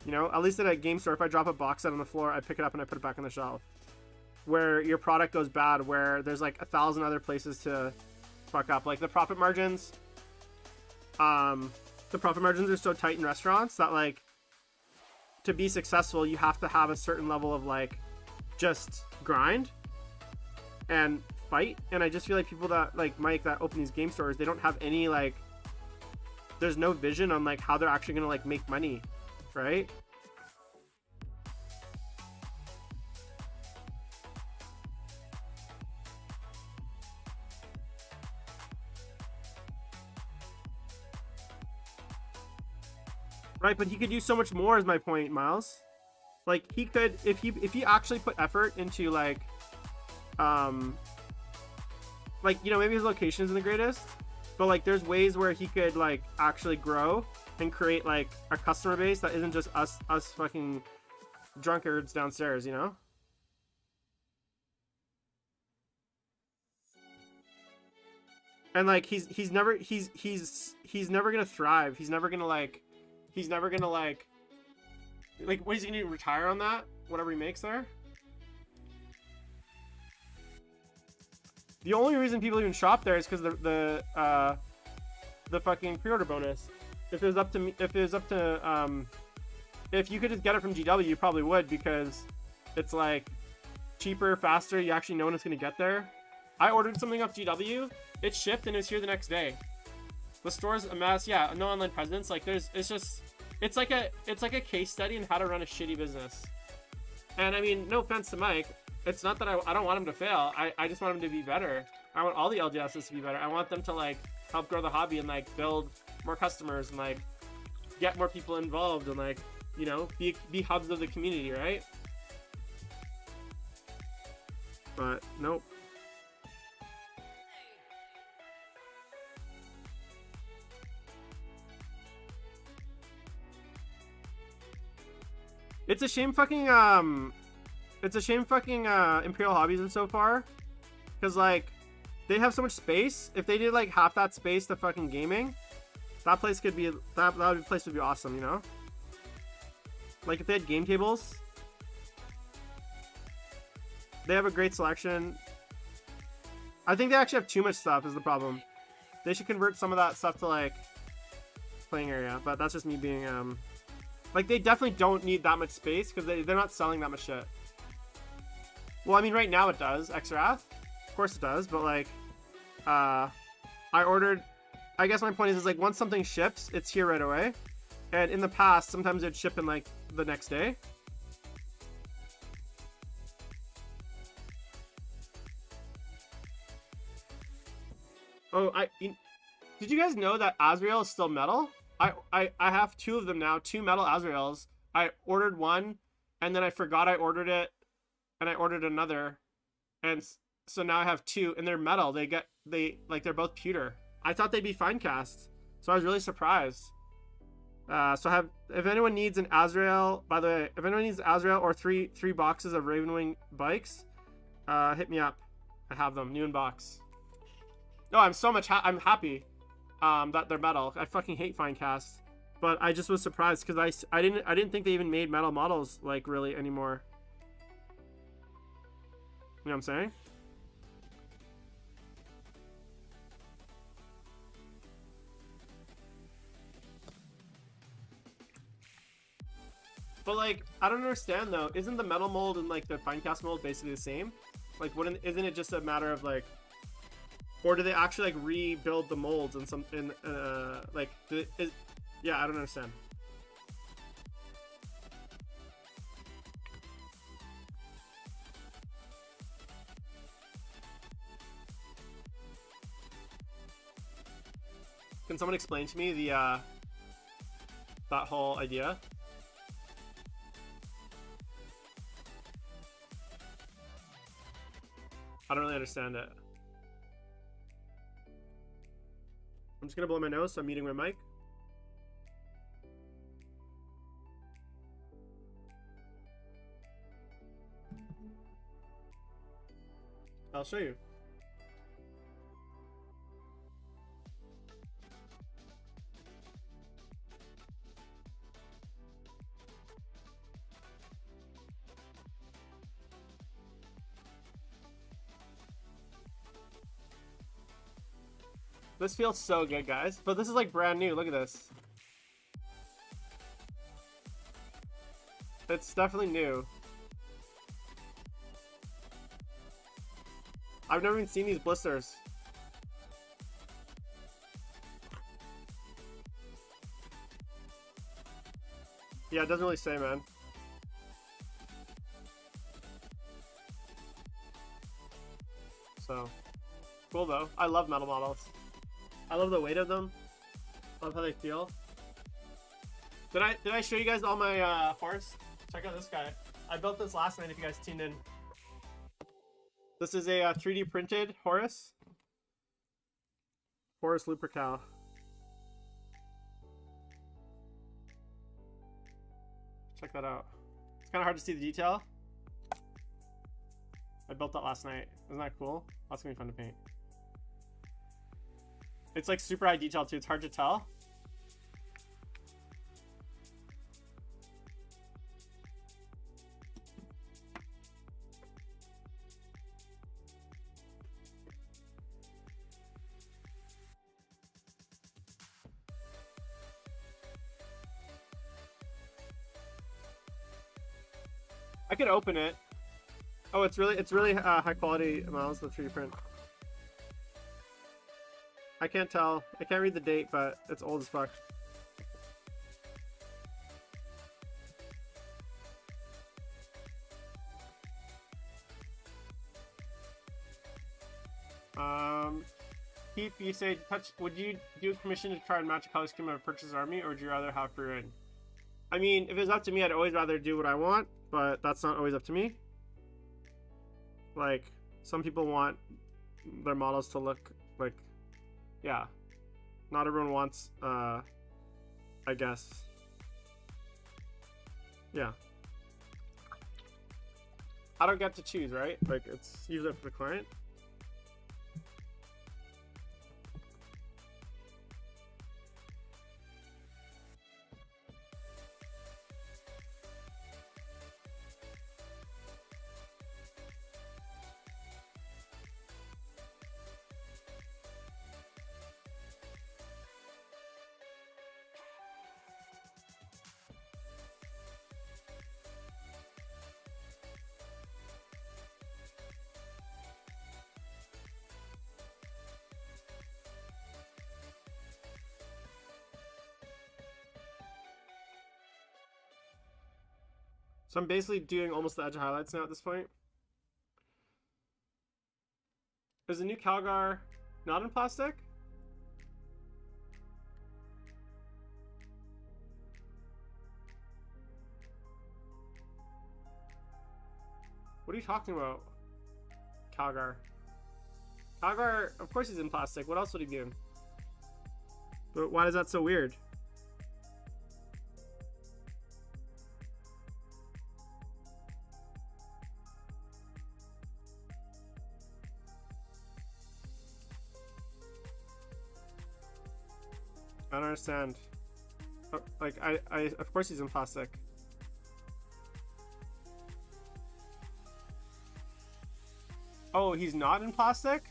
You know, at least at a game store, if I drop a box set on the floor, I pick it up and I put it back on the shelf. Where your product goes bad, where there's like 1,000 other places to fuck up. Like the profit margins are so tight in restaurants that like, to be successful, you have to have a certain level of like just grind and fight. And I just feel like people that like Mike that open these game stores, they don't have any like, there's no vision on like how they're actually gonna like make money, right? Right, but he could do so much more is my point, Miles. Like he could, if he actually put effort into like you know, maybe his location isn't the greatest, but like there's ways where he could like actually grow and create like a customer base that isn't just us fucking drunkards downstairs, you know? And like he's never gonna thrive. He's never gonna like what is he gonna do, retire on that? Whatever he makes there? The only reason people even shop there is because the fucking pre-order bonus. If it was up to if you could just get it from GW, you probably would, because it's like cheaper, faster. You actually know when it's gonna get there. I ordered something off GW. It shipped and it was here the next day. The store's a mess. Yeah, no online presence. Like it's like a case study in how to run a shitty business. And I mean, no offense to Mike. It's not that I don't want him to fail. I just want him to be better. I want all the LGSs to be better. I want them to like help grow the hobby and like build more customers and like get more people involved and like, you know, be hubs of the community, right? But nope. It's a shame fucking Imperial Hobbies is so far, because like they have so much space. If they did like half that space to fucking gaming, that place could be place would be awesome, you know? Like if they had game tables. They have a great selection. I think they actually have too much stuff is the problem. They should convert some of that stuff to like playing area, but that's just me being like, they definitely don't need that much space because they're not selling that much shit. Well, I mean, right now it does. X-Wrath, of course it does, but like, I guess my point is like, once something ships, it's here right away. And in the past, sometimes it'd ship in like the next day. Oh, did you guys know that Azrael is still metal? I have two of them now, 2 metal Azraels. I ordered one, and then I forgot I ordered it, and I ordered another, and so now I have 2, and they're metal. They're both pewter. I thought they'd be fine cast, so I was really surprised. So if anyone needs an Azrael, by the way, if anyone needs Azrael or three boxes of Ravenwing bikes, hit me up. I have them, new in box. No, I'm so much. I'm happy that they're metal. I fucking hate fine cast, but I just was surprised because I didn't think they even made metal models like really anymore. You know what I'm saying? But like, I don't understand though. Isn't the metal mold and like the fine cast mold basically the same? Like, isn't it just a matter of like, or do they actually like rebuild the molds and something? Like, yeah, I don't understand. Can someone explain to me the that whole idea? I don't really understand it. I'm just gonna blow my nose, so I'm muting my mic. I'll show you. This feels so good, guys. But this is like brand new. Look at this. It's definitely new. I've never even seen these blisters. Yeah, it doesn't really say, man. So, cool though. I love metal models. I love the weight of them. I love how they feel. Did I show you guys all my horse? Check out this guy. I built this last night if you guys tuned in. This is a 3D printed Horus. Horus Lupercal. Check that out. It's kind of hard to see the detail. I built that last night. Isn't that cool? That's gonna be fun to paint. It's like super high detail too. It's hard to tell. I could open it. Oh, it's really high quality models, the 3D print. I can't tell. I can't read the date, but it's old as fuck. Keith, you say, would you do a commission to try and match a color scheme of a purchase army, or would you rather have free reign? I mean, if it was up to me, I'd always rather do what I want, but that's not always up to me. Like, some people want their models to look like, yeah. Not everyone wants, I guess. Yeah. I don't get to choose, right? Like, it's usually up to the client. So I'm basically doing almost the edge highlights now at this point. Is the new Calgar not in plastic? What are you talking about? Calgar. Calgar, of course he's in plastic. What else would he be in? But why is that so weird? I don't understand. Like, of course he's in plastic. Oh, he's not in plastic?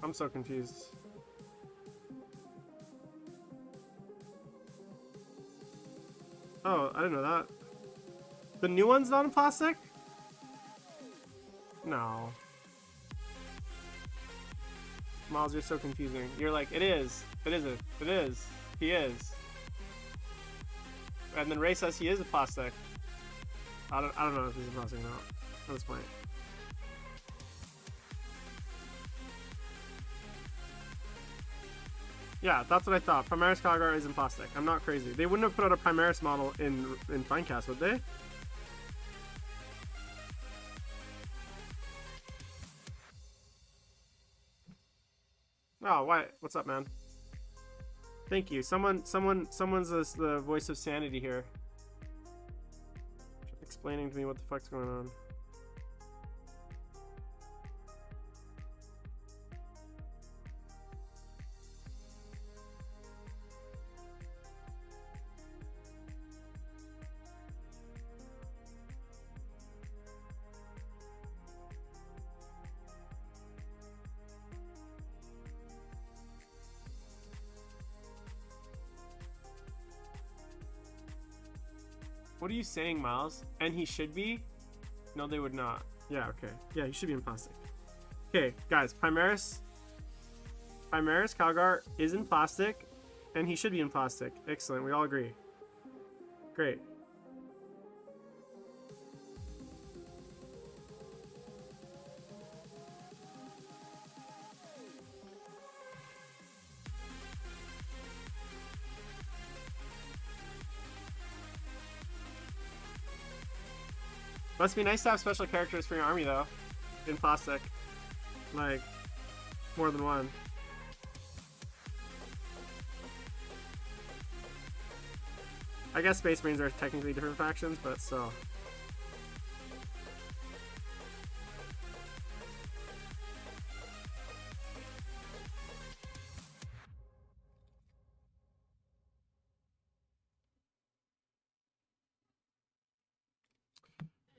I'm so confused. Oh, I didn't know that. The new one's not in plastic? No. Miles, you're so confusing. You're like, it is. It isn't. It is. He is. And then Ray says he is a plastic. I don't know if he's a plastic or not at this point. Yeah, that's what I thought. Primaris Calgar is in plastic. I'm not crazy. They wouldn't have put out a Primaris model in Finecast, would they? Oh, why? What's up, man? Thank you. Someone's the voice of sanity here, explaining to me what the fuck's going on. What are you saying, Miles? And he should be? No, they would not. Yeah, okay. Yeah, he should be in plastic. Okay, guys, Primaris Calgar is in plastic, and he should be in plastic. Excellent, we all agree. Great. Must be nice to have special characters for your army, though. In plastic. Like, more than one. I guess Space Marines are technically different factions, but still.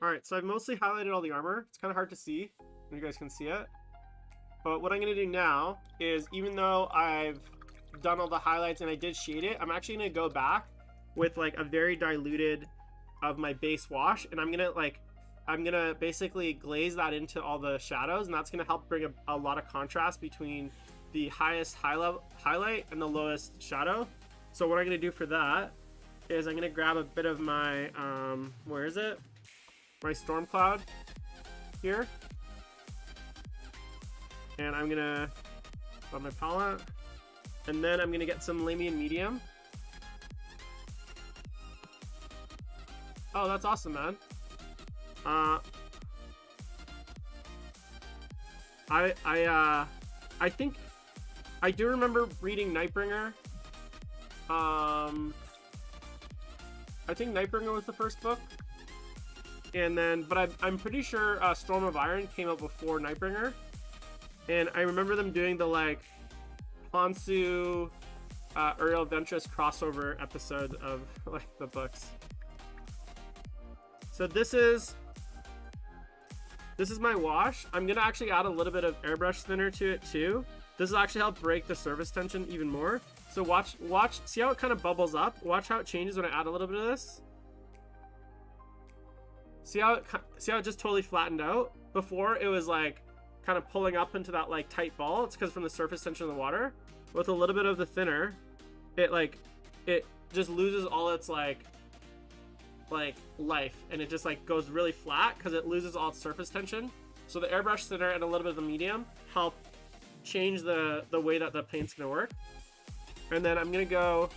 Alright, so I've mostly highlighted all the armor. It's kind of hard to see. You guys can see it. But what I'm going to do now is, even though I've done all the highlights and I did shade it, I'm actually going to go back with like a very diluted of my base wash, and I'm gonna basically glaze that into all the shadows, and that's going to help bring a lot of contrast between the highest highlight and the lowest shadow. So what I'm going to do for that is I'm going to grab a bit of my where is it? My storm cloud here, and I'm gonna on my palette, and then I'm gonna get some Lamian medium. Oh, that's awesome, man. I think I do remember reading Nightbringer. I think Nightbringer was the first book. And then, but I'm pretty sure Storm of Iron came out before Nightbringer. And I remember them doing the, like, Hansu, Uriel Ventress crossover episode of, like, the books. So this is my wash. I'm going to actually add a little bit of airbrush thinner to it, too. This will actually help break the surface tension even more. So watch, see how it kind of bubbles up? Watch how it changes when I add a little bit of this. See how it just totally flattened out? Before it was like kind of pulling up into that like tight ball. It's because from the surface tension of the water. With a little bit of the thinner, it just loses all its like life, and it just like goes really flat because it loses all its surface tension. So the airbrush thinner and a little bit of the medium help change the way that the paint's gonna work. And then I'm gonna go,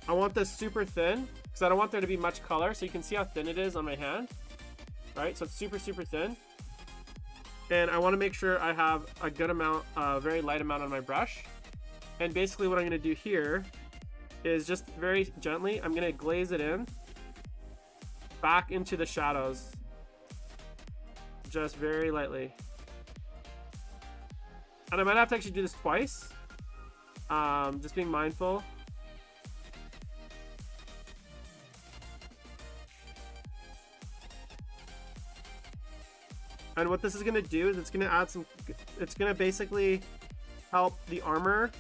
I want this super thin because I don't want there to be much color, so you can see how thin it is on my hand. Right, so it's super thin, and I want to make sure I have a good amount, very light amount on my brush. And basically what I'm going to do here is just very gently, I'm going to glaze it in back into the shadows, just very lightly. And I might have to actually do this twice, Just being mindful. And what this is going to do is it's going to add some, it's going to basically help the armor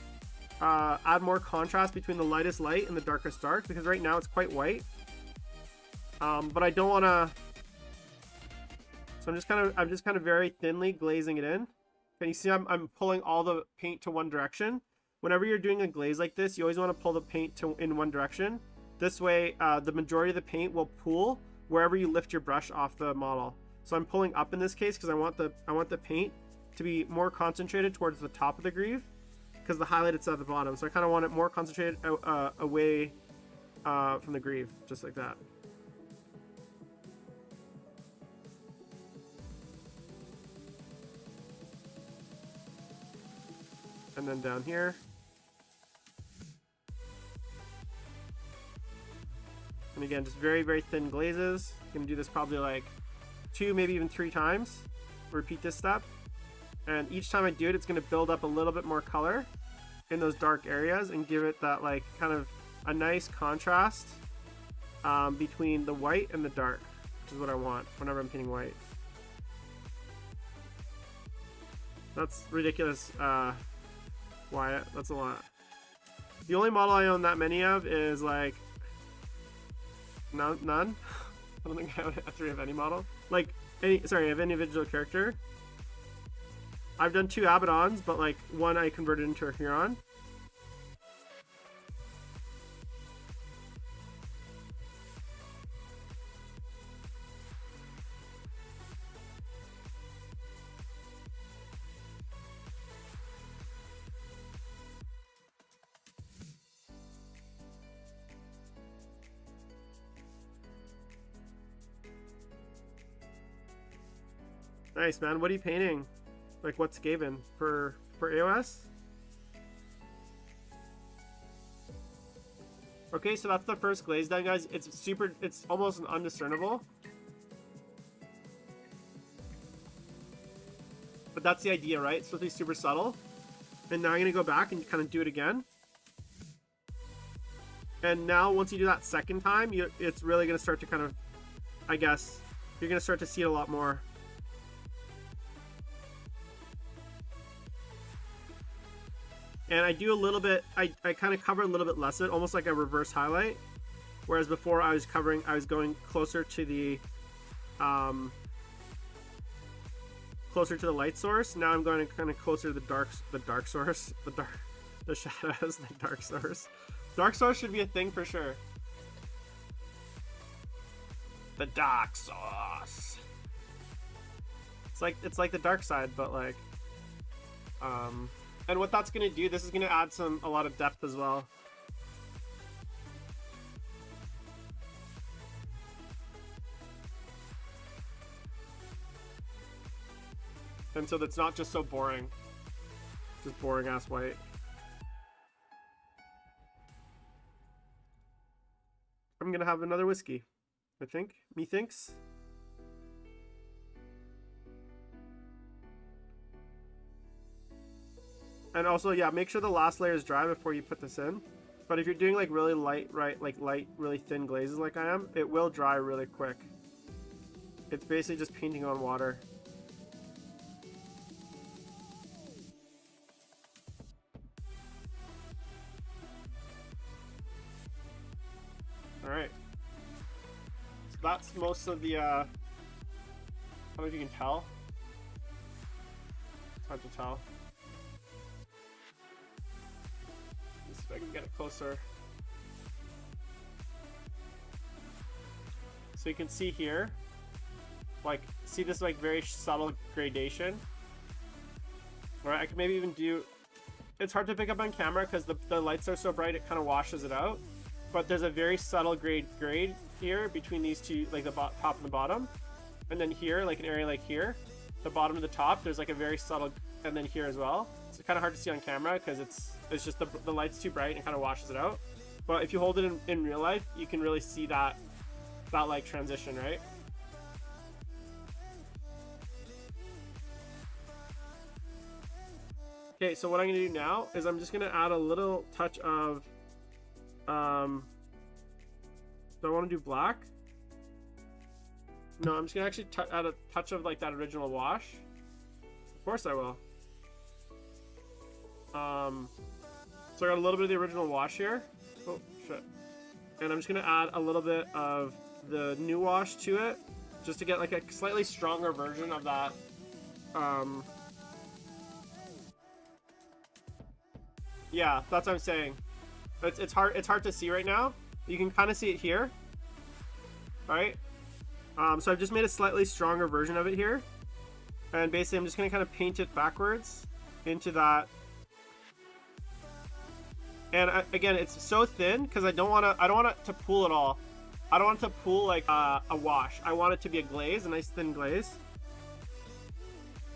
add more contrast between the lightest light and the darkest dark, because right now it's quite white. But I don't want to, so I'm just kind of very thinly glazing it in. Can you see I'm pulling all the paint to one direction? Whenever you're doing a glaze like this, you always want to pull the paint in one direction. This way, the majority of the paint will pool wherever you lift your brush off the model. So I'm pulling up in this case because I want the paint to be more concentrated towards the top of the greave, because the highlighted's at the bottom. So I kind of want it more concentrated away from the greave, just like that. And then down here. And again, just very, very thin glazes. I'm gonna do this probably like 2, maybe even 3 times. Repeat this step. And each time I do it, it's gonna build up a little bit more color in those dark areas and give it that like kind of a nice contrast between the white and the dark, which is what I want whenever I'm painting white. That's ridiculous, Wyatt. That's a lot. The only model I own that many of is like none. I don't think I actually have any model. Like I have any individual character. I've done 2 Abaddons, but like one I converted into a Huron. Nice, man. What are you painting? Like, what's Skaven for AOS? Okay, so that's the first glaze done, guys. It's almost undiscernible. But that's the idea, right? It's supposed to be super subtle. And now I'm gonna go back and kind of do it again. And now once you do that second time, it's really gonna start to kind of, I guess, you're gonna start to see it a lot more. And I do a little bit, I kind of cover a little bit less of it, almost like a reverse highlight. Whereas before I was going closer to the, light source. Now I'm going kind of closer to the dark source, the shadows, the dark source. Dark source should be a thing for sure. The dark source. It's like the dark side, but like, and what that's gonna do, this is gonna add a lot of depth as well. And so that's not just so boring. Just boring ass white. I'm gonna have another whiskey, I think. Methinks. And also, yeah, make sure the last layer is dry before you put this in. But if you're doing like really light, really thin glazes like I am, it will dry really quick. It's basically just painting on water. All right. So that's most of the, I don't know if you can tell. It's hard to tell. If I can get it closer. So you can see here, like, see this like very subtle gradation. All right, I could maybe even do, it's hard to pick up on camera because the lights are so bright it kind of washes it out. But there's a very subtle grade here between these two, like the top and the bottom. And then here, like an area like here, the bottom to the top, there's like a very subtle, and then here as well. It's kind of hard to see on camera because it's just the light's too bright and kind of washes it out. But if you hold it in real life, you can really see that like transition, right? Okay, so what I'm gonna do now is I'm just gonna add a little touch of, do I want to do black? No, I'm just gonna actually add a touch of like that original wash. Of course I will. So I got a little bit of the original wash here. Oh shit. And I'm just gonna add a little bit of the new wash to it, just to get like a slightly stronger version of that. Yeah, that's what I'm saying. It's hard to see right now. You can kind of see it here. Right? So I've just made a slightly stronger version of it here. And basically I'm just gonna kind of paint it backwards into that. And again, it's so thin because I don't want it to pool at all. I don't want it to pool like a wash. I want it to be a glaze, a nice thin glaze.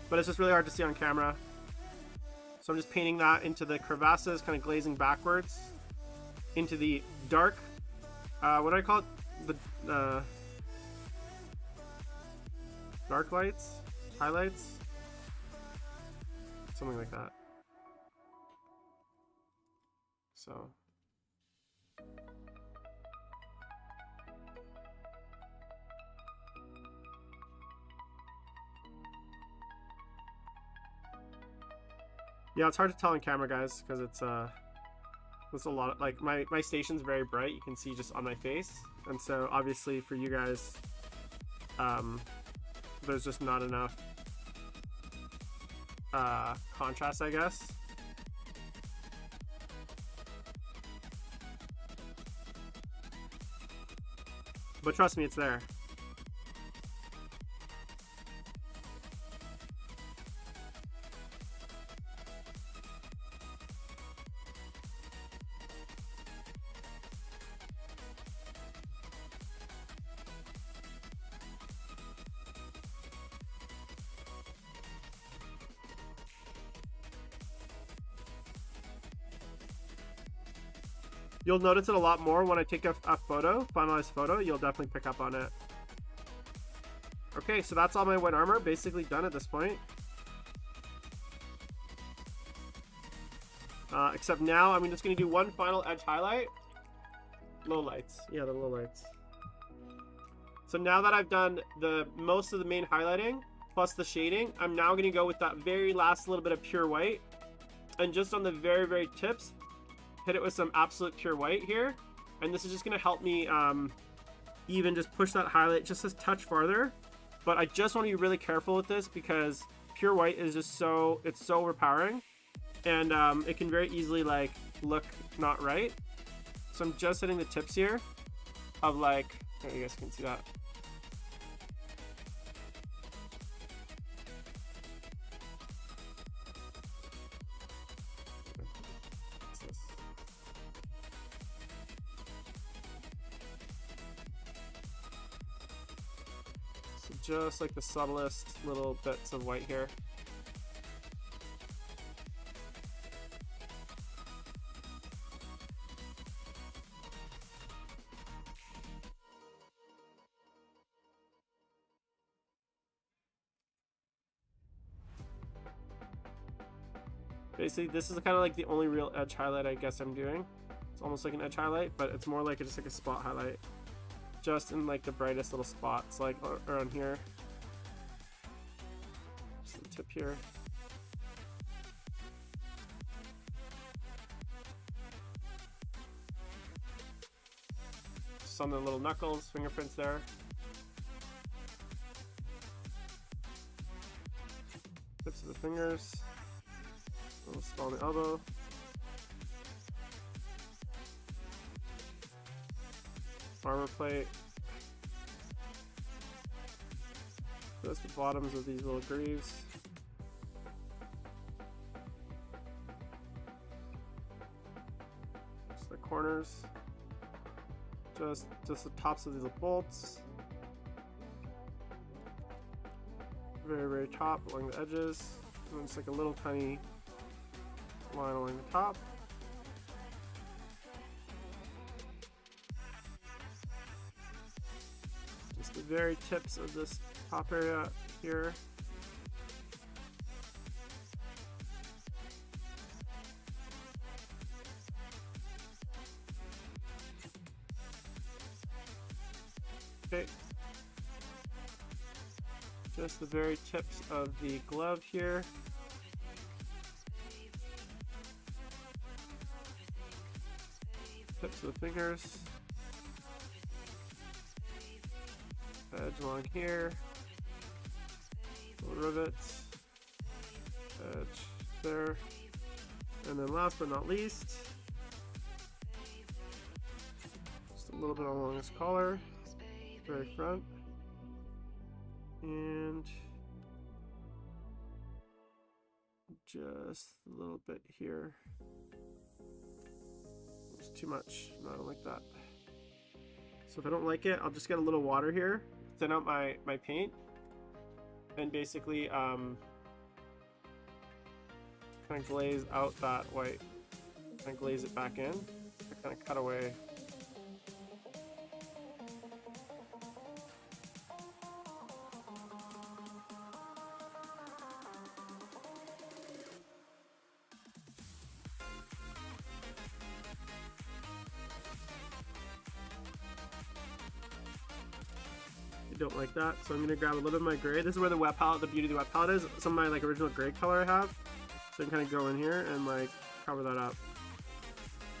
But it's just really hard to see on camera. So I'm just painting that into the crevasses, kind of glazing backwards into the dark, what do I call it? The dark lights, highlights, something like that. So yeah, it's hard to tell on camera, guys, because it's a lot of, like, my station's very bright. You can see just on my face, and so obviously for you guys, there's just not enough contrast, I guess. But trust me, it's there. You'll notice it a lot more when I take a photo, finalized photo. You'll definitely pick up on it. Okay, so that's all my white armor basically done at this point. Except now I'm just going to do one final edge highlight. Low lights. Yeah, the low lights. So now that I've done most of the main highlighting plus the shading, I'm now going to go with that very last little bit of pure white. And just on the very, very tips, hit it with some absolute pure white here, and this is just going to help me even just push that highlight just a touch farther. But I just want to be really careful with this because pure white is just it's so overpowering, and it can very easily like look not right. So I'm just hitting the tips here of like, there, you guys can see that. Just like the subtlest little bits of white here. Basically, this is kind of like the only real edge highlight I guess I'm doing. It's almost like an edge highlight, but it's more like just like a spot highlight. Just in like the brightest little spots, like around here. Just the tip here. Just on the little knuckles, fingerprints there. Tips of the fingers. A little spot on the elbow. Armor plate. Just the bottoms of these little greaves. Just the corners. Just the tops of these little bolts. Very, very top along the edges. And then just like a little tiny line along the top. The very tips of this top area here. Okay. Just the very tips of the glove here. Tips of the fingers. Edge along here. Little rivets. Edge there. And then last but not least, just a little bit along this collar, very front. And just a little bit here. It's too much. No, I don't like that. So if I don't like it, I'll just get a little water here, thin out my paint, and basically kind of glaze out that white. Kind of glaze it back in. I kind of cut away. Don't like that, so I'm gonna grab a little bit of my gray. This is where the wet palette, the beauty of the wet palette is. Some of my like original gray color I have, so I can kind of go in here and like cover that up,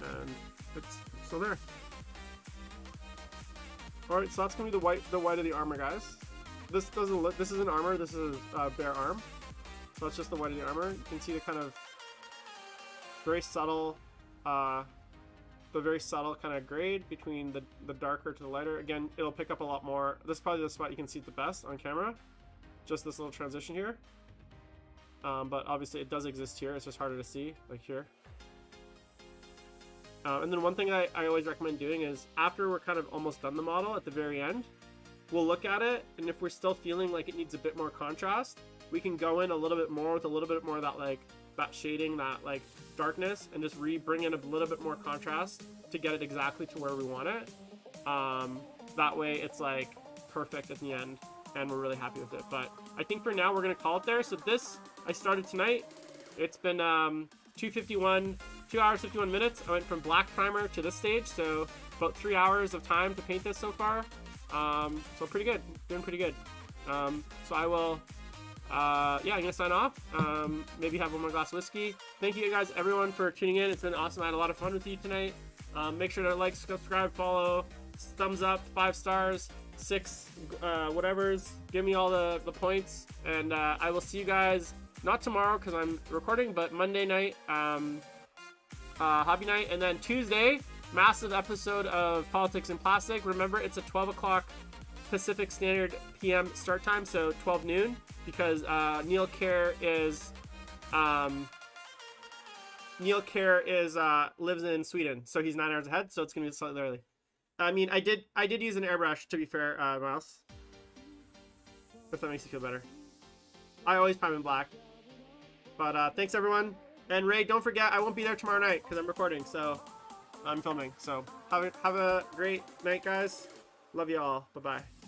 and it's still there. All right, so that's gonna be the white of the armor, guys. This doesn't look. This isn't armor. This is bare arm. So that's just the white of the armor. You can see the kind of very subtle. The very subtle kind of grade between the darker to the lighter. Again, it'll pick up a lot more. This is probably the spot you can see it the best on camera. Just this little transition here. But obviously it does exist here. It's just harder to see, like here. And then one thing I always recommend doing is after we're kind of almost done the model at the very end, we'll look at it, and if we're still feeling like it needs a bit more contrast, we can go in a little bit more with a little bit more of that like that shading, that like darkness, and just bring in a little bit more contrast to get it exactly to where we want it. That way it's like perfect at the end and we're really happy with it. But I think for now we're gonna call it there. So this I started tonight. It's been 2:51, 2 hours 51 minutes. I went from black primer to this stage, so about 3 hours of time to paint this so far. So pretty good, doing pretty good. So I will yeah, I'm gonna sign off. Maybe have one more glass of whiskey. Thank you guys, everyone, for tuning in. It's been awesome. I had a lot of fun with you tonight. Make sure to like, subscribe, follow, thumbs up, 5 stars, 6 whatevers. Give me all the points, and I will see you guys not tomorrow because I'm recording, but Monday night, hobby night, and then Tuesday, massive episode of Politics in Plastic. Remember, it's a 12 o'clock Pacific Standard PM start time, so 12 noon, because Neil Kerr is lives in Sweden, so he's 9 hours ahead, so it's gonna be slightly early. I mean, I did use an airbrush, to be fair, Miles, if that makes you feel better. I always prime in black, but thanks everyone, and Ray, don't forget I won't be there tomorrow night because I'm recording, so I'm filming. So have a great night, guys. Love you all. Bye bye.